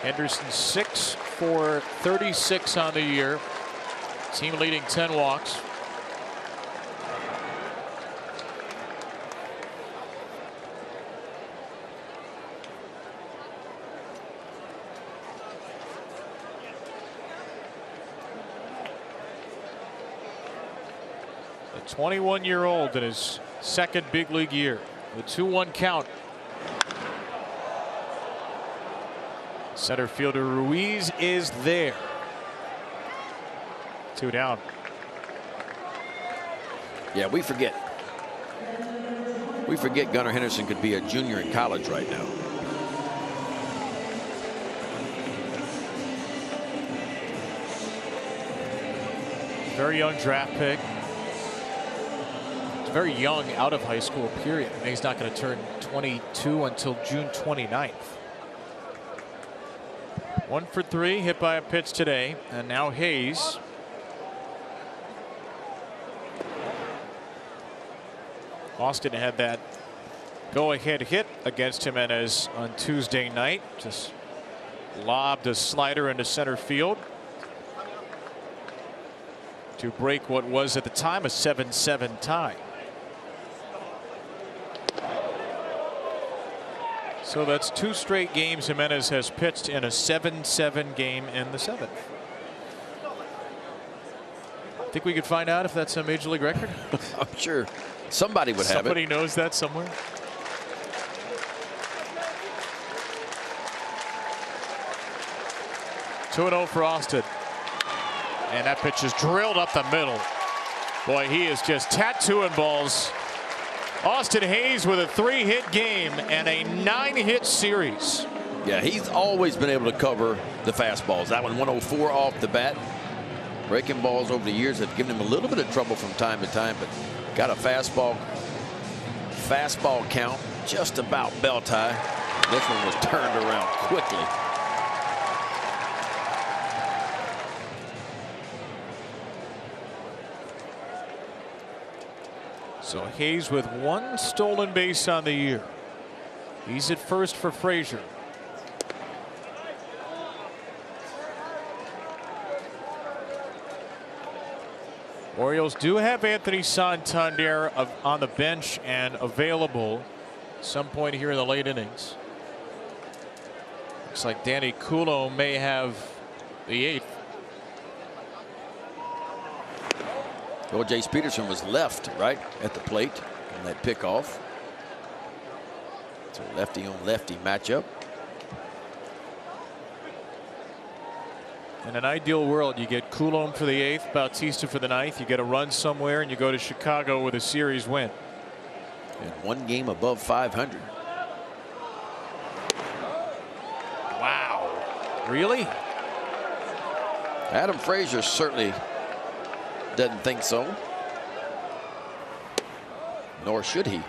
Henderson 6 for 36 on the year. Team leading 10 walks. 21-year-old in his second big league year. The 2-1 count. Center fielder Ruiz is there. 2 down. Yeah, we forget. We forget Gunnar Henderson could be a junior in college right now. Very young draft pick. It's very young out of high school, period. And he's not going to turn 22 until June 29th. 1 for 3, hit by a pitch today. And now Hayes. Austin had that go-ahead hit against Jimenez on Tuesday night. Just lobbed a slider into center field to break what was at the time a 7-7 tie. So that's 2 straight games Jimenez has pitched in a 7-7 game in the 7th. Think we could find out if that's a major league record? I'm sure somebody would have it. Somebody knows that somewhere. Two 2-0 for Austin. And that pitch is drilled up the middle. Boy, he is just tattooing balls. Austin Hayes with a 3-hit game and a 9-hit series. Yeah, he's always been able to cover the fastballs. That one 104 off the bat. Breaking balls over the years have given him a little bit of trouble from time to time, but got a fastball count just about belt high. This one was turned around quickly. So Hayes with 1 stolen base on the year. He's at first for Frazier. Orioles do have Anthony Santander on the bench and available at some point here in the late innings. Looks like Danny Coulomb may have the 8th. Well, Jace Peterson was left right at the plate on that pickoff. So lefty on lefty matchup. In an ideal world, you get Coulomb for the 8th, Bautista for the 9th. You get a run somewhere, and you go to Chicago with a series win. And 1 game above 500. Wow. Really? Adam Frazier certainly doesn't think so. Nor should he.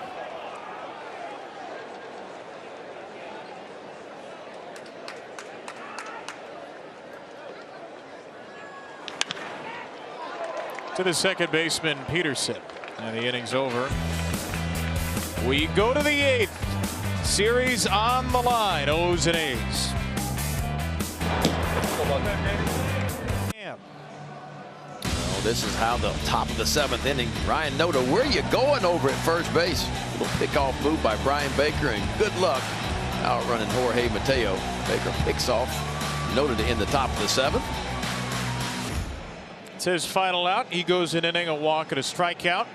To the second baseman, Peterson. And the inning's over. We go to the 8th. Series on the line. O's and A's. Damn. Well, this is how the top of the 7th inning. Ryan Noda, where are you going over at first base? Little pickoff move by Brian Baker, and good luck outrunning Jorge Mateo. Baker picks off Noda to end the top of the 7th. It's his final out. He goes an inning, a walk, and a strikeout.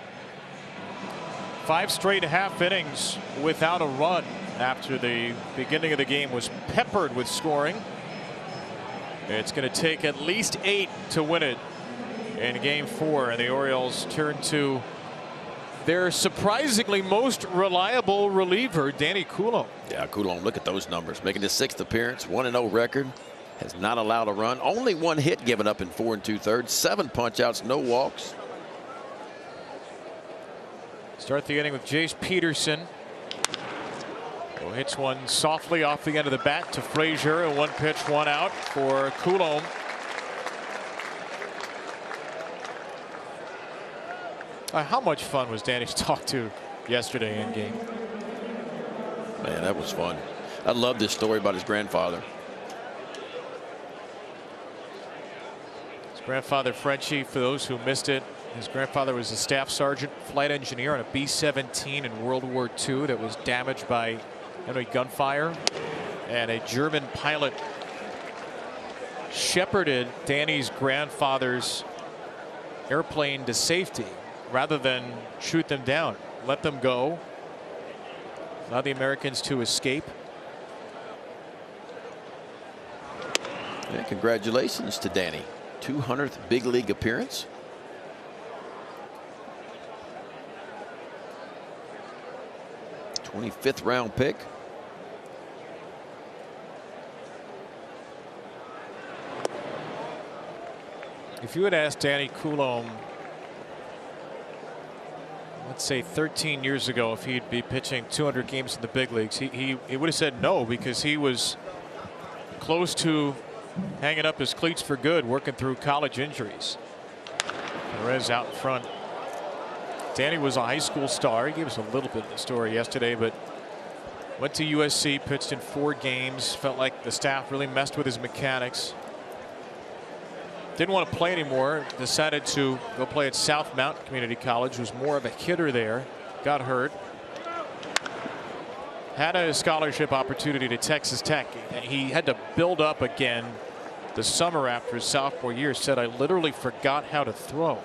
5 straight half innings without a run after the beginning of the game was peppered with scoring. It's going to take at least 8 to win it in game 4, and the Orioles turn to their surprisingly most reliable reliever, Danny Coulomb. Yeah, Coulomb, look at those numbers. Making his 6th appearance, 1-0 record. Has not allowed a run. Only 1 hit given up in 4 2/3. 7 punch-outs, no walks. Start the inning with Jace Peterson. Who hits one softly off the end of the bat to Frazier, and 1 pitch, 1 out for Coulomb. How much fun was Danny to talk to yesterday in game? Man, that was fun. I love this story about his grandfather. His grandfather, Frenchie, for those who missed it, his grandfather was a staff sergeant, flight engineer on a B-17 in World War II that was damaged by enemy gunfire, and a German pilot shepherded Danny's grandfather's airplane to safety rather than shoot them down. Let them go. Allow the Americans to escape. Yeah, congratulations to Danny. 200th big league appearance. '25th round pick. If you had asked Danny Coulomb, let's say 13 years ago, if he'd be pitching 200 games in the big leagues, he would have said no, because he was close to hanging up his cleats for good, working through college injuries. Perez out in front. Danny was a high school star. He gave us a little bit of the story yesterday, but went to USC, pitched in 4 games, felt like the staff really messed with his mechanics. Didn't want to play anymore, decided to go play at South Mountain Community College, was more of a hitter there, got hurt. Had a scholarship opportunity to Texas Tech. He had to build up again the summer after his sophomore year. Said, I literally forgot how to throw.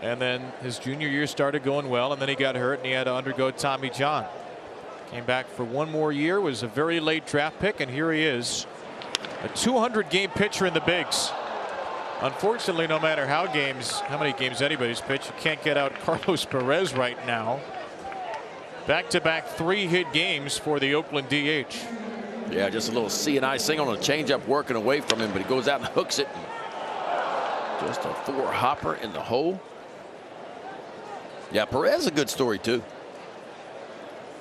And then his junior year started going well, and then he got hurt and he had to undergo Tommy John. Came back for 1 more year, was a very late draft pick, and here he is, a 200-game pitcher in the bigs. Unfortunately, no matter how many games anybody's pitched, you can't get out Carlos Perez right now. Back-to-back 3-hit games for the Oakland DH. Yeah, just a little C&I single on a changeup working away from him, but he goes out and hooks it. Just a 4-hopper in the hole. Yeah, Perez is a good story too.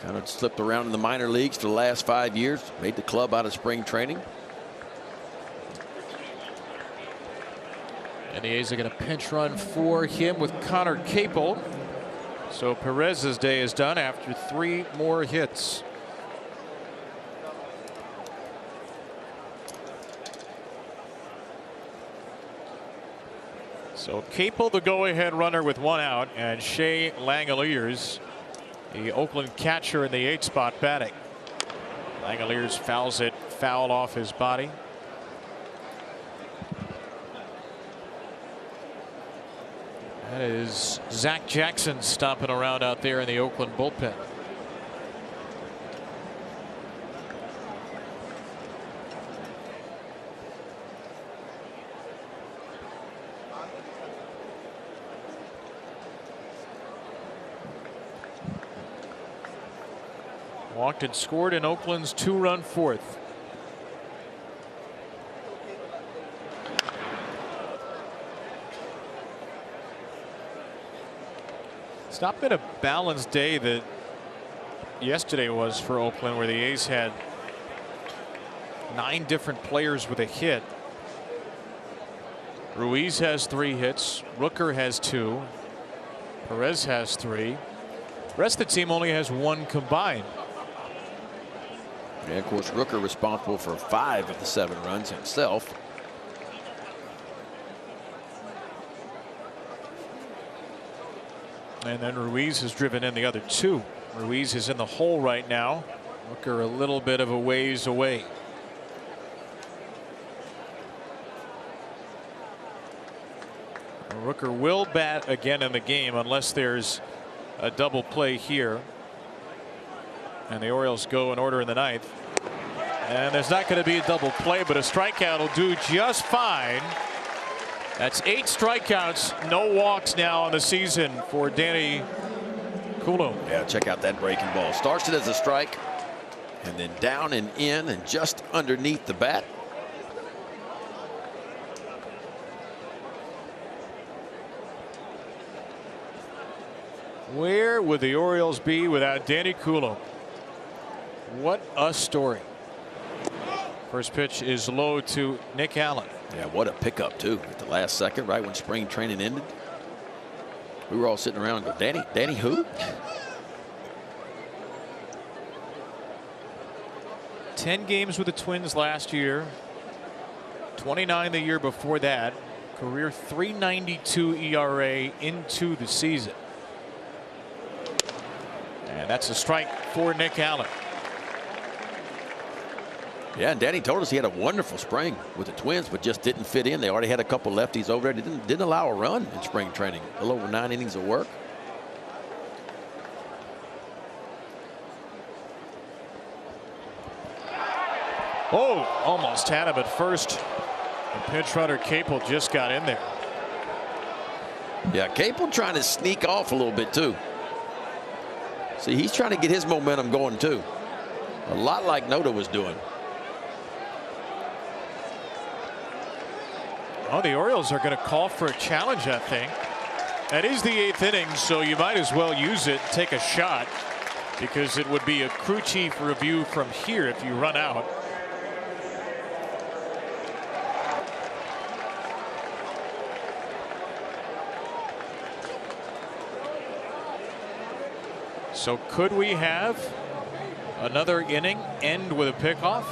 Kind of slipped around in the minor leagues for the last 5 years. Made the club out of spring training. And the A's are going to pinch run for him with Connor Capel. So Perez's day is done after 3 more hits. So Capel the go-ahead runner with 1 out, and Shea Langoliers, the Oakland catcher, in the 8th spot batting. Langoliers fouls it foul off his body. That is Zach Jackson stomping around out there in the Oakland bullpen. Walked and scored in Oakland's 2-run 4th. It's not been a balanced day that yesterday was for Oakland, where the A's had 9 different players with a hit. Ruiz has 3 hits. Rooker has 2. Perez has 3. The rest of the team only has 1 combined. And of course, Rooker responsible for 5 of the 7 runs himself. And then Ruiz has driven in the other 2. Ruiz is in the hole right now. Rooker a little bit of a ways away. Rooker will bat again in the game unless there's a double play here. And the Orioles go in order in the 9th. And there's not going to be a double play, but a strikeout will do just fine. That's 8 strikeouts, no walks now on the season for Danny Coulomb. Yeah, check out that breaking ball. Starts it as a strike, and then down and in and just underneath the bat. Where would the Orioles be without Danny Coulomb? What a story. First pitch is low to Nick Allen. Yeah, what a pickup too at the last second, right when spring training ended. We were all sitting around and go, Danny who? 10 games with the Twins last year. 29 the year before that. Career .392 ERA into the season. And that's a strike for Nick Allen. Yeah, and Danny told us he had a wonderful spring with the Twins, but just didn't fit in. They already had a couple lefties over there. They didn't allow a run in spring training. A little over 9 innings of work. Oh, almost had him at first. The pinch runner Capel just got in there. Yeah, Capel trying to sneak off a little bit too. See, he's trying to get his momentum going too. A lot like Noda was doing. Oh, the Orioles are going to call for a challenge, I think. That is the 8th inning, so you might as well use it, take a shot, because it would be a crew chief review from here if you run out. So could we have another inning end with a pickoff?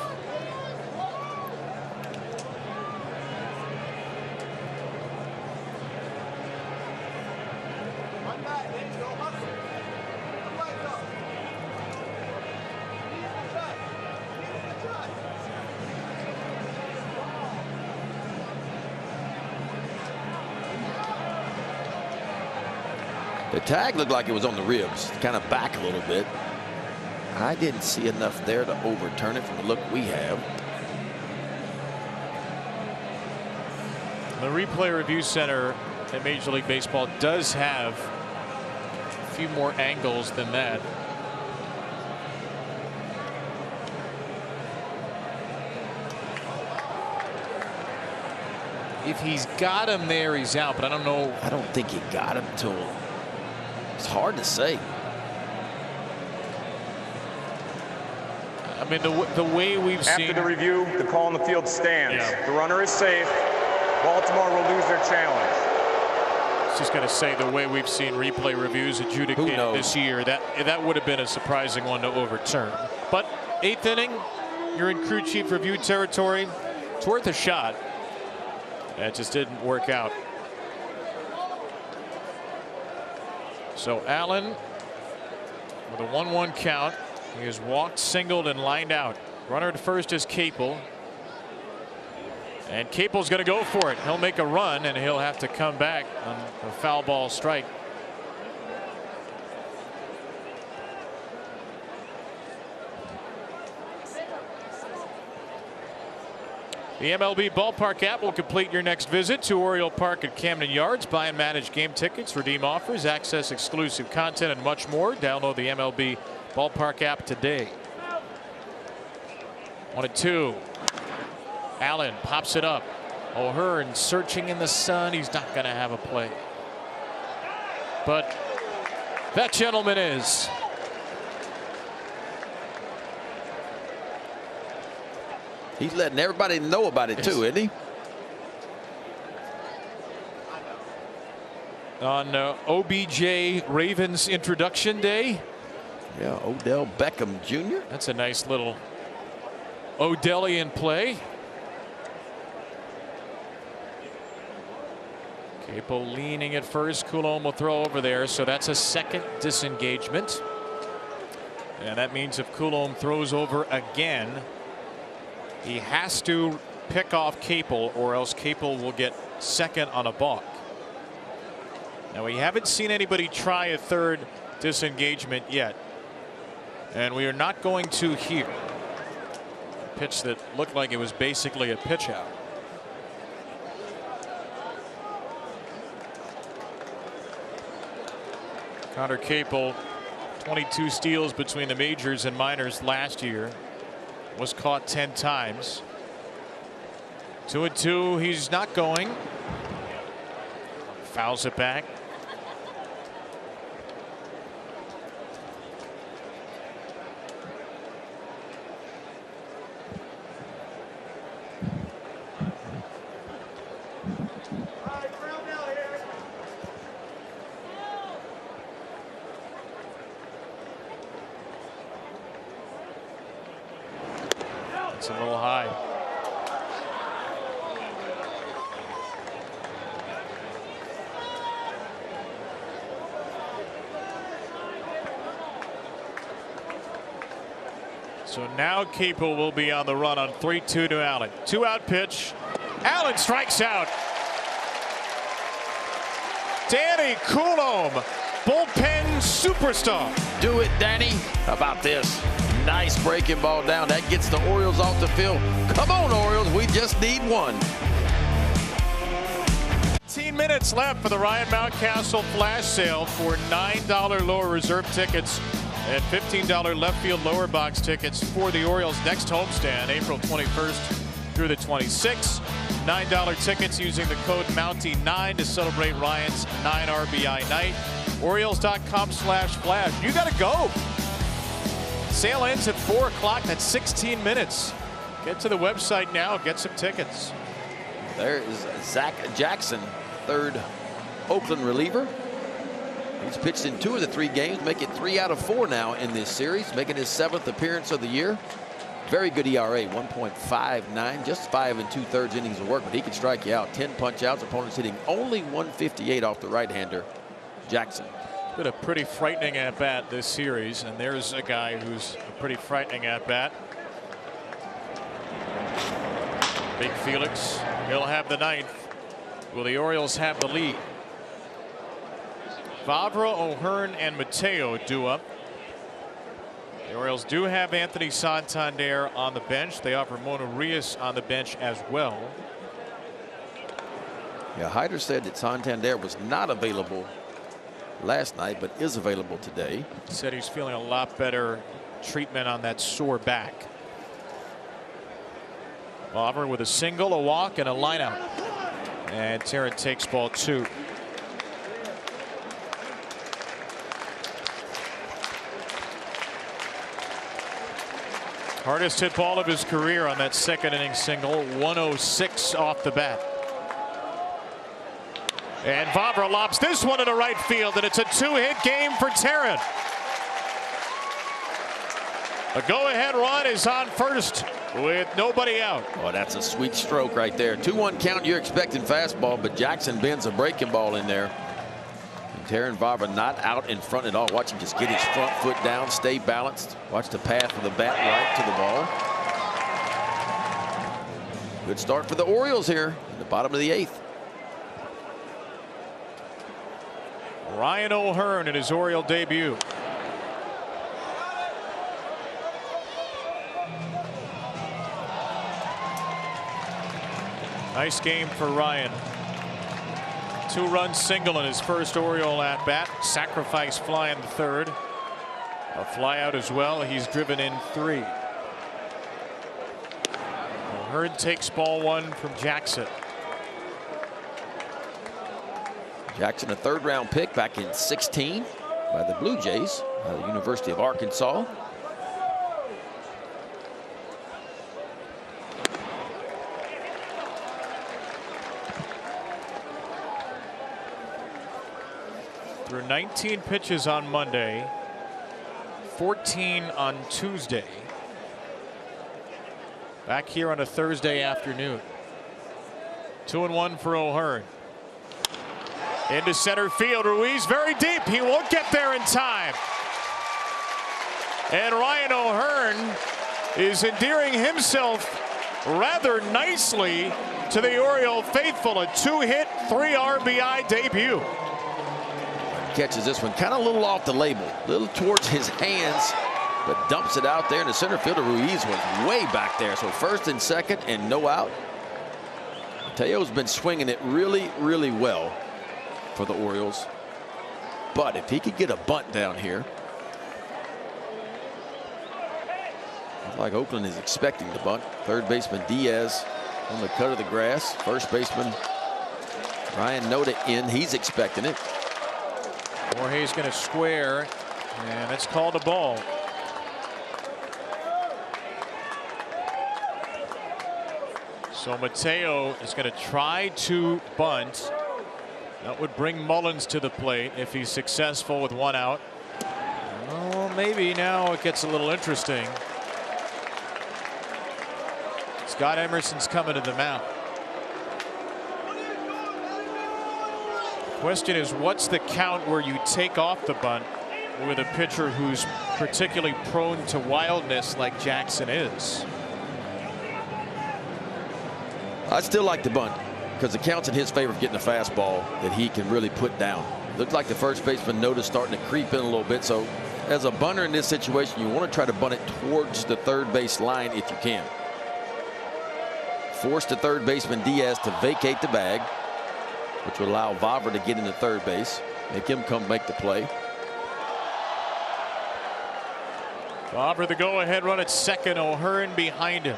The tag looked like it was on the ribs, kind of back a little bit. I didn't see enough there to overturn it from the look we have. The replay review center at Major League Baseball does have a few more angles than that. If he's got him there, he's out, but I don't know. I don't think he got him till. It's hard to say. I mean, the way we've seen. After the review, the call on the field stands. Yeah. The runner is safe. Baltimore will lose their challenge. I was just going to say, the way we've seen replay reviews adjudicated this year, that would have been a surprising one to overturn. But 8th inning, you're in crew chief review territory. It's worth a shot. That just didn't work out. So Allen with a 1-1 count. He has walked, singled, and lined out. Runner at first is Capel. And Capel's going to go for it. He'll make a run, and he'll have to come back on a foul ball strike. The MLB Ballpark app will complete your next visit to Oriole Park at Camden Yards. Buy and manage game tickets, redeem offers, access exclusive content, and much more. Download the MLB Ballpark app today. 1-2. Allen pops it up. O'Hearn searching in the sun. He's not going to have a play. But that gentleman is. He's letting everybody know about it too, isn't he? On OBJ Ravens introduction day. Yeah, Odell Beckham Jr. That's a nice little Odellian play. Capel leaning at first. Coulombe will throw over there, so that's a second disengagement. And that means if Coulombe throws over again, he has to pick off Capel, or else Capel will get second on a balk. Now, we haven't seen anybody try a third disengagement yet, and we are not going to here. A pitch that looked like it was basically a pitch out. Connor Capel, 22 steals between the majors and minors last year. Was caught 10 times. 2-2. He's not going. Fouls it back. It's a little high. So now Capel will be on the run on 3-2 to Allen. 2-out pitch. Allen strikes out. Danny Coulomb, bullpen superstar. Do it, Danny. How about this? Nice breaking ball down. That gets the Orioles off the field. Come on, Orioles. We just need one. 15 minutes left for the Ryan Mountcastle flash sale for $9 lower reserve tickets and $15 left field lower box tickets for the Orioles' next homestand, April 21st through the 26th. $9 tickets using the code Mountie9 to celebrate Ryan's 9 RBI night. Orioles.com/flash. You got to go. Sale ends at 4 o'clock. That's 16 minutes. Get to the website now. Get some tickets. There is Zach Jackson, third Oakland reliever. He's pitched in 2 of the 3 games, making 3 out of 4 now in this series, making his 7th appearance of the year. Very good ERA, 1.59, just 5 2/3 innings of work, but he can strike you out. 10 punch outs, opponents hitting only 158 off the right-hander, Jackson. Been a pretty frightening at bat this series, and there's a guy who's a pretty frightening at bat. Big Felix, he'll have the 9th. Will the Orioles have the lead? Vavra, O'Hearn, and Mateo due up. The Orioles do have Anthony Santander on the bench. They offer Mona Rios on the bench as well. Yeah, Hyder said that Santander was not available last night, but is available today. He said he's feeling a lot better treatment on that sore back. Vavra with a single, a walk, and a lineout. And Tarrant takes ball 2. Hardest hit ball of his career on that 2nd inning single, 106 off the bat. And Vavra lobs this one into right field, and it's a 2-hit game for Tarrant. A go-ahead run is on first with nobody out. Oh, that's a sweet stroke right there. 2-1 count. You're expecting fastball, but Jackson bends a breaking ball in there. Terran Vavra not out in front at all. Watch him just get his front foot down, stay balanced. Watch the path of the bat right to the ball. Good start for the Orioles here in the bottom of the 8th. Ryan O'Hearn in his Oriole debut. Nice game for Ryan. 2-run single in his first Oriole at bat. Sacrifice fly in the 3rd. A fly out as well. He's driven in 3. O'Hearn takes ball 1 from Jackson. Jackson, a 3rd-round pick back in 16 by the Blue Jays out of the University of Arkansas. Through 19 pitches on Monday, 14 on Tuesday. Back here on a Thursday afternoon. 2-1 for O'Hearn. Into center field. Ruiz very deep. He won't get there in time. And Ryan O'Hearn is endearing himself rather nicely to the Oriole faithful. A 2-hit, 3 RBI debut. Catches this one kind of a little off the label, a little towards his hands, but dumps it out there. And the center fielder Ruiz was way back there. So 1st and 2nd and no out. Mateo's been swinging it really, really well for the Orioles. But if he could get a bunt down here, looks like Oakland is expecting the bunt. 3rd baseman Diaz on the cut of the grass. 1st baseman Ryan Noda in. He's expecting it. Jorge's going to square, and it's called a ball. So Mateo is going to try to bunt. That would bring Mullins to the plate if he's successful with 1 out. Well, maybe now it gets a little interesting. Scott Emerson's coming to the mound. Question is, what's the count where you take off the bunt with a pitcher who's particularly prone to wildness like Jackson is. I'd still like to bunt because it counts in his favor of getting a fastball that he can really put down. Looks like the first baseman noticed starting to creep in a little bit. So as a bunter in this situation, you want to try to bunt it towards the third base line if you can. Force the third baseman Diaz to vacate the bag, which would allow Vavra to get into third base, make him come make the play. Vavra the go-ahead run at second. O'Hearn behind him.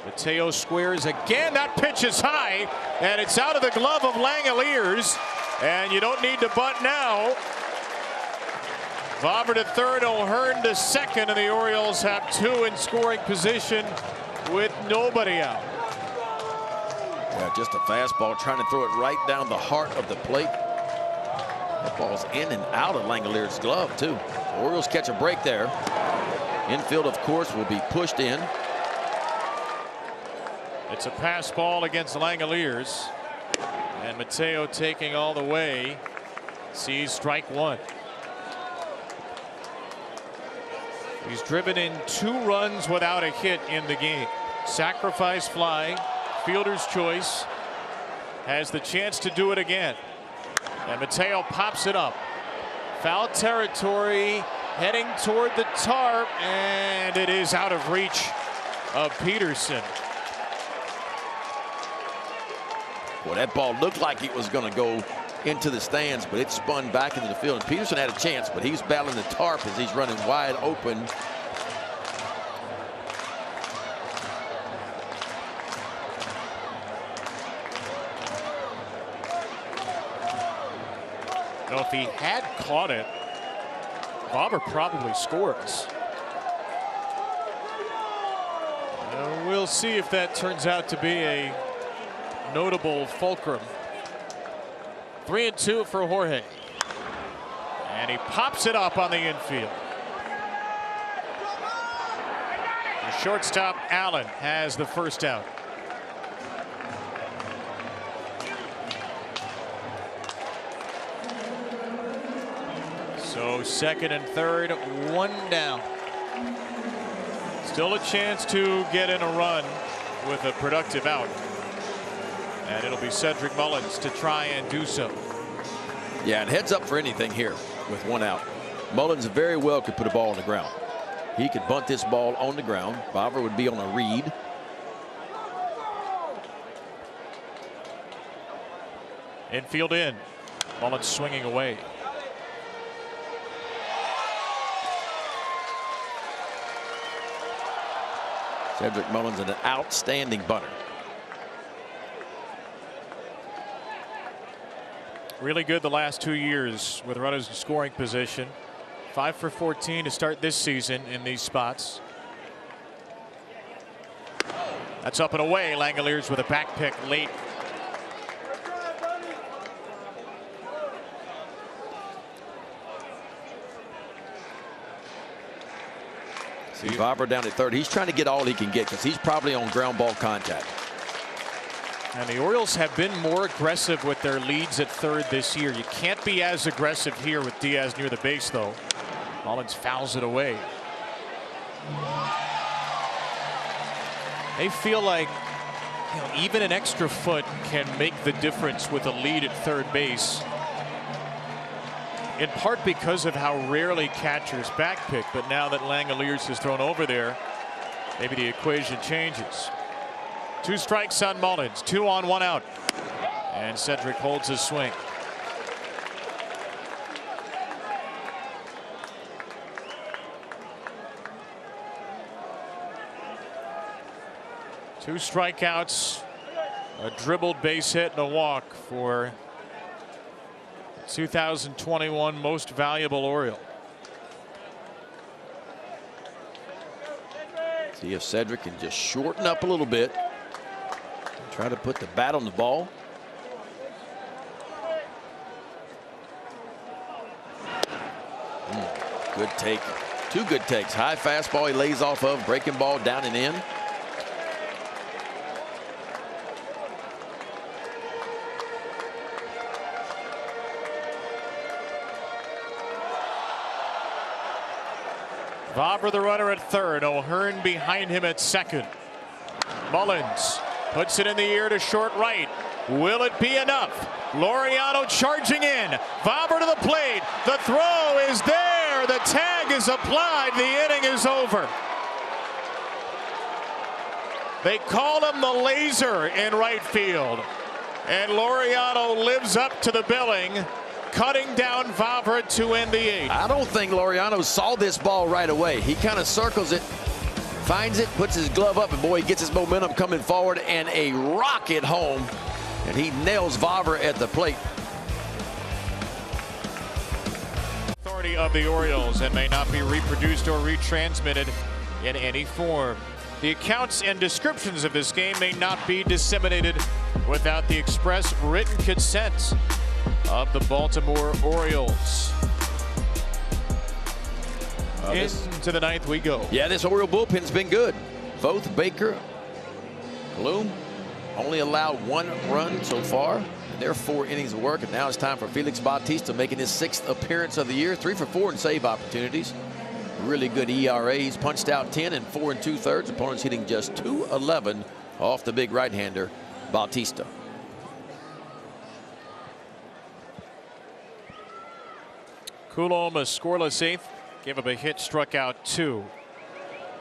Mateo squares again. That pitch is high, and it's out of the glove of Langeliers. And you don't need to bunt now. Vavra to third, O'Hearn to second, and the Orioles have two in scoring position with nobody out. Yeah, just a fastball, trying to throw it right down the heart of the plate. That ball's in and out of Langeliers' glove, too. The Orioles catch a break there. Infield, of course, will be pushed in. It's a pass ball against Langeliers. And Mateo taking all the way. Sees strike one. He's driven in 2 runs without a hit in the game. Sacrifice fly. Fielder's choice. Has the chance to do it again. And Mateo pops it up. Foul territory. Heading toward the tarp. And it is out of reach of Peterson. Well, that ball looked like it was going to go into the stands, but it spun back into the field. And Peterson had a chance, but he's battling the tarp as he's running wide open. Now, if he had caught it, Vavra probably scores. We'll see if that turns out to be a notable fulcrum. 3-2 for Jorge. And he pops it up on the infield. The shortstop Allen has the first out. So second and third, 1 down. Still a chance to get in a run with a productive out. And it'll be Cedric Mullins to try and do so. Yeah, and heads up for anything here with 1 out. Mullins very well could put a ball on the ground. He could bunt this ball on the ground. Vavra would be on a read. Infield in. Mullins swinging away. Cedric Mullins, an outstanding bunter. Really good the last 2 years with runners in scoring position. 5 for 14 to start this season in these spots. That's up and away. Langeliers with a back pick late. See Vavra down at third. He's trying to get all he can get because he's probably on ground ball contact. And the Orioles have been more aggressive with their leads at third this year. You can't be as aggressive here with Diaz near the base, though. Mullins fouls it away. They feel like, you know, even an extra foot can make the difference with a lead at third base. In part because of how rarely catchers backpick, but now that Langeliers is thrown over there, maybe the equation changes. 2 strikes on Mullins, 2 on, 1 out. And Cedric holds his swing. Two strikeouts, a dribbled base hit, and a walk for 2021 most valuable Oriole. See if Cedric can just shorten up a little bit. Try to put the bat on the ball. Good take. 2 good takes. High fastball he lays off of. Breaking ball down and in. Vavra the runner at third. O'Hearn behind him at second. Mullins puts it in the air to short right. Will it be enough? Laureano charging in. Vavra to the plate. The throw is there. The tag is applied. The inning is over. They call him the laser in right field. And Laureano lives up to the billing, cutting down Vavra to end the eighth. I don't think Laureano saw this ball right away. He kind of circles it, finds it, puts his glove up, and boy, he gets his momentum coming forward and a rocket home. And he nails Vavra at the plate. Authority of the Orioles and may not be reproduced or retransmitted in any form. The accounts and descriptions of this game may not be disseminated without the express written consent of the Baltimore Orioles. Into the ninth we go. Yeah, this Oriole bullpen's been good. Both Baker, Bloom only allowed 1 run so far in their 4 innings of work, and now it's time for Felix Bautista making his 6th appearance of the year. 3 for 4 in save opportunities. Really good ERA. He's punched out 10 and 4 2/3. Opponents hitting just .211 off the big right-hander, Bautista. Coulomb, a scoreless 8th, gave up a hit, struck out 2.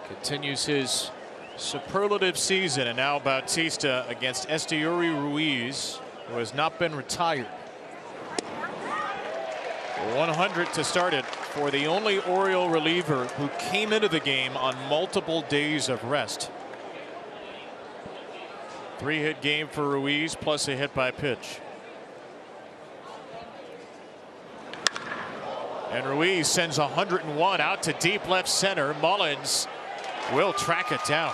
Continues his superlative season, and now Bautista against Esteury Ruiz, who has not been retired. 100 to start it for the only Oriole reliever who came into the game on multiple days of rest. 3-hit game for Ruiz plus a hit by pitch. And Ruiz sends 101 out to deep left center. Mullins will track it down.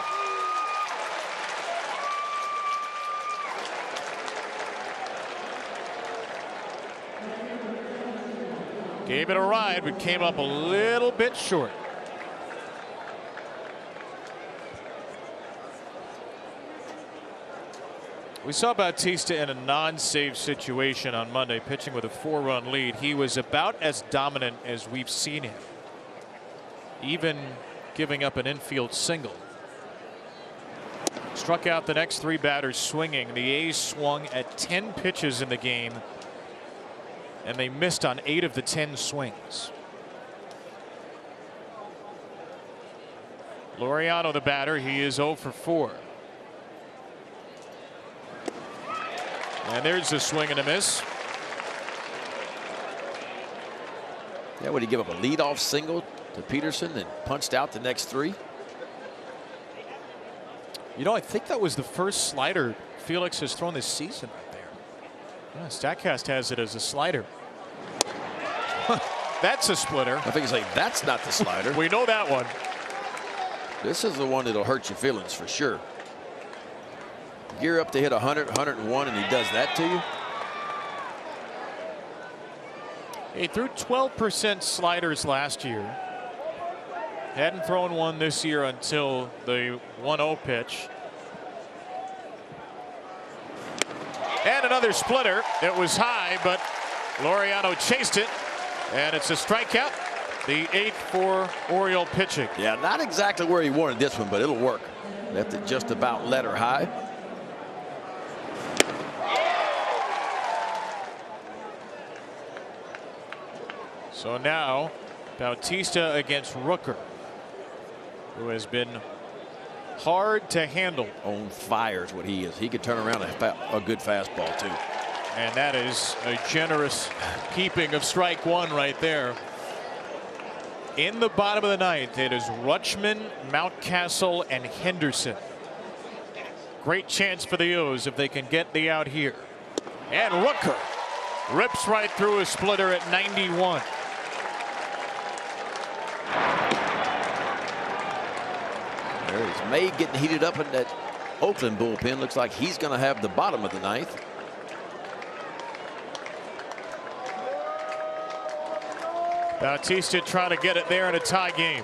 Gave it a ride, but came up a little bit short. We saw Bautista in a non-save situation on Monday, pitching with a 4-run lead. He was about as dominant as we've seen him, even giving up an infield single. Struck out the next 3 batters swinging. The A's swung at 10 pitches in the game, and they missed on 8 of the 10 swings. Laureano the batter. He is 0 for 4. And there's a swing and a miss. Yeah, would he give up a leadoff single to Peterson and punched out the next 3? You know, I think that was the first slider Felix has thrown this season right there. Statcast has it as a slider. That's a splitter. I think it's like, that's not the slider. We know that one. This is the one that'll hurt your feelings for sure. Gear up to hit 100, 101, and he does that to you. He threw 12% sliders last year. Hadn't thrown one this year until the 1-0 pitch. And another splitter. It was high, but Laureano chased it, and it's a strikeout. The 8th for Oriole pitching. Yeah, not exactly where he wanted this one, but it'll work. Left it just about letter high. So now Bautista against Rooker, who has been hard to handle. On fire is what he is. He could turn around a good fastball too. And that is a generous keeping of strike 1 right there. In the bottom of the 9th, it is Rutschman, Mountcastle, and Henderson. Great chance for the O's if they can get the out here. And Rooker rips right through a splitter at 91. There's May getting heated up in that Oakland bullpen. Looks like he's going to have the bottom of the 9th. Bautista trying to get it there in a tie game.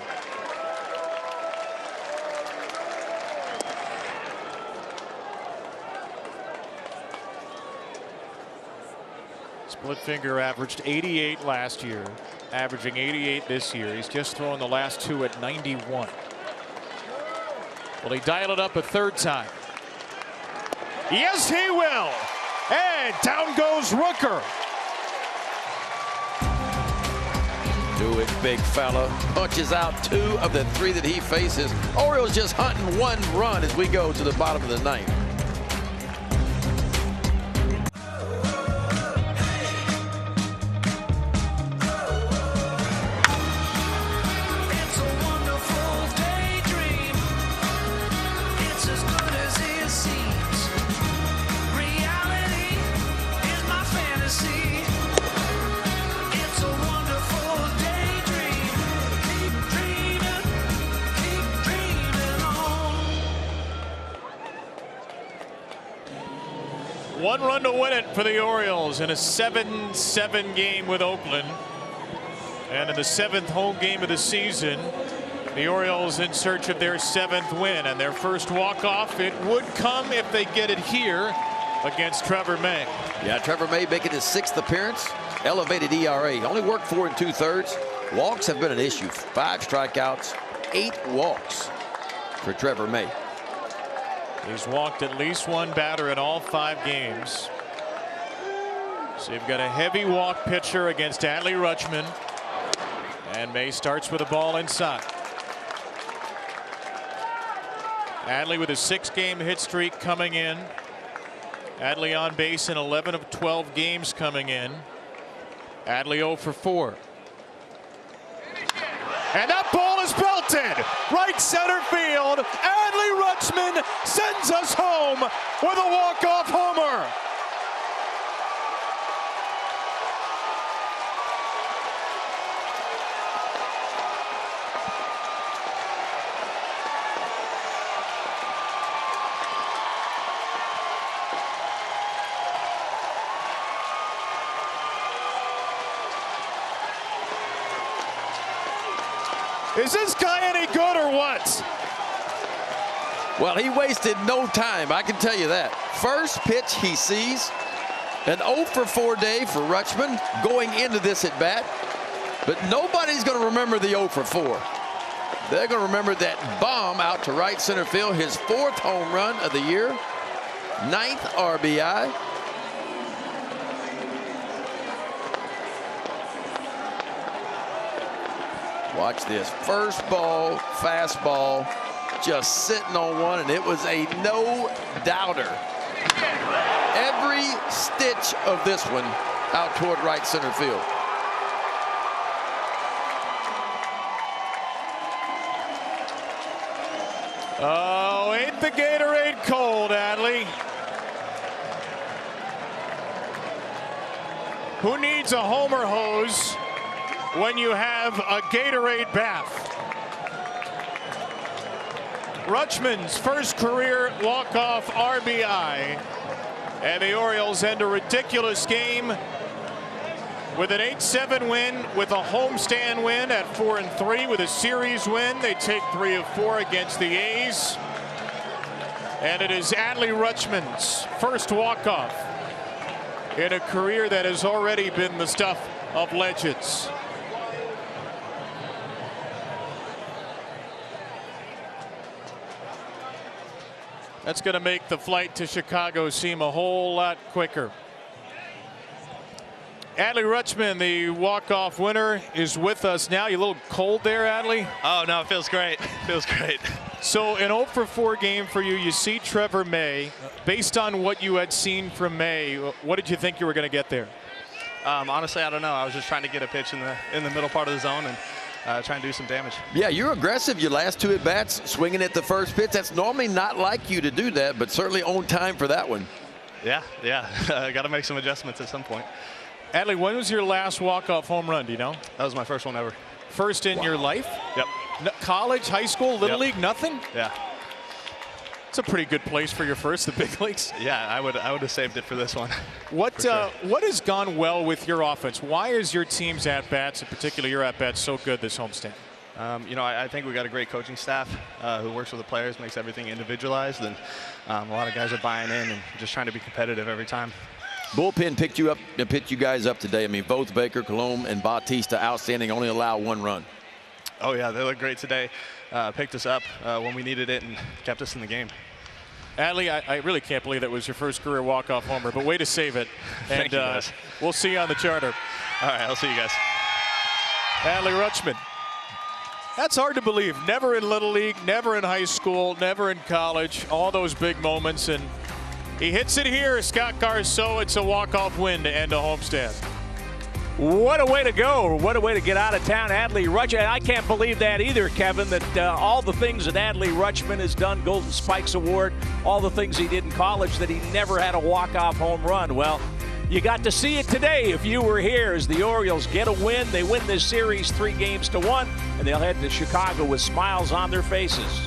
Split finger averaged 88 last year. averaging 88 this year. He's just thrown the last 2 at 91. Will he dial it up a third time? Yes, he will. And down goes Rooker. Do it, big fella. Punches out 2 of the 3 that he faces. Orioles just hunting 1 run as we go to the bottom of the 9th. One run to win it for the Orioles in a 7-7 game with Oakland. And in the 7th home game of the season, the Orioles in search of their 7th win. And their first walk-off, it would come if they get it here against Trevor May. Yeah, Trevor May making his 6th appearance. Elevated ERA. Only worked 4 2/3. Walks have been an issue. 5 strikeouts, 8 walks for Trevor May. He's walked at least 1 batter in all 5 games. So you've got a heavy walk pitcher against Adley Rutschman. And May starts with a ball inside. Adley with a 6-game hit streak coming in. Adley on base in 11 of 12 games coming in. Adley 0 for 4. And that ball is belted right center field. Adley Rutschman sends us home with a walk-off homer. Is this guy any good or what? Well, he wasted no time, I can tell you that. First pitch he sees, an 0 for 4 day for Rutschman going into this at bat. But nobody's going to remember the 0 for 4. They're going to remember that bomb out to right center field, his 4th home run of the year, 9th RBI. Watch this. First ball, fastball, just sitting on one, and it was a no-doubter. Every stitch of this one out toward right center field. Oh, ain't the Gatorade cold, Adley? Who needs a homer hose when you have a Gatorade bath? Rutschman's first career walk-off RBI, and the Orioles end a ridiculous game with an 8-7 win, with a homestand win at 4-3, with a series win. They take 3 of 4 against the A's, and it is Adley Rutschman's first walk-off in a career that has already been the stuff of legends. That's going to make the flight to Chicago seem a whole lot quicker. Adley Rutschman, the walk-off winner, is with us now. You a little cold there, Adley? Oh, no, it feels great. Feels great. So an 0 for 4 game for you. You see Trevor May. Based on what you had seen from May, what did you think you were going to get there? Honestly, I don't know. I was just trying to get a pitch in the middle part of the zone and try and do some damage. Yeah, you're aggressive. Your last 2 at-bats, swinging at the first pitch. That's normally not like you to do that, but certainly on time for that one. Yeah. I got to make some adjustments at some point. Adley, when was your last walk-off home run, do you know? That was my first one ever. First in your life? Yep. College, high school, little league, nothing? Yeah. It's a pretty good place for your first, the big leagues. Yeah, I would have saved it for this one. What has gone well with your offense? Why is your team's at-bats, in particular your at-bats, so good this homestand? I think we got a great coaching staff who works with the players, makes everything individualized, and a lot of guys are buying in and just trying to be competitive every time. Bullpen picked you guys up today. I mean, both Baker, Colomb, and Bautista outstanding. Only allow 1 run. Oh yeah, they look great today. Picked us up when we needed it and kept us in the game. Adley, I really can't believe that was your first career walk-off homer, but way to save it. And Thank you, guys. We'll see you on the charter. All right, I'll see you guys. Adley Rutschman. That's hard to believe. Never in Little League, never in high school, never in college. All those big moments, and he hits it here. Scott Garceau, it's a walk-off win to end a homestand. What a way to go. What a way to get out of town. Adley Rutschman. I can't believe that either, Kevin, that all the things that Adley Rutschman has done, Golden Spikes Award, all the things he did in college, that he never had a walk-off home run. Well, you got to see it today if you were here as the Orioles get a win. They win this series 3-1, and they'll head to Chicago with smiles on their faces.